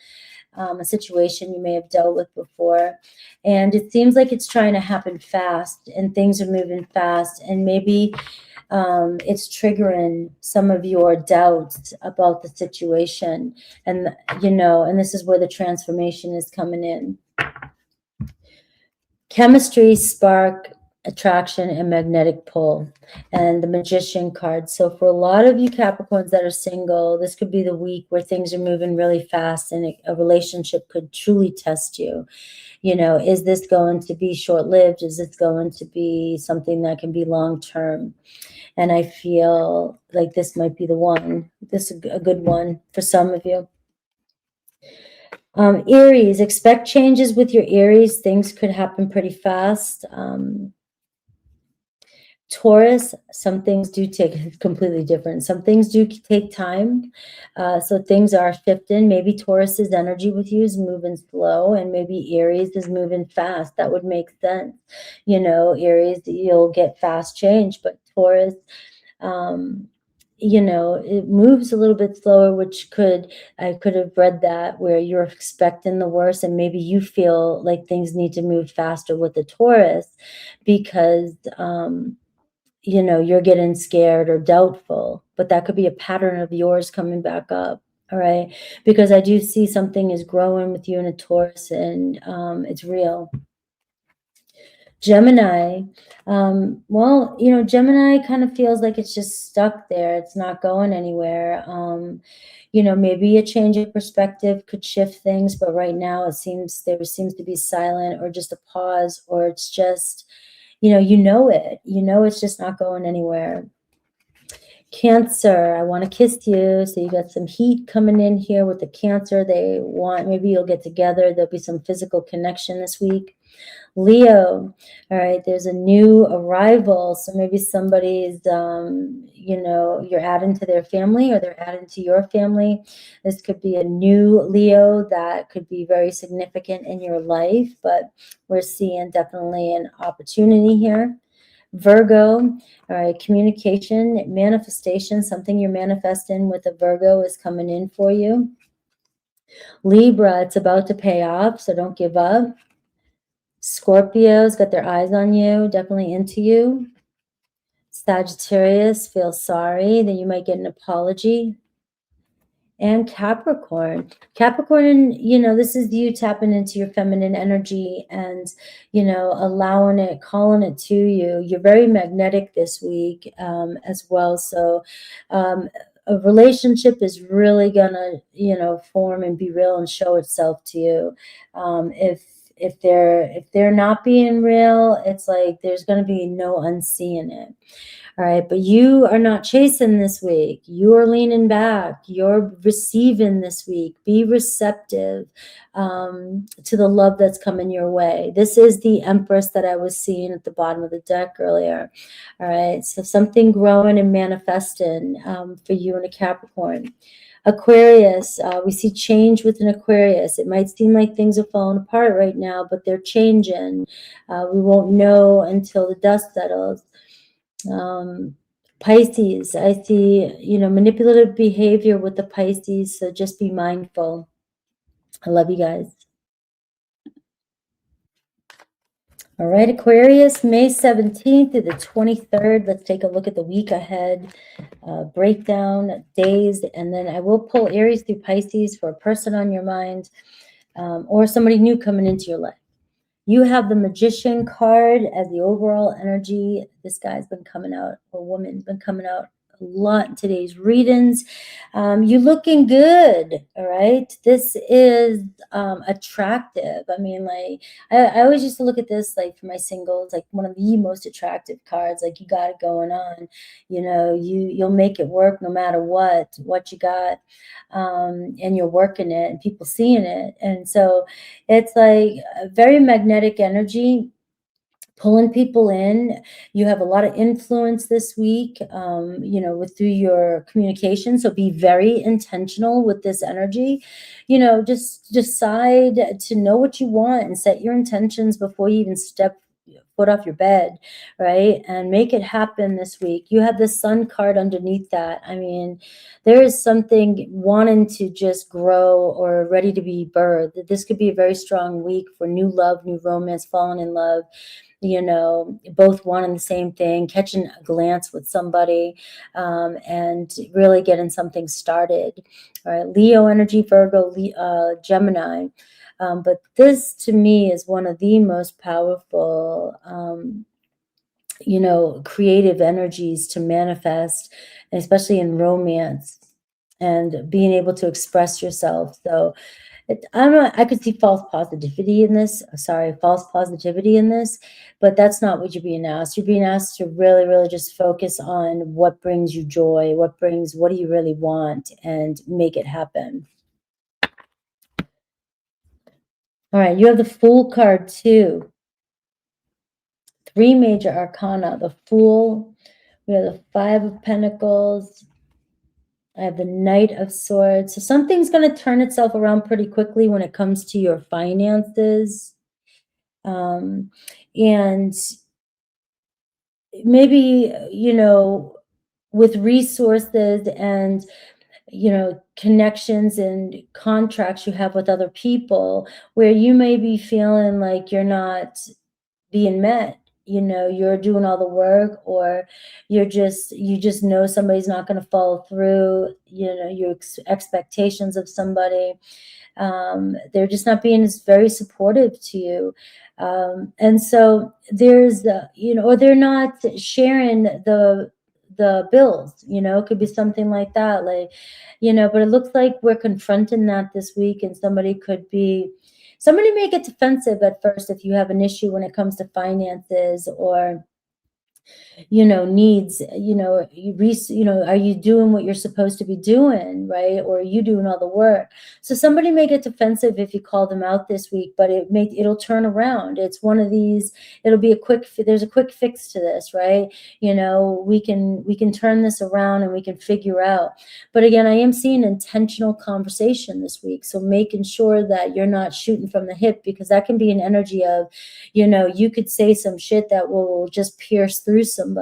a situation you may have dealt with before, and it seems like it's trying to happen fast, and things are moving fast, and maybe it's triggering some of your doubts about the situation. And this is where the transformation is coming in. Chemistry, spark, attraction, and magnetic pull, and the Magician card. So for a lot of you Capricorns that are single, this could be the week where things are moving really fast, and a relationship could truly test you. Is this going to be short-lived? Is this going to be something that can be long-term? And I feel like this might be the one. This is a good one for some of you. Aries, expect changes with your Aries. Things could happen pretty fast. Taurus, some things do take completely different. Some things do take time. So things are shifting. Maybe Taurus's energy with you is moving slow, and maybe Aries is moving fast. That would make sense. Aries, you'll get fast change, but Taurus, it moves a little bit slower, which I could have read that where you're expecting the worst, and maybe you feel like things need to move faster with the Taurus because, you're getting scared or doubtful, but that could be a pattern of yours coming back up. All right. Because I do see something is growing with you in a Taurus, and it's real. Gemini, Gemini kind of feels like it's just stuck there. It's not going anywhere. Maybe a change of perspective could shift things, but right now there seems to be silent, or just a pause, or it's just, it's just not going anywhere. Cancer, I want to kiss you. So you got some heat coming in here with the Cancer. Maybe you'll get together. There'll be some physical connection this week. Leo, all right, there's a new arrival. So maybe somebody's, you're adding to their family, or they're adding to your family. This could be a new Leo that could be very significant in your life, but we're seeing definitely an opportunity here. Virgo, all right, communication, manifestation, something you're manifesting with a Virgo is coming in for you. Libra, it's about to pay off, so don't give up. Scorpio's got their eyes on you, definitely into you. Sagittarius, feel sorry that you might get an apology. And Capricorn, this is you tapping into your feminine energy and, allowing it, calling it to you. You're very magnetic this week as well. So a relationship is really gonna, form and be real and show itself to you. If they're not being real, it's like there's going to be no unseeing it. All right, but you are not chasing this week. You are leaning back. You're receiving this week. Be receptive. to the love that's coming your way. This is the Empress that I was seeing at the bottom of the deck earlier. All right, so something growing and manifesting for you in a Capricorn. Aquarius, we see change with an Aquarius. It might seem like things are falling apart right now, but they're changing. We won't know until the dust settles. Pisces, I see, manipulative behavior with the Pisces, so just be mindful. I love you guys. All right, Aquarius, May 17th through the 23rd. Let's take a look at the week ahead. Breakdown, days, and then I will pull Aries through Pisces for a person on your mind or somebody new coming into your life. You have the Magician card as the overall energy. This guy's been coming out, or woman's been coming out a lot in today's readings. You're looking good, all right? This is attractive. I mean, like, I always used to look at this, like, for my singles, like one of the most attractive cards. Like, you got it going on. You'll make it work no matter what you got. And you're working it and people seeing it. And so it's like a very magnetic energy, pulling people in. You have a lot of influence this week, through your communication. So be very intentional with this energy. Just decide to know what you want and set your intentions before you even step foot off your bed, right? And make it happen this week. You have the Sun card underneath that. I mean, there is something wanting to just grow or ready to be birthed. This could be a very strong week for new love, new romance, falling in love, both wanting the same thing, catching a glance with somebody, and really getting something started. All right, Leo energy, Virgo, Gemini. But this, to me, is one of the most powerful, creative energies to manifest, especially in romance and being able to express yourself. So I could see false positivity in this, but that's not what you're being asked. You're being asked to really, really just focus on what brings you joy, what do you really want, and make it happen. All right, you have the Fool card too. 3 major arcana, the Fool. We have the 5 of Pentacles. I have the Knight of Swords. So something's going to turn itself around pretty quickly when it comes to your finances. And maybe, with resources and, connections and contracts you have with other people, where you may be feeling like you're not being met. You're doing all the work, or you just know somebody's not going to follow through, your expectations of somebody. They're just not being as very supportive to you. And so there's, or they're not sharing the bills, it could be something like that, like, but it looks like we're confronting that this week, and somebody may get defensive at first if you have an issue when it comes to finances or, needs, are you doing what you're supposed to be doing, right? Or are you doing all the work? So somebody may get defensive if you call them out this week, but it'll turn around. It's one of these, there's a quick fix to this, right? We can turn this around and we can figure out. But again, I am seeing intentional conversation this week. So making sure that you're not shooting from the hip, because that can be an energy of, you could say some shit that will just pierce through somebody.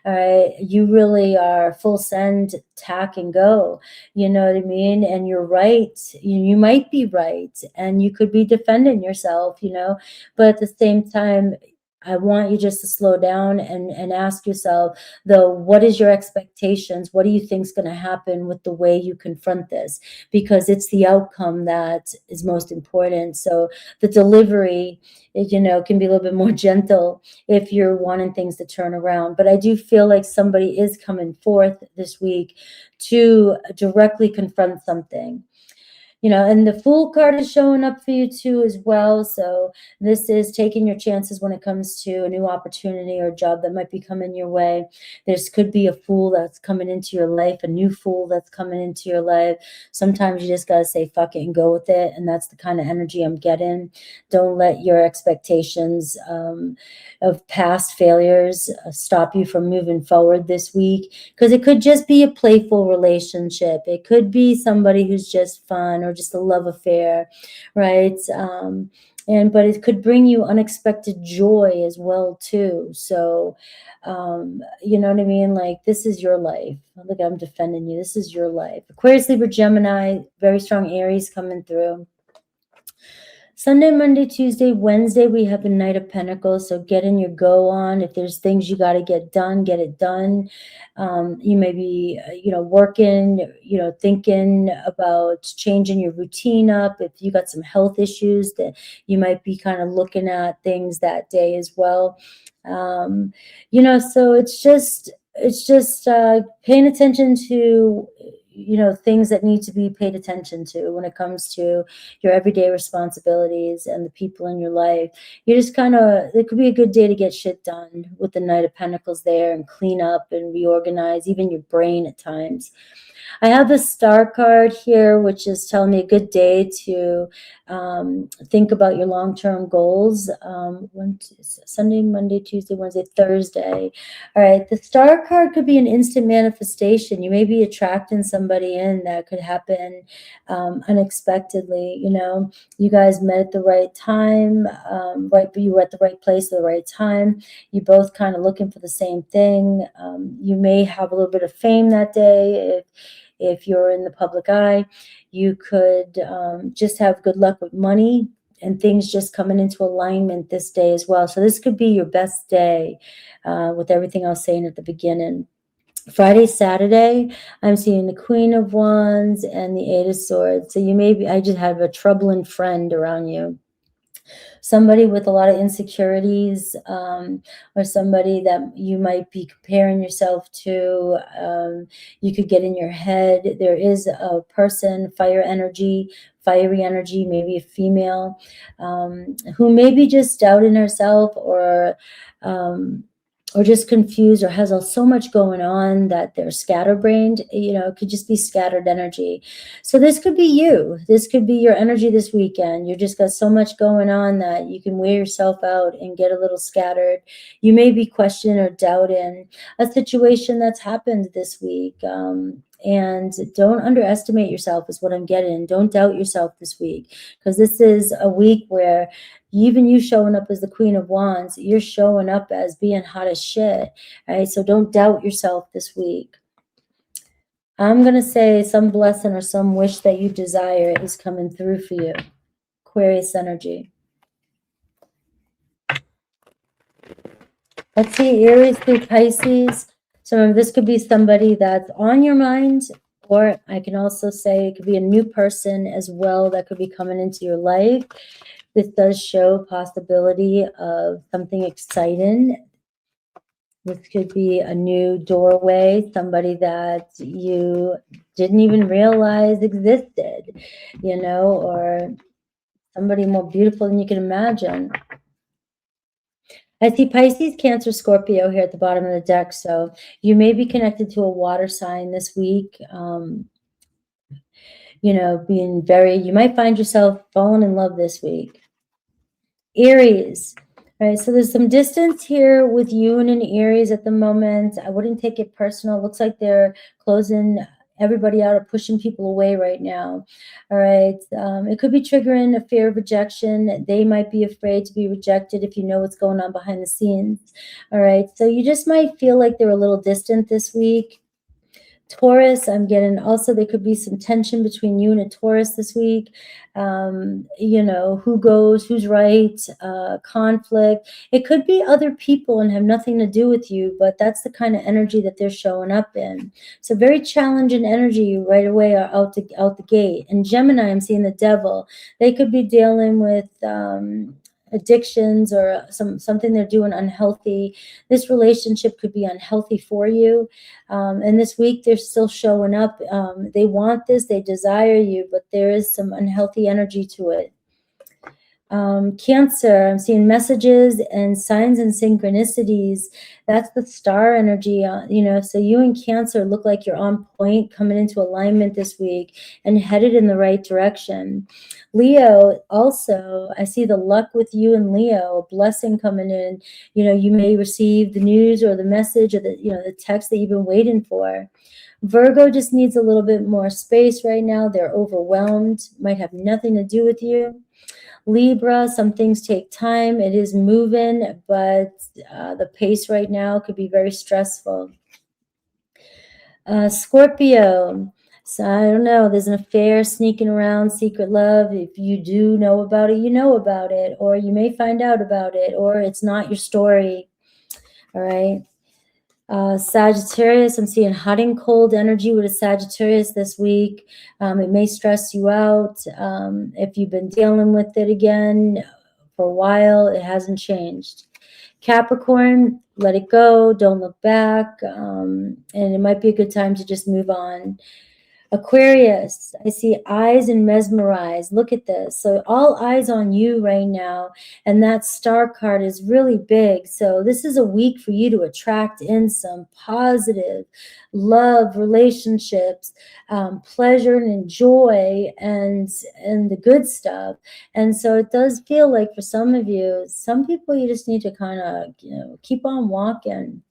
All right, you really are full send, tack and go. You know what I mean? And you're right. You might be right, and you could be defending yourself. But at the same time, I want you just to slow down and ask yourself, though, what is your expectations? What do you think is going to happen with the way you confront this? Because it's the outcome that is most important. So the delivery, can be a little bit more gentle if you're wanting things to turn around. But I do feel like somebody is coming forth this week to directly confront something. you know, and the Fool card is showing up for you too as well. So this is taking your chances when it comes to a new opportunity or job that might be coming your way. This could be a fool that's coming into your life, a new fool that's coming into your life. Sometimes you just got to say fuck it and go with it. And that's the kind of energy I'm getting. Don't let your expectations of past failures stop you from moving forward this week, because it could just be a playful relationship. It could be somebody who's just fun or just a love affair, right? But it could bring you unexpected joy as well too. So you know what I mean? Like, this is your life. Look, I'm defending you. This is your life. Aquarius, Libra, Gemini, very strong Aries coming through. Sunday, Monday, Tuesday, Wednesday, we have the Knight of Pentacles. So get in your go on. If there's things you got to get done, get it done. You may be, working, thinking about changing your routine up. If you got some health issues, that you might be kind of looking at things that day as well. So it's just paying attention to, things that need to be paid attention to when it comes to your everyday responsibilities and the people in your life. You just it could be a good day to get shit done with the Knight of Pentacles there, and clean up and reorganize even your brain at times. I have the Star card here, which is telling me a good day to think about your long-term goals. Sunday, Monday, Tuesday, Wednesday, Thursday. All right, the Star card could be an instant manifestation. You may be attracting somebody in that could happen unexpectedly. You guys met at the right time, right? But you were at the right place at the right time. You both kind of looking for the same thing. You may have a little bit of fame that day if you're in the public eye. You could just have good luck with money and things just coming into alignment this day as well. So this could be your best day with everything I was saying at the beginning. Friday, Saturday, I'm seeing the Queen of Wands and the Eight of Swords. So I just have a troubling friend around you. Somebody with a lot of insecurities, or somebody that you might be comparing yourself to. You could get in your head. There is a person, fiery energy, maybe a female, who may be just doubting herself, or just confused, or has so much going on that they're scatterbrained. It could just be scattered energy. So this could be you. This could be your energy this weekend. You just got so much going on that you can wear yourself out and get a little scattered. You may be questioning or doubting a situation that's happened this week. And don't underestimate yourself is what I'm getting. Don't doubt yourself this week, because this is a week where even you showing up as the Queen of Wands, you're showing up as being hot as shit, right? So don't doubt yourself this week. I'm going to say some blessing or some wish that you desire is coming through for you. Aquarius energy. Let's see, Aries through Pisces. So remember, this could be somebody that's on your mind, or I can also say it could be a new person as well that could be coming into your life. This does show possibility of something exciting. This could be a new doorway, somebody that you didn't even realize existed, or somebody more beautiful than you can imagine. I see Pisces, Cancer, Scorpio here at the bottom of the deck. So you may be connected to a water sign this week. You might find yourself falling in love this week. Aries. All right, so there's some distance here with you and an Aries at the moment. I wouldn't take it personal. It looks like they're closing everybody out or pushing people away right now. All right, it could be triggering a fear of rejection. They might be afraid to be rejected if you know what's going on behind the scenes. All right, so you just might feel like they're a little distant this week. Taurus, I'm getting also there could be some tension between you and a Taurus this week. Who goes, who's right, conflict. It could be other people and have nothing to do with you, but that's the kind of energy that they're showing up in. So very challenging energy right away out the gate. And Gemini, I'm seeing the Devil. They could be dealing with addictions or something they're doing unhealthy. This relationship could be unhealthy for you. And this week they're still showing up. They want this, they desire you, but there is some unhealthy energy to it. Cancer, I'm seeing messages and signs and synchronicities. That's the star energy, so you and Cancer look like you're on point, coming into alignment this week and headed in the right direction. Leo, also, I see the luck with you and Leo, a blessing coming in. You may receive the news or the message or the text that you've been waiting for. Virgo just needs a little bit more space right now. They're overwhelmed, might have nothing to do with you. Libra, some things take time. It is moving, but the pace right now could be very stressful. Scorpio, so I don't know. There's an affair sneaking around, secret love. If you do know about it, you know about it, or you may find out about it, or it's not your story. All right. Sagittarius, I'm seeing hot and cold energy with a Sagittarius this week. It may stress you out. If you've been dealing with it again for a while, it hasn't changed. Capricorn, let it go. Don't look back. And it might be a good time to just move on. Aquarius, I see eyes and mesmerized. Look at this. So all eyes on you right now. And that star card is really big. So this is a week for you to attract in some positive love, relationships, pleasure and joy and the good stuff. And so it does feel like for some of you, some people you just need to kind of, keep on walking.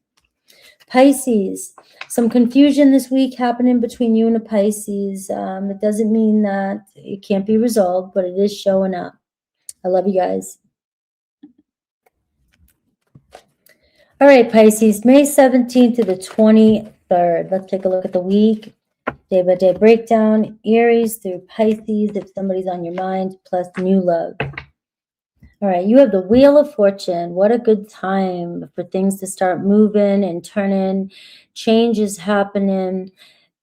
Pisces, some confusion this week happening between you and a Pisces. It doesn't mean that it can't be resolved, but it is showing up. I love you guys. All right, Pisces, May 17th to the 23rd. Let's take a look at the week. Day by day breakdown. Aries through Pisces, if somebody's on your mind, plus new love. All right, you have the Wheel of Fortune. What a good time for things to start moving and turning. Change is happening.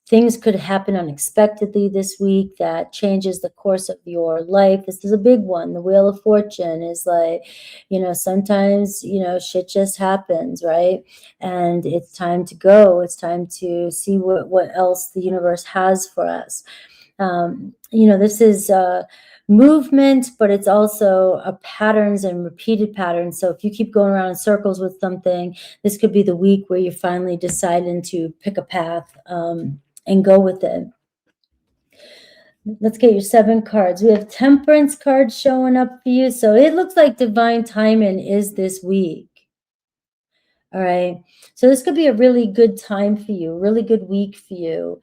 Things could happen unexpectedly this week that changes the course of your life. This is a big one. The Wheel of Fortune is like, sometimes, shit just happens, right? And it's time to go. It's time to see what else the universe has for us. This is movement, but it's also a patterns and repeated patterns. So if you keep going around in circles with something, this could be the week where you're finally deciding to pick a path and go with it. Let's get your 7 cards. We have Temperance cards showing up for you. So it looks like divine timing is this week. All right. So this could be a really good time for you, a really good week for you.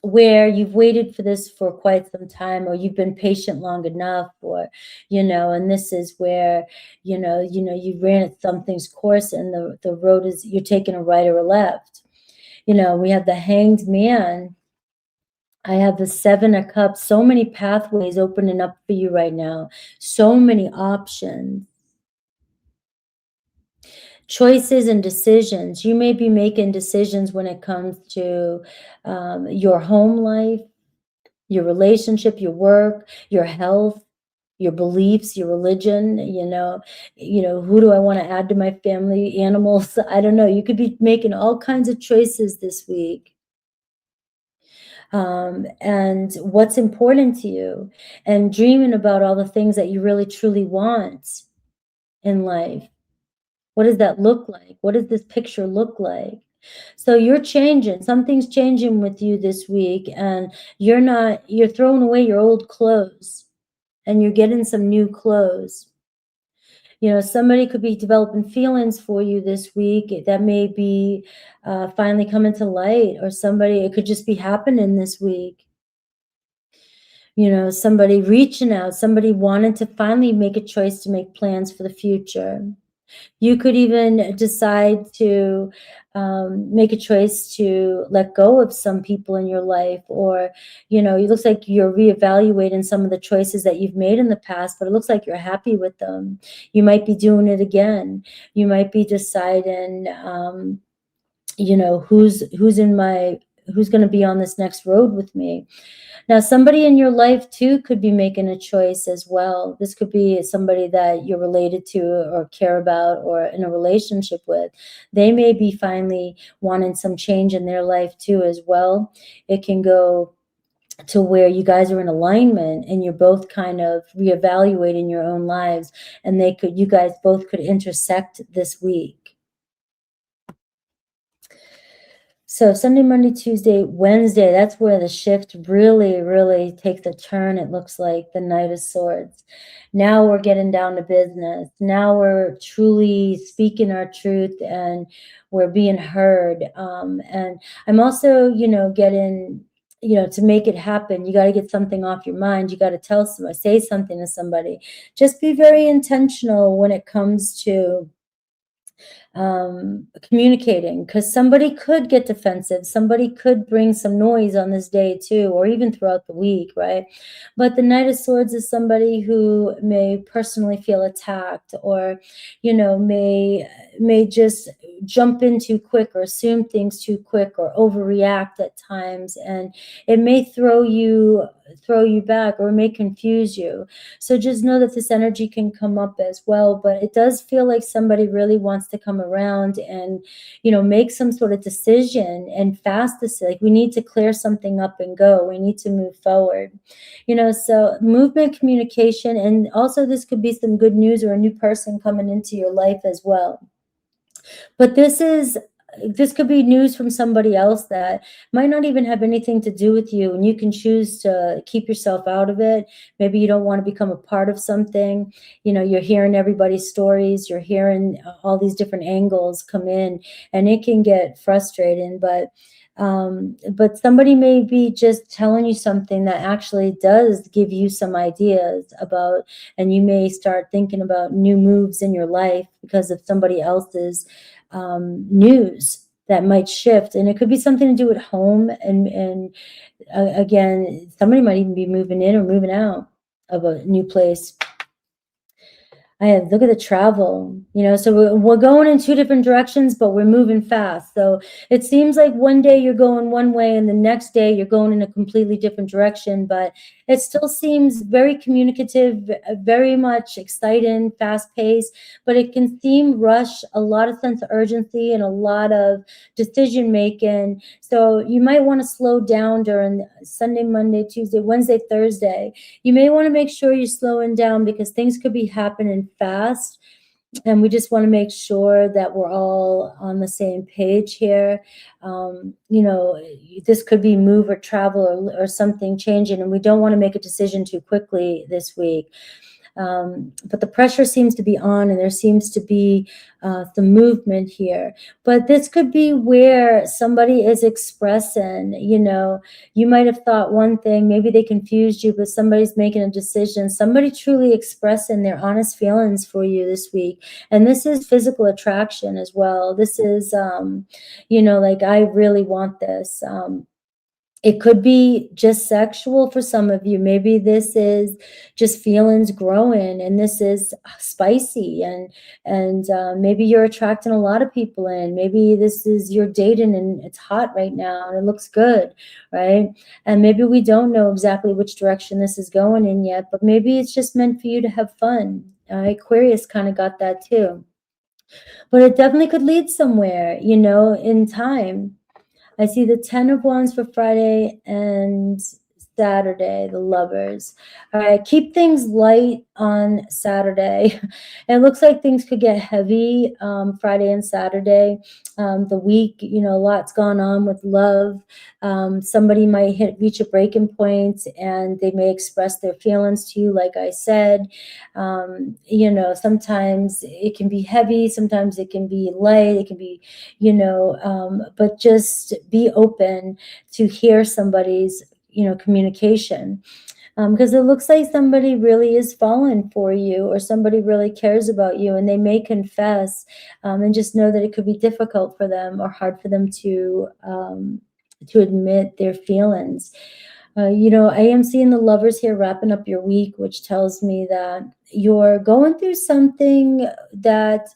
Where you've waited for this for quite some time, or you've been patient long enough, or, and this is where, you ran something's course and the road is, you're taking a right or a left. We have the Hanged Man. I have the 7 of Cups. So many pathways opening up for you right now. So many options. Choices and decisions. You may be making decisions when it comes to your home life, your relationship, your work, your health, your beliefs, your religion. Who do I want to add to my family? Animals. I don't know. You could be making all kinds of choices this week. And what's important to you, and dreaming about all the things that you really truly want in life. What does that look like? What does this picture look like? So you're changing. Something's changing with you this week, and you're throwing away your old clothes and you're getting some new clothes. Somebody could be developing feelings for you this week that may be finally coming to light, or it could just be happening this week. Somebody reaching out, somebody wanting to finally make a choice to make plans for the future. You could even decide to make a choice to let go of some people in your life, or, it looks like you're reevaluating some of the choices that you've made in the past, but it looks like you're happy with them. You might be doing it again. You might be deciding, who's in my who's going to be on this next road with me. Now, somebody in your life too could be making a choice as well. This could be somebody that you're related to or care about or in a relationship with. They may be finally wanting some change in their life too as well. It can go to where you guys are in alignment and you're both kind of reevaluating your own lives, and you guys both could intersect this week. So Sunday, Monday, Tuesday, Wednesday, that's where the shift really, really takes a turn. It looks like the Knight of Swords. Now we're getting down to business. Now we're truly speaking our truth and we're being heard. And I'm also, getting, to make it happen, you got to get something off your mind. You got to tell somebody, say something to somebody. Just be very intentional when it comes to communicating, because somebody could get defensive. Somebody could bring some noise on this day too, or even throughout the week, right? But the Knight of Swords is somebody who may personally feel attacked, or may just jump in too quick or assume things too quick or overreact at times, and it may throw you back, or it may confuse you. So just know that this energy can come up as well, but it does feel like somebody really wants to come around and, make some sort of decision, and fast decision. Like, we need to clear something up and go. We need to move forward, so movement, communication, and also this could be some good news or a new person coming into your life as well. But this could be news from somebody else that might not even have anything to do with you, and you can choose to keep yourself out of it. Maybe you don't want to become a part of something. You're hearing everybody's stories, you're hearing all these different angles come in, and it can get frustrating. But somebody may be just telling you something that actually does give you some ideas about, and you may start thinking about new moves in your life because of somebody else's news that might shift. And it could be something to do at home, and again, somebody might even be moving in or moving out of a new place. Look at the travel, so we're going in two different directions, but we're moving fast. So it seems like one day you're going one way and the next day you're going in a completely different direction, but it still seems very communicative, very much exciting, fast paced, but it can seem rushed, a lot of sense of urgency and a lot of decision making. So you might want to slow down during Sunday, Monday, Tuesday, Wednesday, Thursday. You may want to make sure you're slowing down, because things could be happening fast, and we just want to make sure that we're all on the same page here. This could be move or travel or something changing, and we don't want to make a decision too quickly this week. But the pressure seems to be on, and there seems to be some movement here. But this could be where somebody is expressing, you might have thought one thing, maybe they confused you, but somebody's making a decision, somebody truly expressing their honest feelings for you this week. And this is physical attraction as well. This is, like, I really want this. It could be just sexual for some of you. Maybe this is just feelings growing, and this is spicy, and maybe you're attracting a lot of people in. Maybe this is you're dating and it's hot right now and it looks good, right? And maybe we don't know exactly which direction this is going in yet, but maybe it's just meant for you to have fun. Aquarius kind of got that too. But it definitely could lead somewhere, in time. I see the 10 of Wands for Friday and Saturday, the Lovers. All right, keep things light on Saturday. It looks like things could get heavy Friday and Saturday. The week, a lot's gone on with love. Somebody might reach a breaking point, and they may express their feelings to you, like I said. Sometimes it can be heavy, sometimes it can be light, it can be, but just be open to hear somebody's communication, because it looks like somebody really is falling for you, or somebody really cares about you, and they may confess, and just know that it could be difficult for them or hard for them to admit their feelings. You know, I am seeing the lovers here wrapping up your week, which tells me that you're going through something that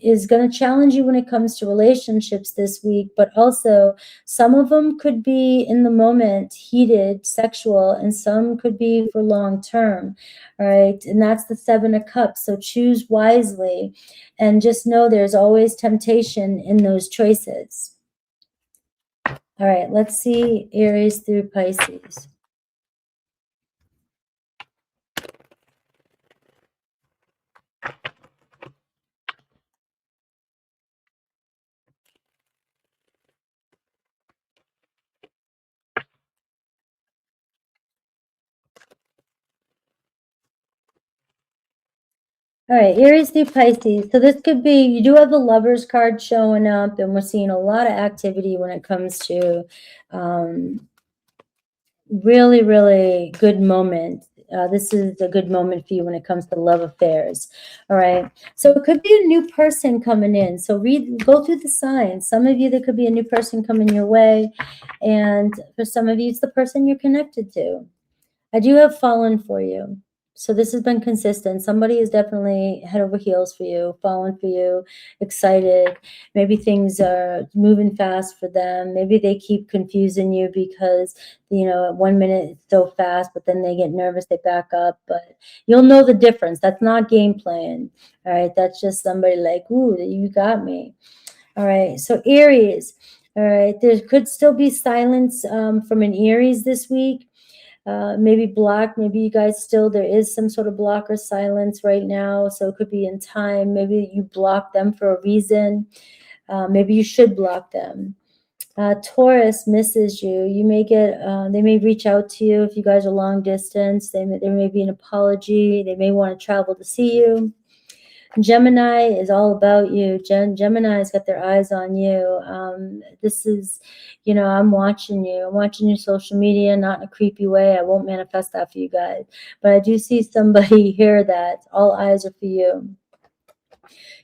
is going to challenge you when it comes to relationships this week, but also some of them could be in the moment, heated, sexual, and some could be for long term. All right. And that's the Seven of Cups. So choose wisely and just know there's always temptation in those choices. All right. Let's see Aries through Pisces. All right, Aries through Pisces. So this could be, you do have the Lovers card showing up, and we're seeing a lot of activity when it comes to really, really good moment. This is a good moment for you when it comes to love affairs. All right. So it could be a new person coming in. So go through the signs. Some of you, there could be a new person coming your way. And for some of you, it's the person you're connected to. I do have fallen for you. So this has been consistent. Somebody is definitely head over heels for you, falling for you, excited. Maybe things are moving fast for them. Maybe they keep confusing you because, you know, at 1 minute it's so fast, but then they get nervous, they back up. But you'll know the difference. That's not game playing. All right. That's just somebody like, ooh, you got me. All right. So Aries. All right. There could still be silence from an Aries this week. Maybe block, maybe you guys still, there is some sort of block or silence right now. So it could be in time. Maybe you block them for a reason. Maybe you should block them. Taurus misses you. You may get, they may reach out to you if you guys are long distance. There may be an apology. They may want to travel to see you. Gemini is all about you. Gemini's got their eyes on you. This is, you know, I'm watching you. I'm watching your social media, not in a creepy way. I won't manifest that for you guys. But I do see somebody here that all eyes are for you.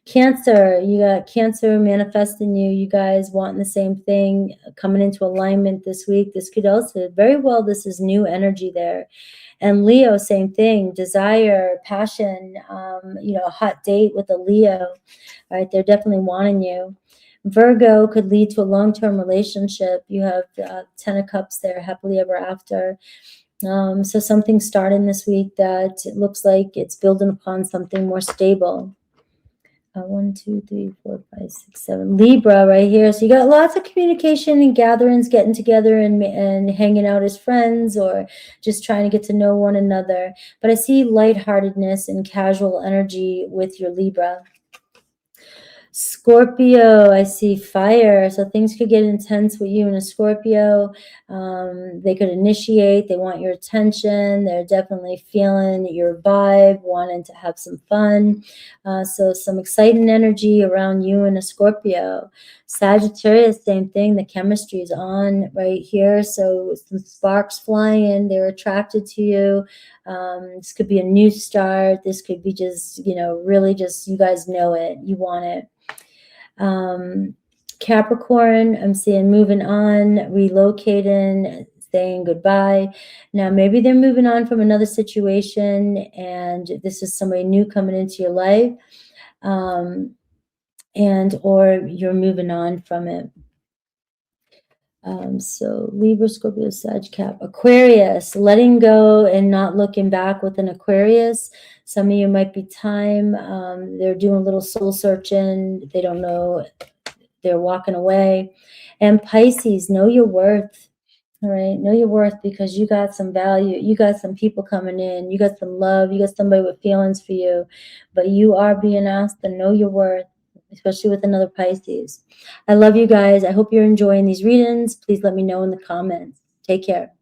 Cancer, you got Cancer manifesting you. You guys wanting the same thing, coming into alignment this week. This could also, very well, this is new energy there. And Leo, same thing, desire, passion, you know, a hot date with a Leo, right? They're definitely wanting you. Virgo could lead to a long-term relationship. You have 10 of Cups there, happily ever after. So something's starting this week that it looks like it's building upon something more stable. 1, 2, 3, 4, 5, 6, 7. Libra right here. So you got lots of communication and gatherings, getting together and hanging out as friends or just trying to get to know one another. But I see lightheartedness and casual energy with your Libra. Scorpio, I see fire. So things could get intense with you and a Scorpio. They could initiate. They want your attention. They're definitely feeling your vibe, wanting to have some fun. So some exciting energy around you and a Scorpio. Sagittarius, same thing. The chemistry is on right here. So some sparks flying. They're attracted to you. This could be a new start. This could be just, you know, really just, you guys know it. You want it. Capricorn, I'm seeing moving on, relocating, saying goodbye. Now, maybe they're moving on from another situation and this is somebody new coming into your life, and or you're moving on from it. So Libra, Scorpio, Sag, Cap, Aquarius, letting go and not looking back with an Aquarius. Some of you might be time. They're doing a little soul searching. They don't know. They're walking away. And Pisces, know your worth. All right. Know your worth because you got some value. You got some people coming in. You got some love. You got somebody with feelings for you. But you are being asked to know your worth, especially with another Pisces. I love you guys. I hope you're enjoying these readings. Please let me know in the comments. Take care.